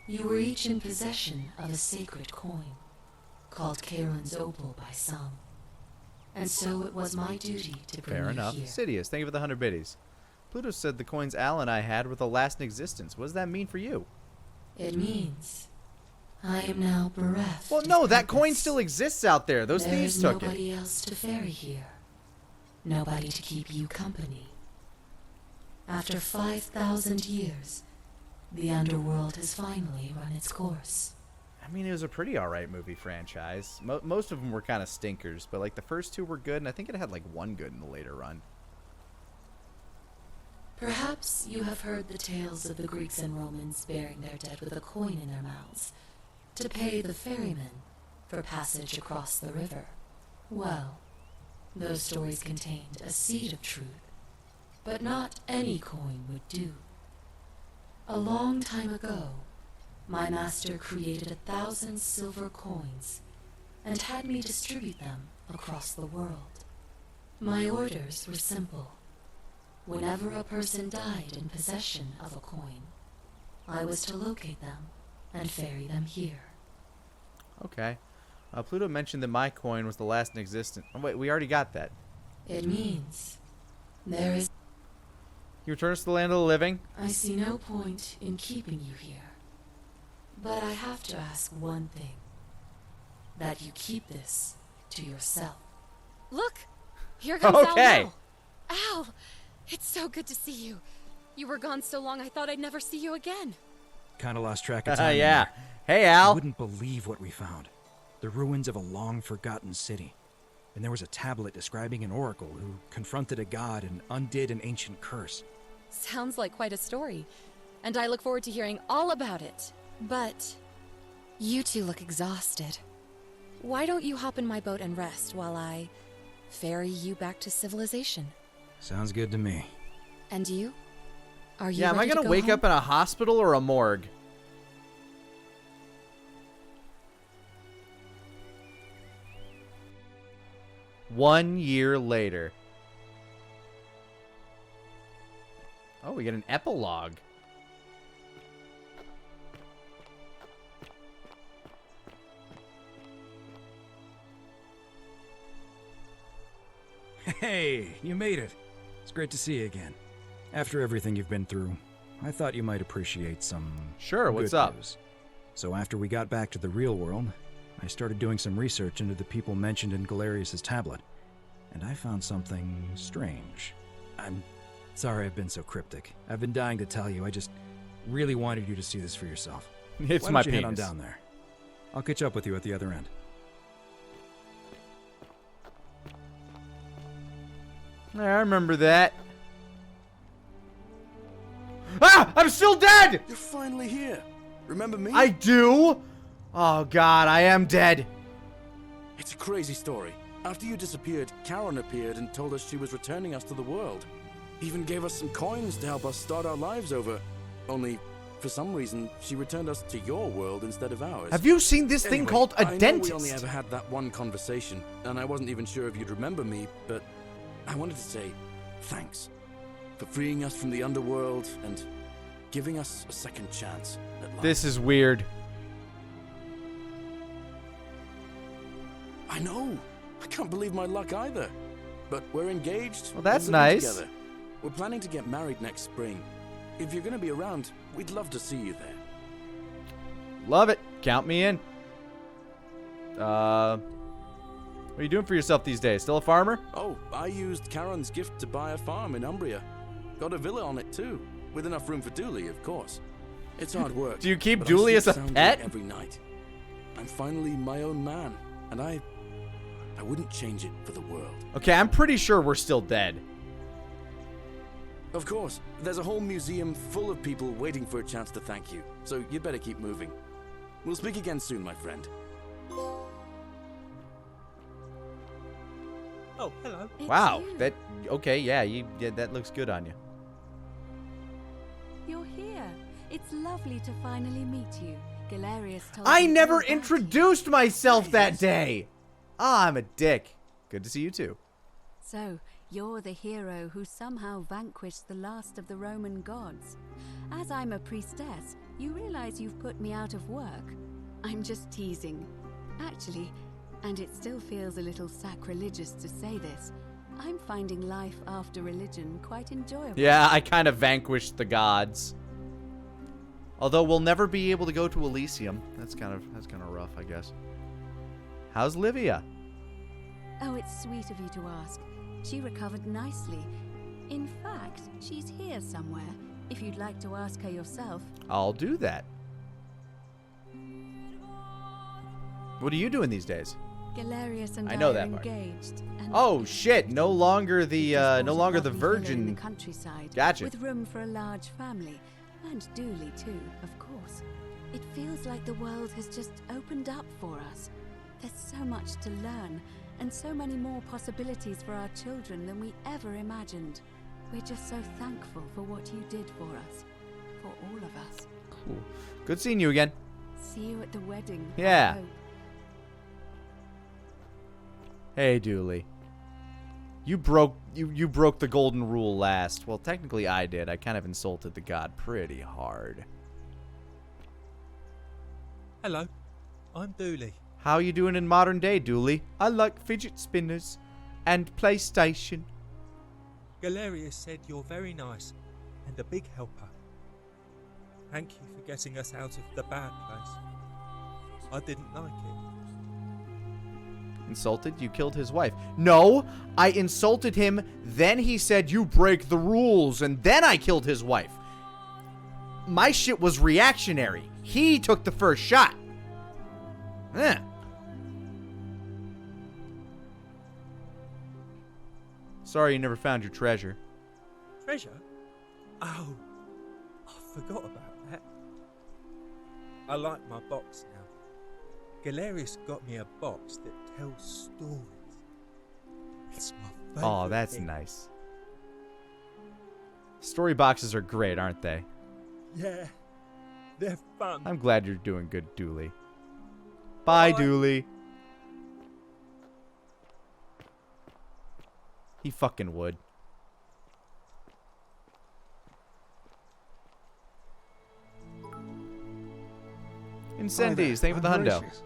You were each in possession of a sacred coin, called Charon's Opal by some. And so it was my duty to bring Fair you enough. here. Sidious, thank you for the 100 biddies. Pluto said the coins Al and I had were the last in existence. What does that mean for you? It means I am now bereft. Well, no, that coin still exists out there. Those thieves There's took nobody it. else to ferry here. Nobody to keep you company. After 5,000 years, the underworld has finally run its course. I mean, it was a pretty alright movie franchise. Most of them were kind of stinkers, but like the first two were good, and I think it had like one good in the later run. Perhaps you have heard the tales of the Greeks and Romans burying their dead with a coin in their mouths to pay the ferryman for passage across the river. Well, those stories contained a seed of truth, but not any coin would do. A long time ago, my master created 1,000 silver coins and had me distribute them across the world. My orders were simple. Whenever a person died in possession of a coin, I was to locate them and ferry them here. Okay. Pluto mentioned that my coin was the last in existence. Oh, wait, we already got that. It means there is... You return us to the land of the living? I see no point in keeping you here. But I have to ask one thing. That you keep this to yourself. Look! Here comes Okay. Al now. Al! It's so good to see you. You were gone so long I thought I'd never see you again. Kinda lost track of time. Yeah. there. Hey, Al. You wouldn't believe what we found. The ruins of a long-forgotten city. And there was a tablet describing an oracle who confronted a god and undid an ancient curse. Sounds like quite a story. And I look forward to hearing all about it. But you two look exhausted. Why don't you hop in my boat and rest while I ferry you back to civilization? Sounds good to me. And you? Are you Yeah, am I ready to gonna go wake home? up in a hospital or a morgue? One year later. Oh, we get an epilogue. Hey, you made it. It's great to see you again. After everything you've been through, I thought you might appreciate some Sure, what's good up? news. So after we got back to the real world, I started doing some research into the people mentioned in Galerius' tablet, and I found something strange. I'm sorry I've been so cryptic. I've been dying to tell you. I just really wanted you to see this for yourself. It's Why my don't you head on penis. down there? I'll catch up with you at the other end. I remember that. Ah! I'm still dead! You're finally here. Remember me? I do? Oh god, I am dead. It's a crazy story. After you disappeared, Karen appeared and told us she was returning us to the world. Even gave us some coins to help us start our lives over. Only, for some reason, she returned us to your world instead of ours. Have you seen this thing called a I know dentist? we only ever had that one conversation, and I wasn't even sure if you'd remember me, but I wanted to say thanks for freeing us from the underworld and giving us a second chance at life. This is weird. I know. I can't believe my luck either. But we're engaged. Well, that's and living nice. Together. We're planning to get married next spring. If you're going to be around, we'd love to see you there. Love it. Count me in. What are you doing for yourself these days? Still a farmer? Oh, I used Karen's gift to buy a farm in Umbria. Got a villa on it too, with enough room for Dooley, of course. It's hard work. Do you keep but Dooley I as a sleep soundly pet? every night. I'm finally my own man, and I wouldn't change it for the world. Okay, I'm pretty sure we're still dead. Of course, there's a whole museum full of people waiting for a chance to thank you, so you'd better keep moving. We'll speak again soon, my friend. Oh, hello. Wow. That okay, yeah, that looks good on you. You're here. It's lovely to finally meet you. Galerius told I me never all about introduced myself that day. Ah, I'm a dick. Good to see you too. So, you're the hero who somehow vanquished the last of the Roman gods. As I'm a priestess, you realize you've put me out of work. I'm just teasing. Actually, and it still feels a little sacrilegious to say this, I'm finding life after religion quite enjoyable. Yeah, I kind of vanquished the gods. Although we'll never be able to go to Elysium. That's kind of rough, I guess. How's Livia? Oh, it's sweet of you to ask. She recovered nicely. In fact, she's here somewhere, if you'd like to ask her yourself. I'll do that. What are you doing these days? Galerius and I know are that part. engaged. And Oh shit! No longer the bought a the lovely villa in virgin. the countryside, Gotcha. with room for a large family, and Dooley too, of course. It feels like the world has just opened up for us. There's so much to learn, and so many more possibilities for our children than we ever imagined. We're just so thankful for what you did for us, for all of us. Cool. Good seeing you again. See you at the wedding. I Yeah. hope. Hey, Dooley. You broke the golden rule last. Well, technically I did. I kind of insulted the god pretty hard. Hello. I'm Dooley. How you doing in modern day, Dooley? I like fidget spinners and PlayStation. Galerius said you're very nice and a big helper. Thank you for getting us out of the bad place. I didn't like it. Insulted? You killed his wife. No, I insulted him, then he said you break the rules, and then I killed his wife. My shit was reactionary. He took the first shot. Eh. Sorry you never found your treasure. Treasure? Oh, I forgot about that. I like my box now. Galerius got me a box that tells stories. It's my favorite Oh, that's thing. nice. Story boxes are great, aren't they? Yeah, they're fun. I'm glad you're doing good, Dooley. Bye, Dooley. He fucking would. And Cindy's, thank you for the I'm hundo. Horatius.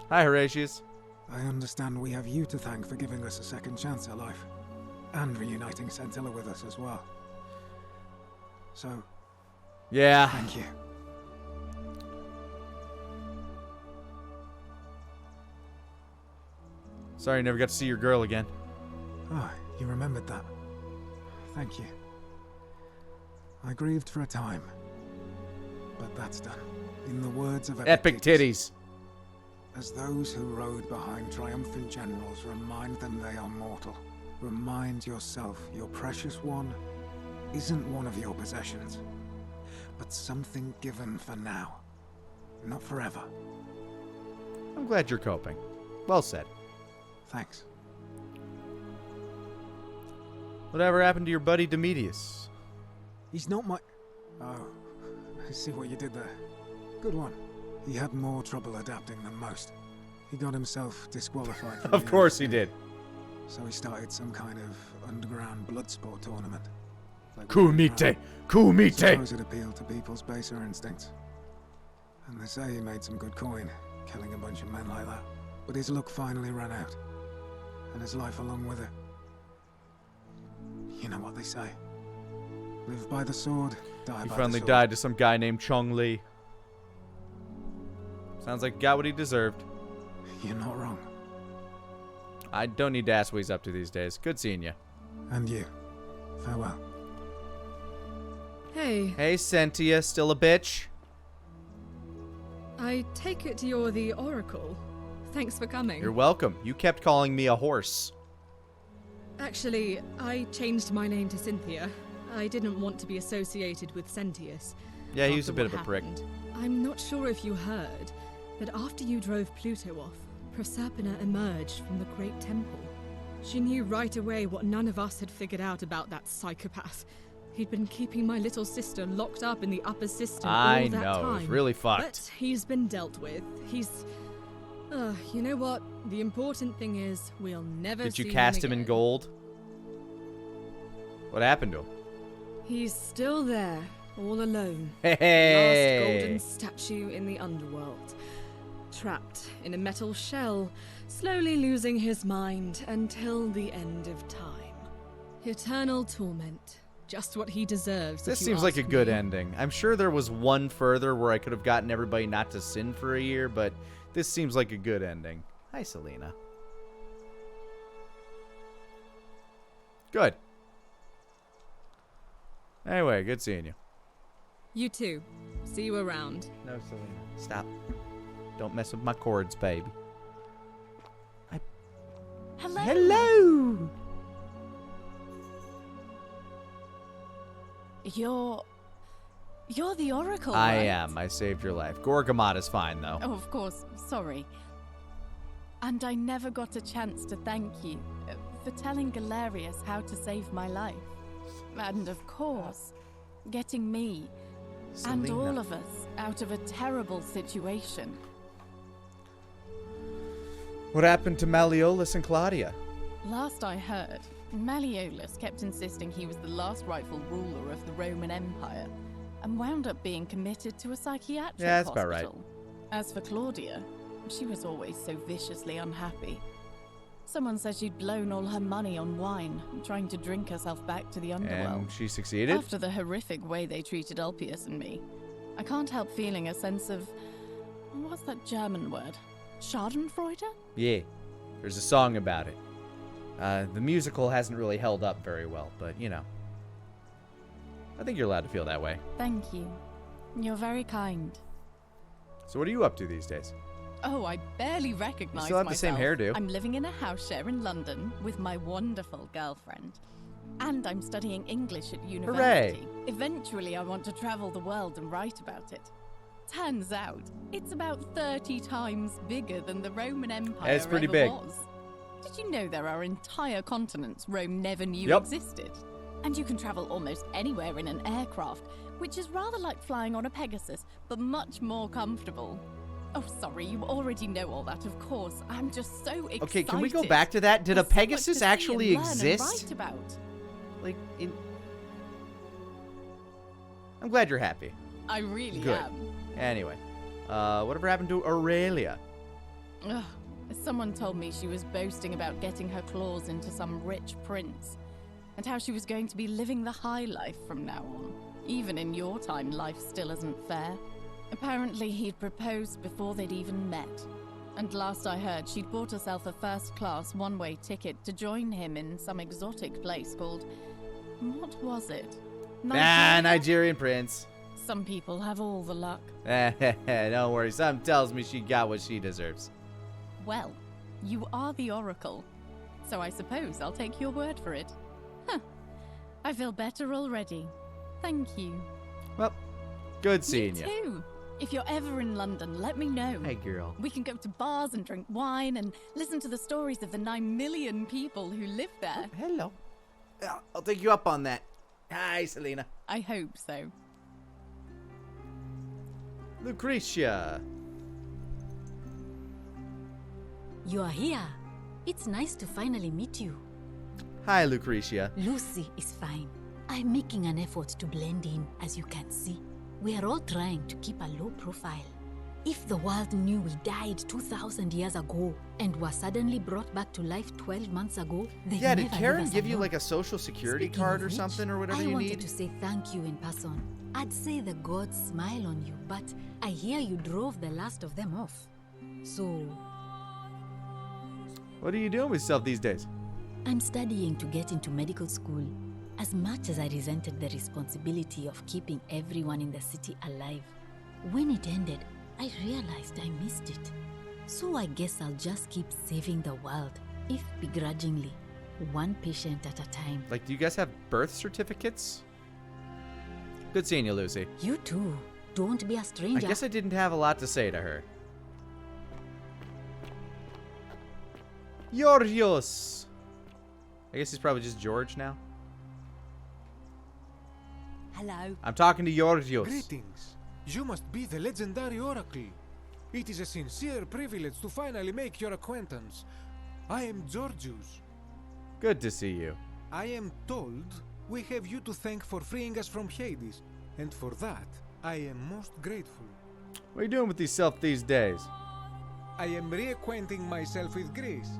Hi, Horatius. I understand we have you to thank for giving us a second chance at life. And reuniting Centilla with us as well. So, yeah. Thank you. Sorry you never got to see your girl again. Oh, you remembered that. Thank you. I grieved for a time. But that's done. In the words of Epic titties. As those who rode behind triumphant generals remind them they are mortal, remind yourself your precious one isn't one of your possessions, but something given for now, not forever. I'm glad you're coping. Well said. Thanks. Whatever happened to your buddy Demetrius? He's not my... Oh, I see what you did there. Good one. He had more trouble adapting than most. He got himself disqualified from Of course he did. So he started some kind of underground blood sport tournament. Like Kumite! Kumite! Suppose it appealed to people's baser instincts. And they say he made some good coin, killing a bunch of men like that. But his luck finally ran out. And his life along with it. You know what they say. Live by the sword, die He by finally the sword. died to some guy named Chong Li. Sounds like he got what he deserved. You're not wrong. I don't need to ask what he's up to these days. Good seeing you. And you. Farewell. Hey, Hey, Sentia, still a bitch? I take it you're the Oracle. Thanks for coming. You're welcome. You kept calling me a horse. Actually, I changed my name to Cynthia. I didn't want to be associated with Sentius. Yeah, he was after a bit of what a prick. happened. I'm not sure if you heard, but after you drove Pluto off, Proserpina emerged from the Great Temple. She knew right away what none of us had figured out about that psychopath. He'd been keeping my little sister locked up in the upper system I all that know, time. it was really fucked. But he's been dealt with. He's... you know what? The important thing is, we'll never Did you see cast him again. in gold? What happened to him? He's still there, all alone. Hey! Last golden statue in the underworld. Trapped in a metal shell, slowly losing his mind until the end of time. Eternal torment. Just what he deserves. This if you seems like a ask good me. ending. I'm sure there was one further where I could have gotten everybody not to sin for a year, but this seems like a good ending. Hi, Selena. Good. Anyway, good seeing you. You too. See you around. No, Selena. Stop. Don't mess with my cords, baby. Hello. Hello! You're the Oracle, I right? am. I saved your life. Gorgamot is fine, though. Oh, of course. Sorry. And I never got a chance to thank you for telling Galerius how to save my life. And of course, getting me and Selena. all of us out of a terrible situation. What happened to Malleolus and Claudia? Last I heard, Malleolus kept insisting he was the last rightful ruler of the Roman Empire and wound up being committed to a psychiatric Yeah, that's hospital. about right. As for Claudia, she was always so viciously unhappy. Someone said she'd blown all her money on wine, trying to drink herself back to the underworld. And she succeeded? After the horrific way they treated Ulpius and me, I can't help feeling a sense of... what's that German word? Schadenfreude? Yeah, there's a song about it. The musical hasn't really held up very well, but, you know. I think you're allowed to feel that way. Thank you. You're very kind. So what are you up to these days? Oh, I barely recognize still have the same myself. hairdo. I'm living in a house share in London with my wonderful girlfriend. And I'm studying English at university. Eventually, I want to travel the world and write about it. Turns out, it's about 30 times bigger than the Roman Empire It's pretty ever big. was. Did you know there are entire continents Rome never knew Yep. existed? And you can travel almost anywhere in an aircraft, which is rather like flying on a Pegasus, but much more comfortable. Oh, sorry, you already know all that, of course. I'm just so excited. Okay, can we go back to that? Did a There's so much to Pegasus see actually and learn and exist? write about. Like, I'm glad you're happy. I really Good. am. Anyway, Whatever happened to Aurelia? Ugh. Someone told me she was boasting about getting her claws into some rich prince, and how she was going to be living the high life from now on. Even in your time, life still isn't fair. Apparently, he'd proposed before they'd even met. And last I heard, she'd bought herself a first-class one-way ticket to join him in some exotic place called... what was it? Nigerian prince. Some people have all the luck. Don't worry, something tells me she got what she deserves. Well, you are the Oracle, so I suppose I'll take your word for it. Huh. I feel better already. Thank you. Well, good seeing you. You too. If you're ever in London, let me know. Hey, girl. We can go to bars and drink wine and listen to the stories of the 9 million people who live there. Hello. I'll take you up on that. Hi, Selena. I hope so. Lucretia. You are here. It's nice to finally meet you. Hi, Lucretia. Lucy is fine. I'm making an effort to blend in, as you can see. We are all trying to keep a low profile. If the world knew we died 2,000 years ago and were suddenly brought back to life 12 months ago, they'd Yeah, did never Karen leave us give you alone. like a social security Speaking card of or which, something or whatever I you wanted need? to say thank you in person. I'd say the gods smile on you, but I hear you drove the last of them off. So, What are you doing with yourself these days? I'm studying to get into medical school. As much as I resented the responsibility of keeping everyone in the city alive, when it ended, I realized I missed it. So I guess I'll just keep saving the world, if begrudgingly, one patient at a time. Like, do you guys have birth certificates? Good seeing you, Lucy. You too. Don't be a I stranger. guess I didn't have a lot to say to her. Georgios. I guess he's probably just George now. Hello. I'm talking to Georgios. Greetings. You must be the legendary Oracle. It is a sincere privilege to finally make your acquaintance. I am Georgios. Good to see you. I am told we have you to thank for freeing us from Hades, and for that, I am most grateful. What are you doing with yourself these days? I am reacquainting myself with Greece.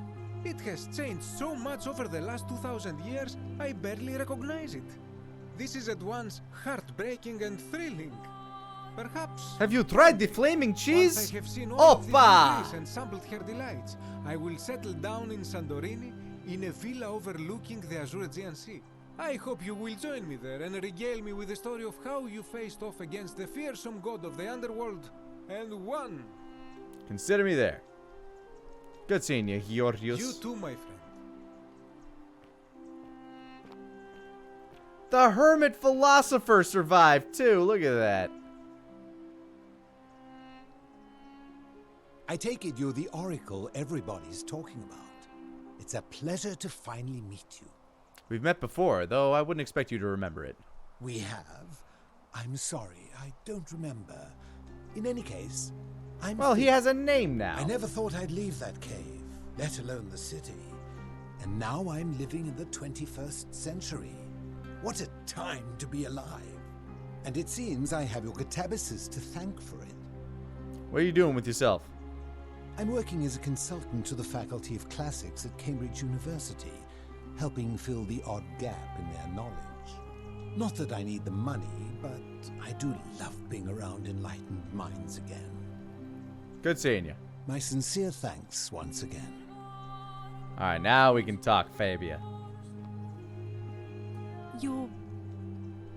It has changed so much over the last 2,000 years, I barely recognize it. This is at once heartbreaking and thrilling. Perhaps... Have you tried the flaming cheese? Once I have seen all of this in Oppa! Greece and sampled her delights, I will settle down in Santorini in a villa overlooking the Azure Aegean Sea. I hope you will join me there and regale me with the story of how you faced off against the fearsome god of the underworld and won. Consider me there. Good seeing you, Georgios. You too, my friend. The hermit philosopher survived too. Look at that. I take it you're the Oracle everybody's talking about. It's a pleasure to finally meet you. We've met before, though I wouldn't expect you to remember it. We have? I'm sorry, I don't remember. In any case, Well, he has a name now. I never thought I'd leave that cave, let alone the city. And now I'm living in the 21st century. What a time to be alive. And it seems I have your catabasis to thank for it. What are you doing with yourself? I'm working as a consultant to the Faculty of Classics at Cambridge University, helping fill the odd gap in their knowledge. Not that I need the money, but I do love being around enlightened minds again. Good seeing you. My sincere thanks once again. Alright, now we can talk, Fabia. You're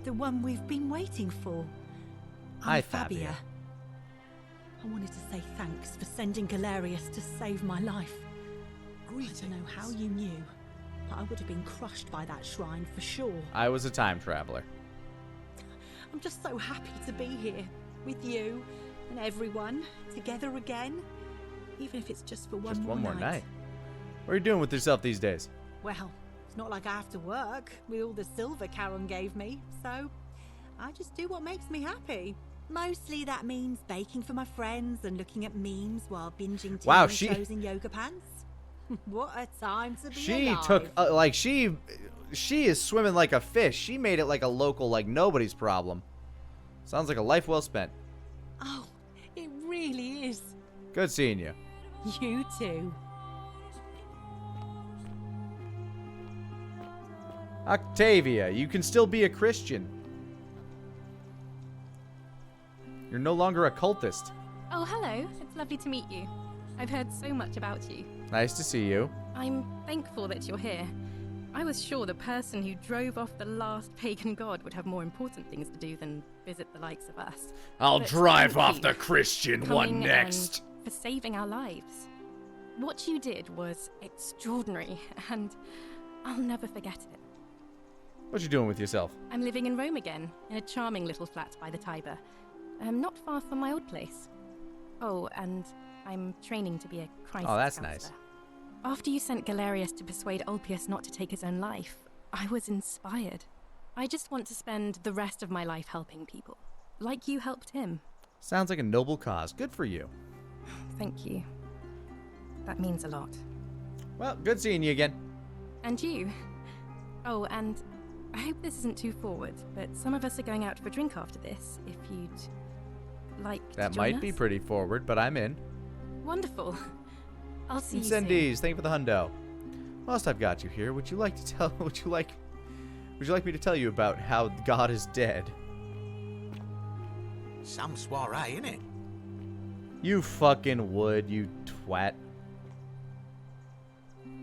the one we've been waiting for. Hi, I'm Fabia. I wanted to say thanks for sending Galerius to save my life. Greetings. I don't know how you knew, but I would have been crushed by that shrine for sure. I was a time traveler. I'm just so happy to be here with you and everyone together again, even if it's just for Just one one more night. night. What are you doing with yourself these days? Well, it's not like I have to work with all the silver Karen gave me, so I just do what makes me happy. Mostly that means baking for my friends and looking at memes while binging Wow, TV shows in yoga pants. What a time to be She alive. took she is swimming like a fish. She made it like a local, like nobody's problem. Sounds like a life well spent. Oh, it really really is. Good seeing you. You too. Octavia, you can still be a Christian. You're no longer a cultist. Oh, hello. It's lovely to meet you. I've heard so much about you. Nice to see you. I'm thankful that you're here. I was sure the person who drove off the last pagan god would have more important things to do than visit the likes of us. I'll But drive thank off you the Christian for one coming next. and for saving our lives. What you did was extraordinary, and I'll never forget it. What you doing with yourself? I'm living in Rome again, in a charming little flat by the Tiber. Not far from my old place. Oh, and I'm training to be a crisis Oh, that's counselor. nice. After you sent Galerius to persuade Ulpius not to take his own life, I was inspired. I just want to spend the rest of my life helping people, like you helped him. Sounds like a noble cause. Good for you. Thank you. That means a lot. Well, good seeing you again. And you. Oh, and I hope this isn't too forward, but some of us are going out for a drink after this, if you'd like to That join might us. be pretty forward, but I'm in. Wonderful. I'll see you soon. Incendies, thank you for the hundo. Whilst I've got you here, would you like to tell? Would you like me to tell you about how God is dead? Some soiree, innit? You fucking would, you twat.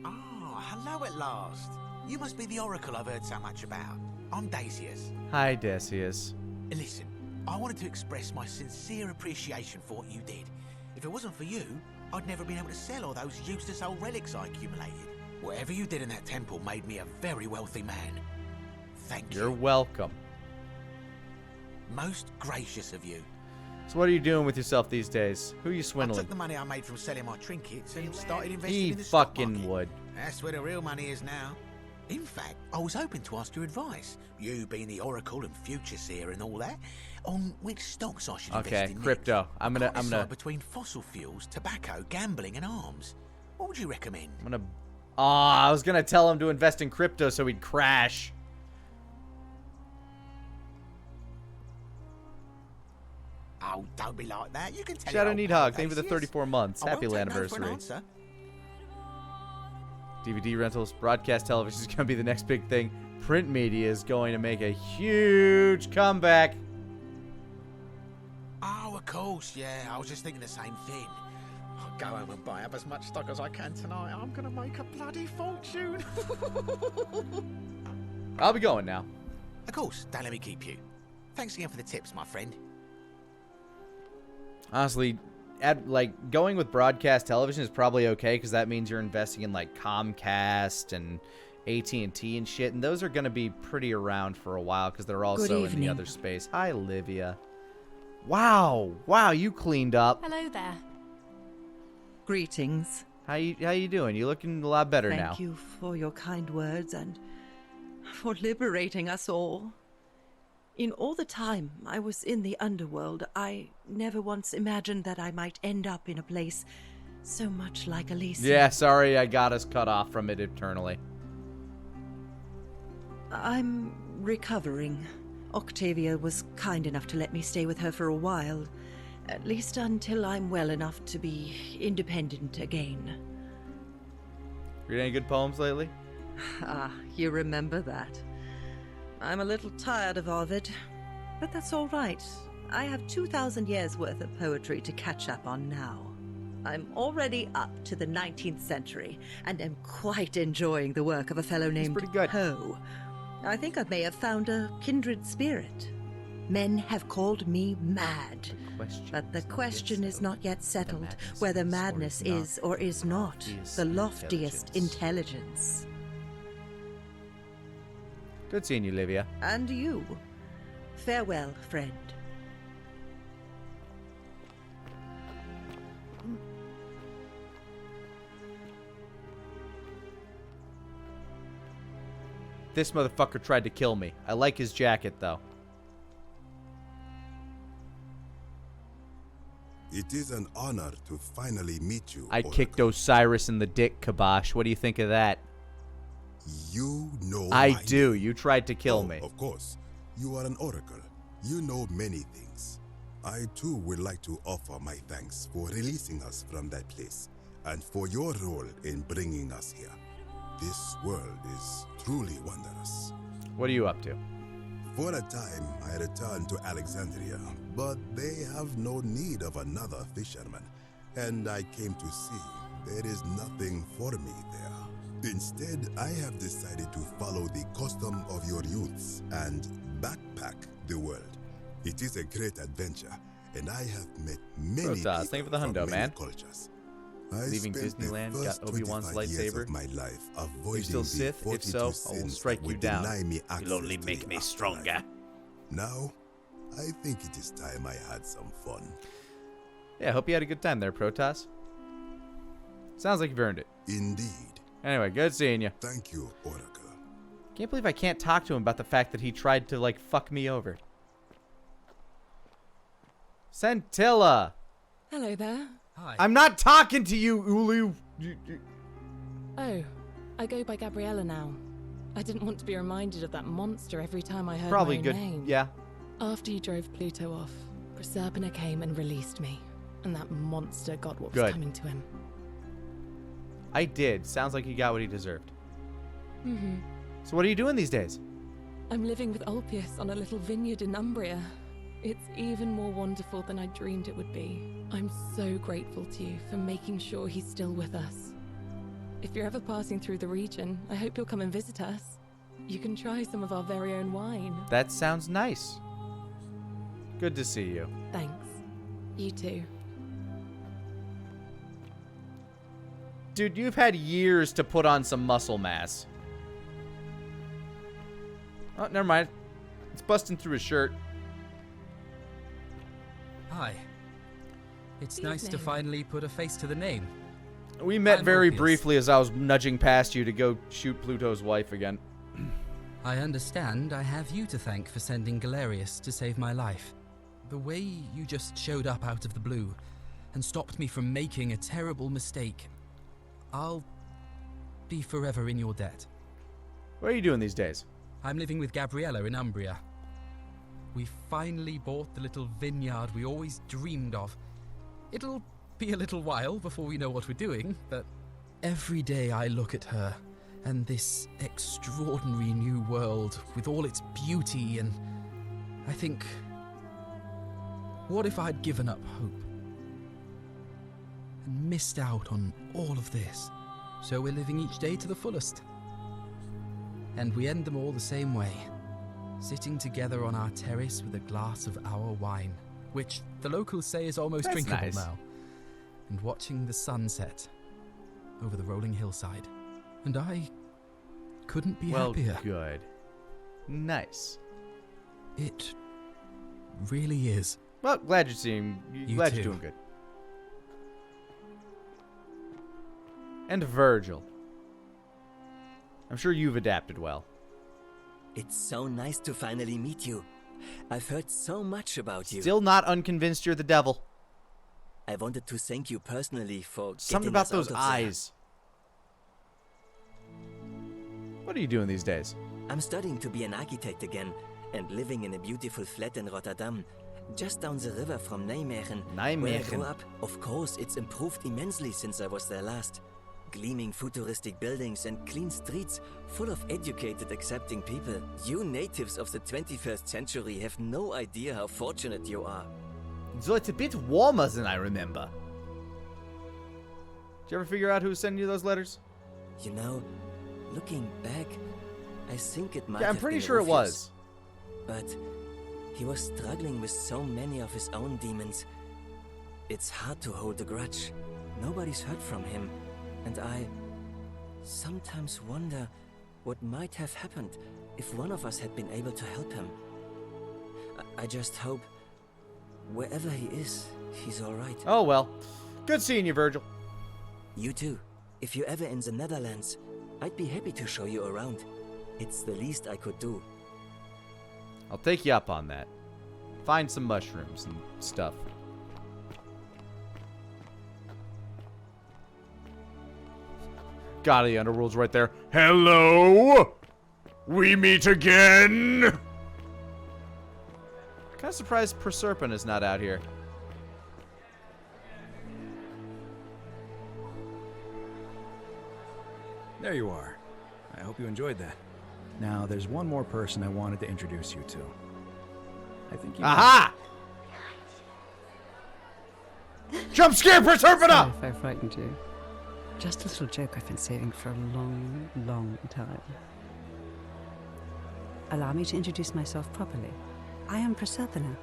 Oh, hello at last. You must be the oracle I've heard so much about. I'm Daisius. Hi, Decius. Listen, I wanted to express my sincere appreciation for what you did. If it wasn't for you, I'd never been able to sell all those useless old relics I accumulated. Whatever you did in that temple made me a very wealthy man. Thank you. You're welcome. Most gracious of you. So what are you doing with yourself these days? Who are you I swindling? took the money I made from selling my trinkets and started investing He in the stock fucking market. would. That's where the real money is now. In fact, I was hoping to ask your advice, you being the oracle and future seer and all that, on which stocks I should invest Okay, in crypto. I'm gonna between fossil fuels, tobacco, gambling, and arms. What would you recommend? I was gonna tell him to invest in crypto so he'd crash. Oh, don't be like that. You can tell. Shadow your old Need pal Hug, thank you for the Daisius. 34 months. I won't Happy take no for anniversary. an answer. DVD rentals, broadcast television is going to be the next big thing. Print media is going to make a huge comeback. Oh, of course, yeah. I was just thinking the same thing. I'll go home and buy up as much stock as I can tonight. I'm gonna make a bloody fortune. I'll be going now. Of course, don't let me keep you. Thanks again for the tips, my friend. Honestly, going with broadcast television is probably okay because that means you're investing in like Comcast and AT&T and shit, and those are going to be pretty around for a while because they're also in the other space. Hi, Livia. Wow, you cleaned up. Hello there. Greetings. How you doing? You're looking a lot better now. Thank you for your kind words and for liberating us all. In all the time I was in the underworld, I never once imagined that I might end up in a place so much like Elysium. Yeah, sorry I got us cut off from it eternally. I'm recovering. Octavia was kind enough to let me stay with her for a while, at least until I'm well enough to be independent again. Read any good poems lately? Ah, you remember that. I'm a little tired of Ovid, but that's all right. I have 2,000 years worth of poetry to catch up on now. I'm already up to the 19th century, and am quite enjoying the work of a fellow named Poe. I think I may have found a kindred spirit. Men have called me mad, but the question is not yet settled whether madness is or is not the loftiest intelligence. Good seeing you, Livia. And you. Farewell, friend. This motherfucker tried to kill me. I like his jacket, though. It is an honor to finally meet you. I kicked Osiris in the dick, Kabosh. What do you think of that? You know I my do. name. You tried to kill me. Of course. You are an oracle. You know many things. I too would like to offer my thanks for releasing us from that place and for your role in bringing us here. This world is truly wondrous. What are you up to? For a time, I returned to Alexandria, but they have no need of another fisherman, and I came to see there is nothing for me there. Instead, I have decided to follow the custom of your youths and backpack the world. It is a great adventure, and I have met many people thank you for the from hundo, many man. cultures. Leaving spent the Disneyland, first got Obi-Wan's 25 years lightsaber. of my life You avoiding still the Sith? If 42 so, I will sins strike that you would down. deny me You'll access only to make the me afterlife. stronger. Now, I think it is time I had some fun. Yeah, hope you had a good time there, Protoss. Sounds like you've earned it. Indeed. Anyway, good seeing you. Thank you, Oracle. Can't believe I can't talk to him about the fact that he tried to, like, fuck me over. Centilla! Hello there. Hi. I'm not talking to you, Ulu! Oh, I go by Gabriella now. I didn't want to be reminded of that monster every time I heard Probably my own good. name. Yeah. After you drove Pluto off, Proserpina came and released me, and that monster got what was Good. coming to him. I did. Sounds like he got what he deserved. Mm-hmm. So what are you doing these days? I'm living with Ulpius on a little vineyard in Umbria. It's even more wonderful than I dreamed it would be. I'm so grateful to you for making sure he's still with us. If you're ever passing through the region, I hope you'll come and visit us. You can try some of our very own wine. That sounds nice. Good to see you. Thanks. You too. Dude, you've had years to put on some muscle mass. Oh, never mind. It's busting through his shirt. Hi. It's Good nice to name. finally put a face to the name. We met I'm very Orpheus. briefly as I was nudging past you to go shoot Pluto's wife again. I understand I have you to thank for sending Galerius to save my life. The way you just showed up out of the blue and stopped me from making a terrible mistake. I'll be forever in your debt. What are you doing these days? I'm living with Gabriella in Umbria. We finally bought the little vineyard we always dreamed of. It'll be a little while before we know what we're doing, but every day I look at her and this extraordinary new world with all its beauty, and I think, what if I'd given up hope and missed out on all of this? So we're living each day to the fullest. And we end them all the same way, sitting together on our terrace with a glass of our wine, which the locals say is almost That's drinkable nice. now, and watching the sunset over the rolling hillside. And I couldn't be happier. Good. Nice. It really is. Well, glad you're seeing. You Glad too. you're doing good. And Virgil. I'm sure you've adapted well. It's so nice to finally meet you. I've heard so much about you. Still not unconvinced you're the devil. I wanted to thank you personally for Something getting about us those out of there. eyes. What are you doing these days? I'm studying to be an architect again and living in a beautiful flat in Rotterdam, just down the river from Nijmegen. Where I Nijmegen. grew up. Of course, it's improved immensely since I was there last. Gleaming futuristic buildings and clean streets full of educated, accepting people. You natives of the 21st century have no idea how fortunate you are. So it's a bit warmer than I remember. Did you ever figure out who was sending you those letters? You know, looking back, I think it might Yeah, I'm have pretty been sure it Orpheus. was. But he was struggling with so many of his own demons. It's hard to hold a grudge. Nobody's heard from him. And I sometimes wonder what might have happened if one of us had been able to help him. I just hope, wherever he is, he's alright. Oh well. Good seeing you, Virgil. You too. If you're ever in the Netherlands, I'd be happy to show you around. It's the least I could do. I'll take you up on that. Find some mushrooms and stuff. God, the underworld's right there. Hello! We meet again! Kind of surprised Proserpine is not out here. There you are. I hope you enjoyed that. Now, there's one more person I wanted to introduce you to. I think you... Aha! Jump scare, Proserpina! Sorry if I frightened you. Just a little joke I've been saving for a long, long time. Allow me to introduce myself properly. I am Proserpina,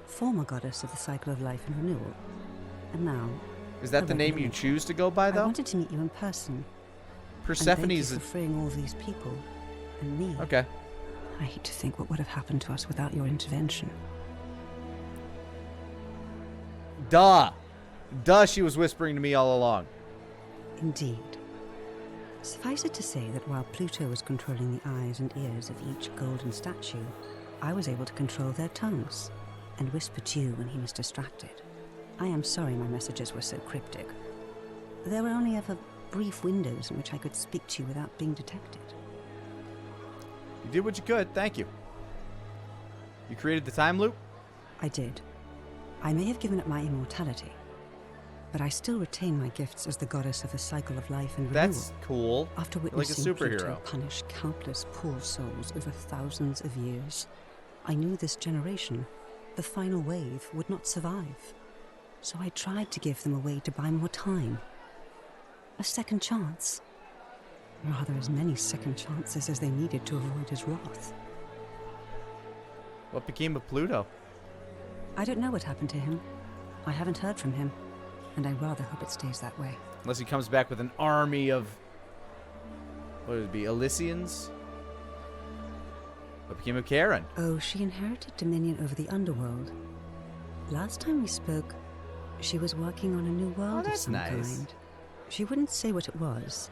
former goddess of the cycle of life and renewal. And now... Is that the name you choose to go by, though? I wanted to meet you in person. Persephone's... And thank you for freeing all these people. And me. Okay. I hate to think what would have happened to us without your intervention. Duh! Duh, she was whispering to me all along. Indeed. Suffice it to say that while Pluto was controlling the eyes and ears of each golden statue, I was able to control their tongues and whisper to you when he was distracted. I am sorry my messages were so cryptic. There were only ever brief windows in which I could speak to you without being detected. You did what you could, thank you. You created the time loop? I did. I may have given up my immortality, but I still retain my gifts as the goddess of the cycle of life and renewal. That's cool. After Like a witnessing superhero. Pluto punish countless poor souls over thousands of years, I knew this generation, the final wave, would not survive. So I tried to give them a way to buy more time. A second chance. Rather, as many second chances as they needed to avoid his wrath. What became of Pluto? I don't know what happened to him. I haven't heard from him, and I rather hope it stays that way. Unless he comes back with an army of... What would it be? Elysians? What became of Karen? Oh, she inherited dominion over the underworld. Last time we spoke, she was working on a new world of that's some nice. kind. She wouldn't say what it was,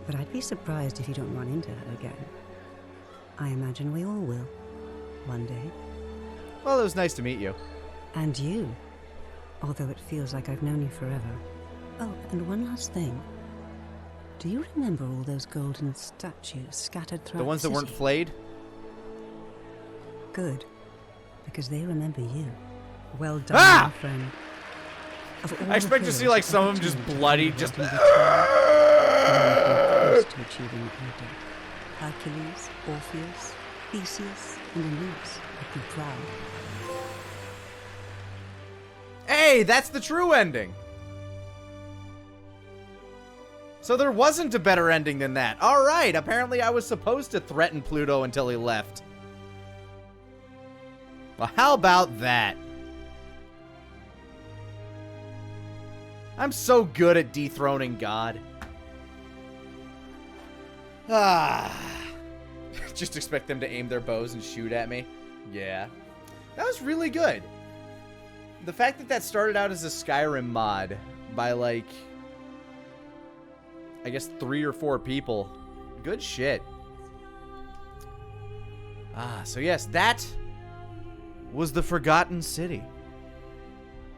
but I'd be surprised if you don't run into her again. I imagine we all will, one day. Well, it was nice to meet you. And you, although it feels like I've known you forever. Oh, and one last thing. Do you remember all those golden statues scattered throughout The ones that weren't city? flayed? Good, because they remember you. Well done, Ah! my friend. Of all I expect the to see heroes like that some ever of them just turned bloody, to just... working with you, to achieving it later. Hercules, Orpheus, Theseus, and Aeneas would be proud. Hey, that's the true ending. So there wasn't a better ending than that. All right, apparently I was supposed to threaten Pluto until he left. Well, how about that? I'm so good at dethroning God. Ah. Just expect them to aim their bows and shoot at me. Yeah. That was really good. The fact that that started out as a Skyrim mod by, like, I guess 3 or 4 people. Good shit. So yes, that was the Forgotten City.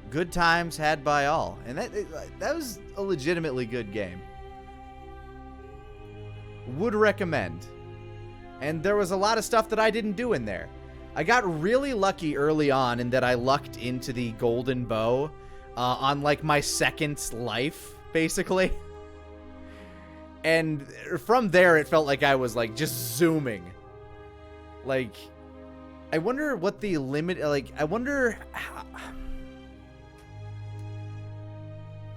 Good times had by all. And that was a legitimately good game. Would recommend. And there was a lot of stuff that I didn't do in there. I got really lucky early on in that I lucked into the golden bow on like my second life, basically. And from there, it felt like I was like just zooming. Like, I wonder what the limit, like, I wonder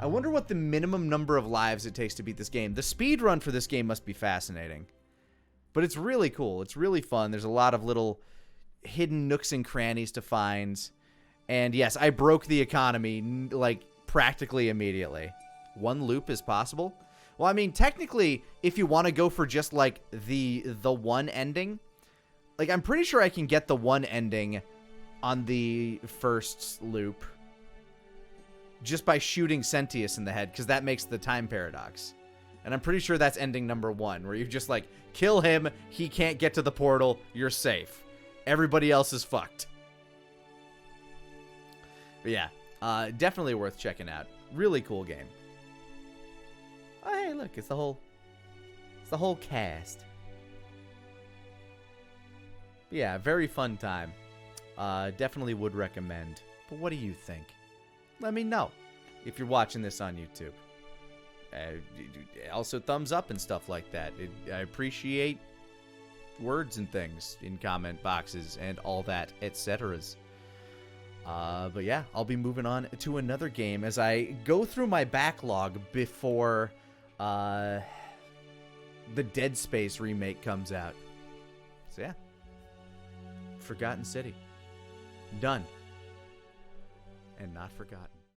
what the minimum number of lives it takes to beat this game. The speed run for this game must be fascinating. But it's really cool. It's really fun. There's a lot of little hidden nooks and crannies to find. And yes, I broke the economy, like, practically immediately. One loop is possible? Well, I mean, technically, if you want to go for just, like, the one ending, like, I'm pretty sure I can get the one ending on the first loop just by shooting Sentius in the head, because that makes the time paradox. And I'm pretty sure that's ending number 1, where you just, like, kill him, he can't get to the portal, you're safe. Everybody else is fucked. But yeah, definitely worth checking out. Really cool game. Oh, hey, look, it's the whole cast. But yeah, very fun time. Definitely would recommend. But what do you think? Let me know if you're watching this on YouTube. Also, thumbs up and stuff like that. I appreciate words and things in comment boxes and all that, etc.s. But yeah, I'll be moving on to another game as I go through my backlog before the Dead Space remake comes out. So yeah, Forgotten City. Done. And not forgotten.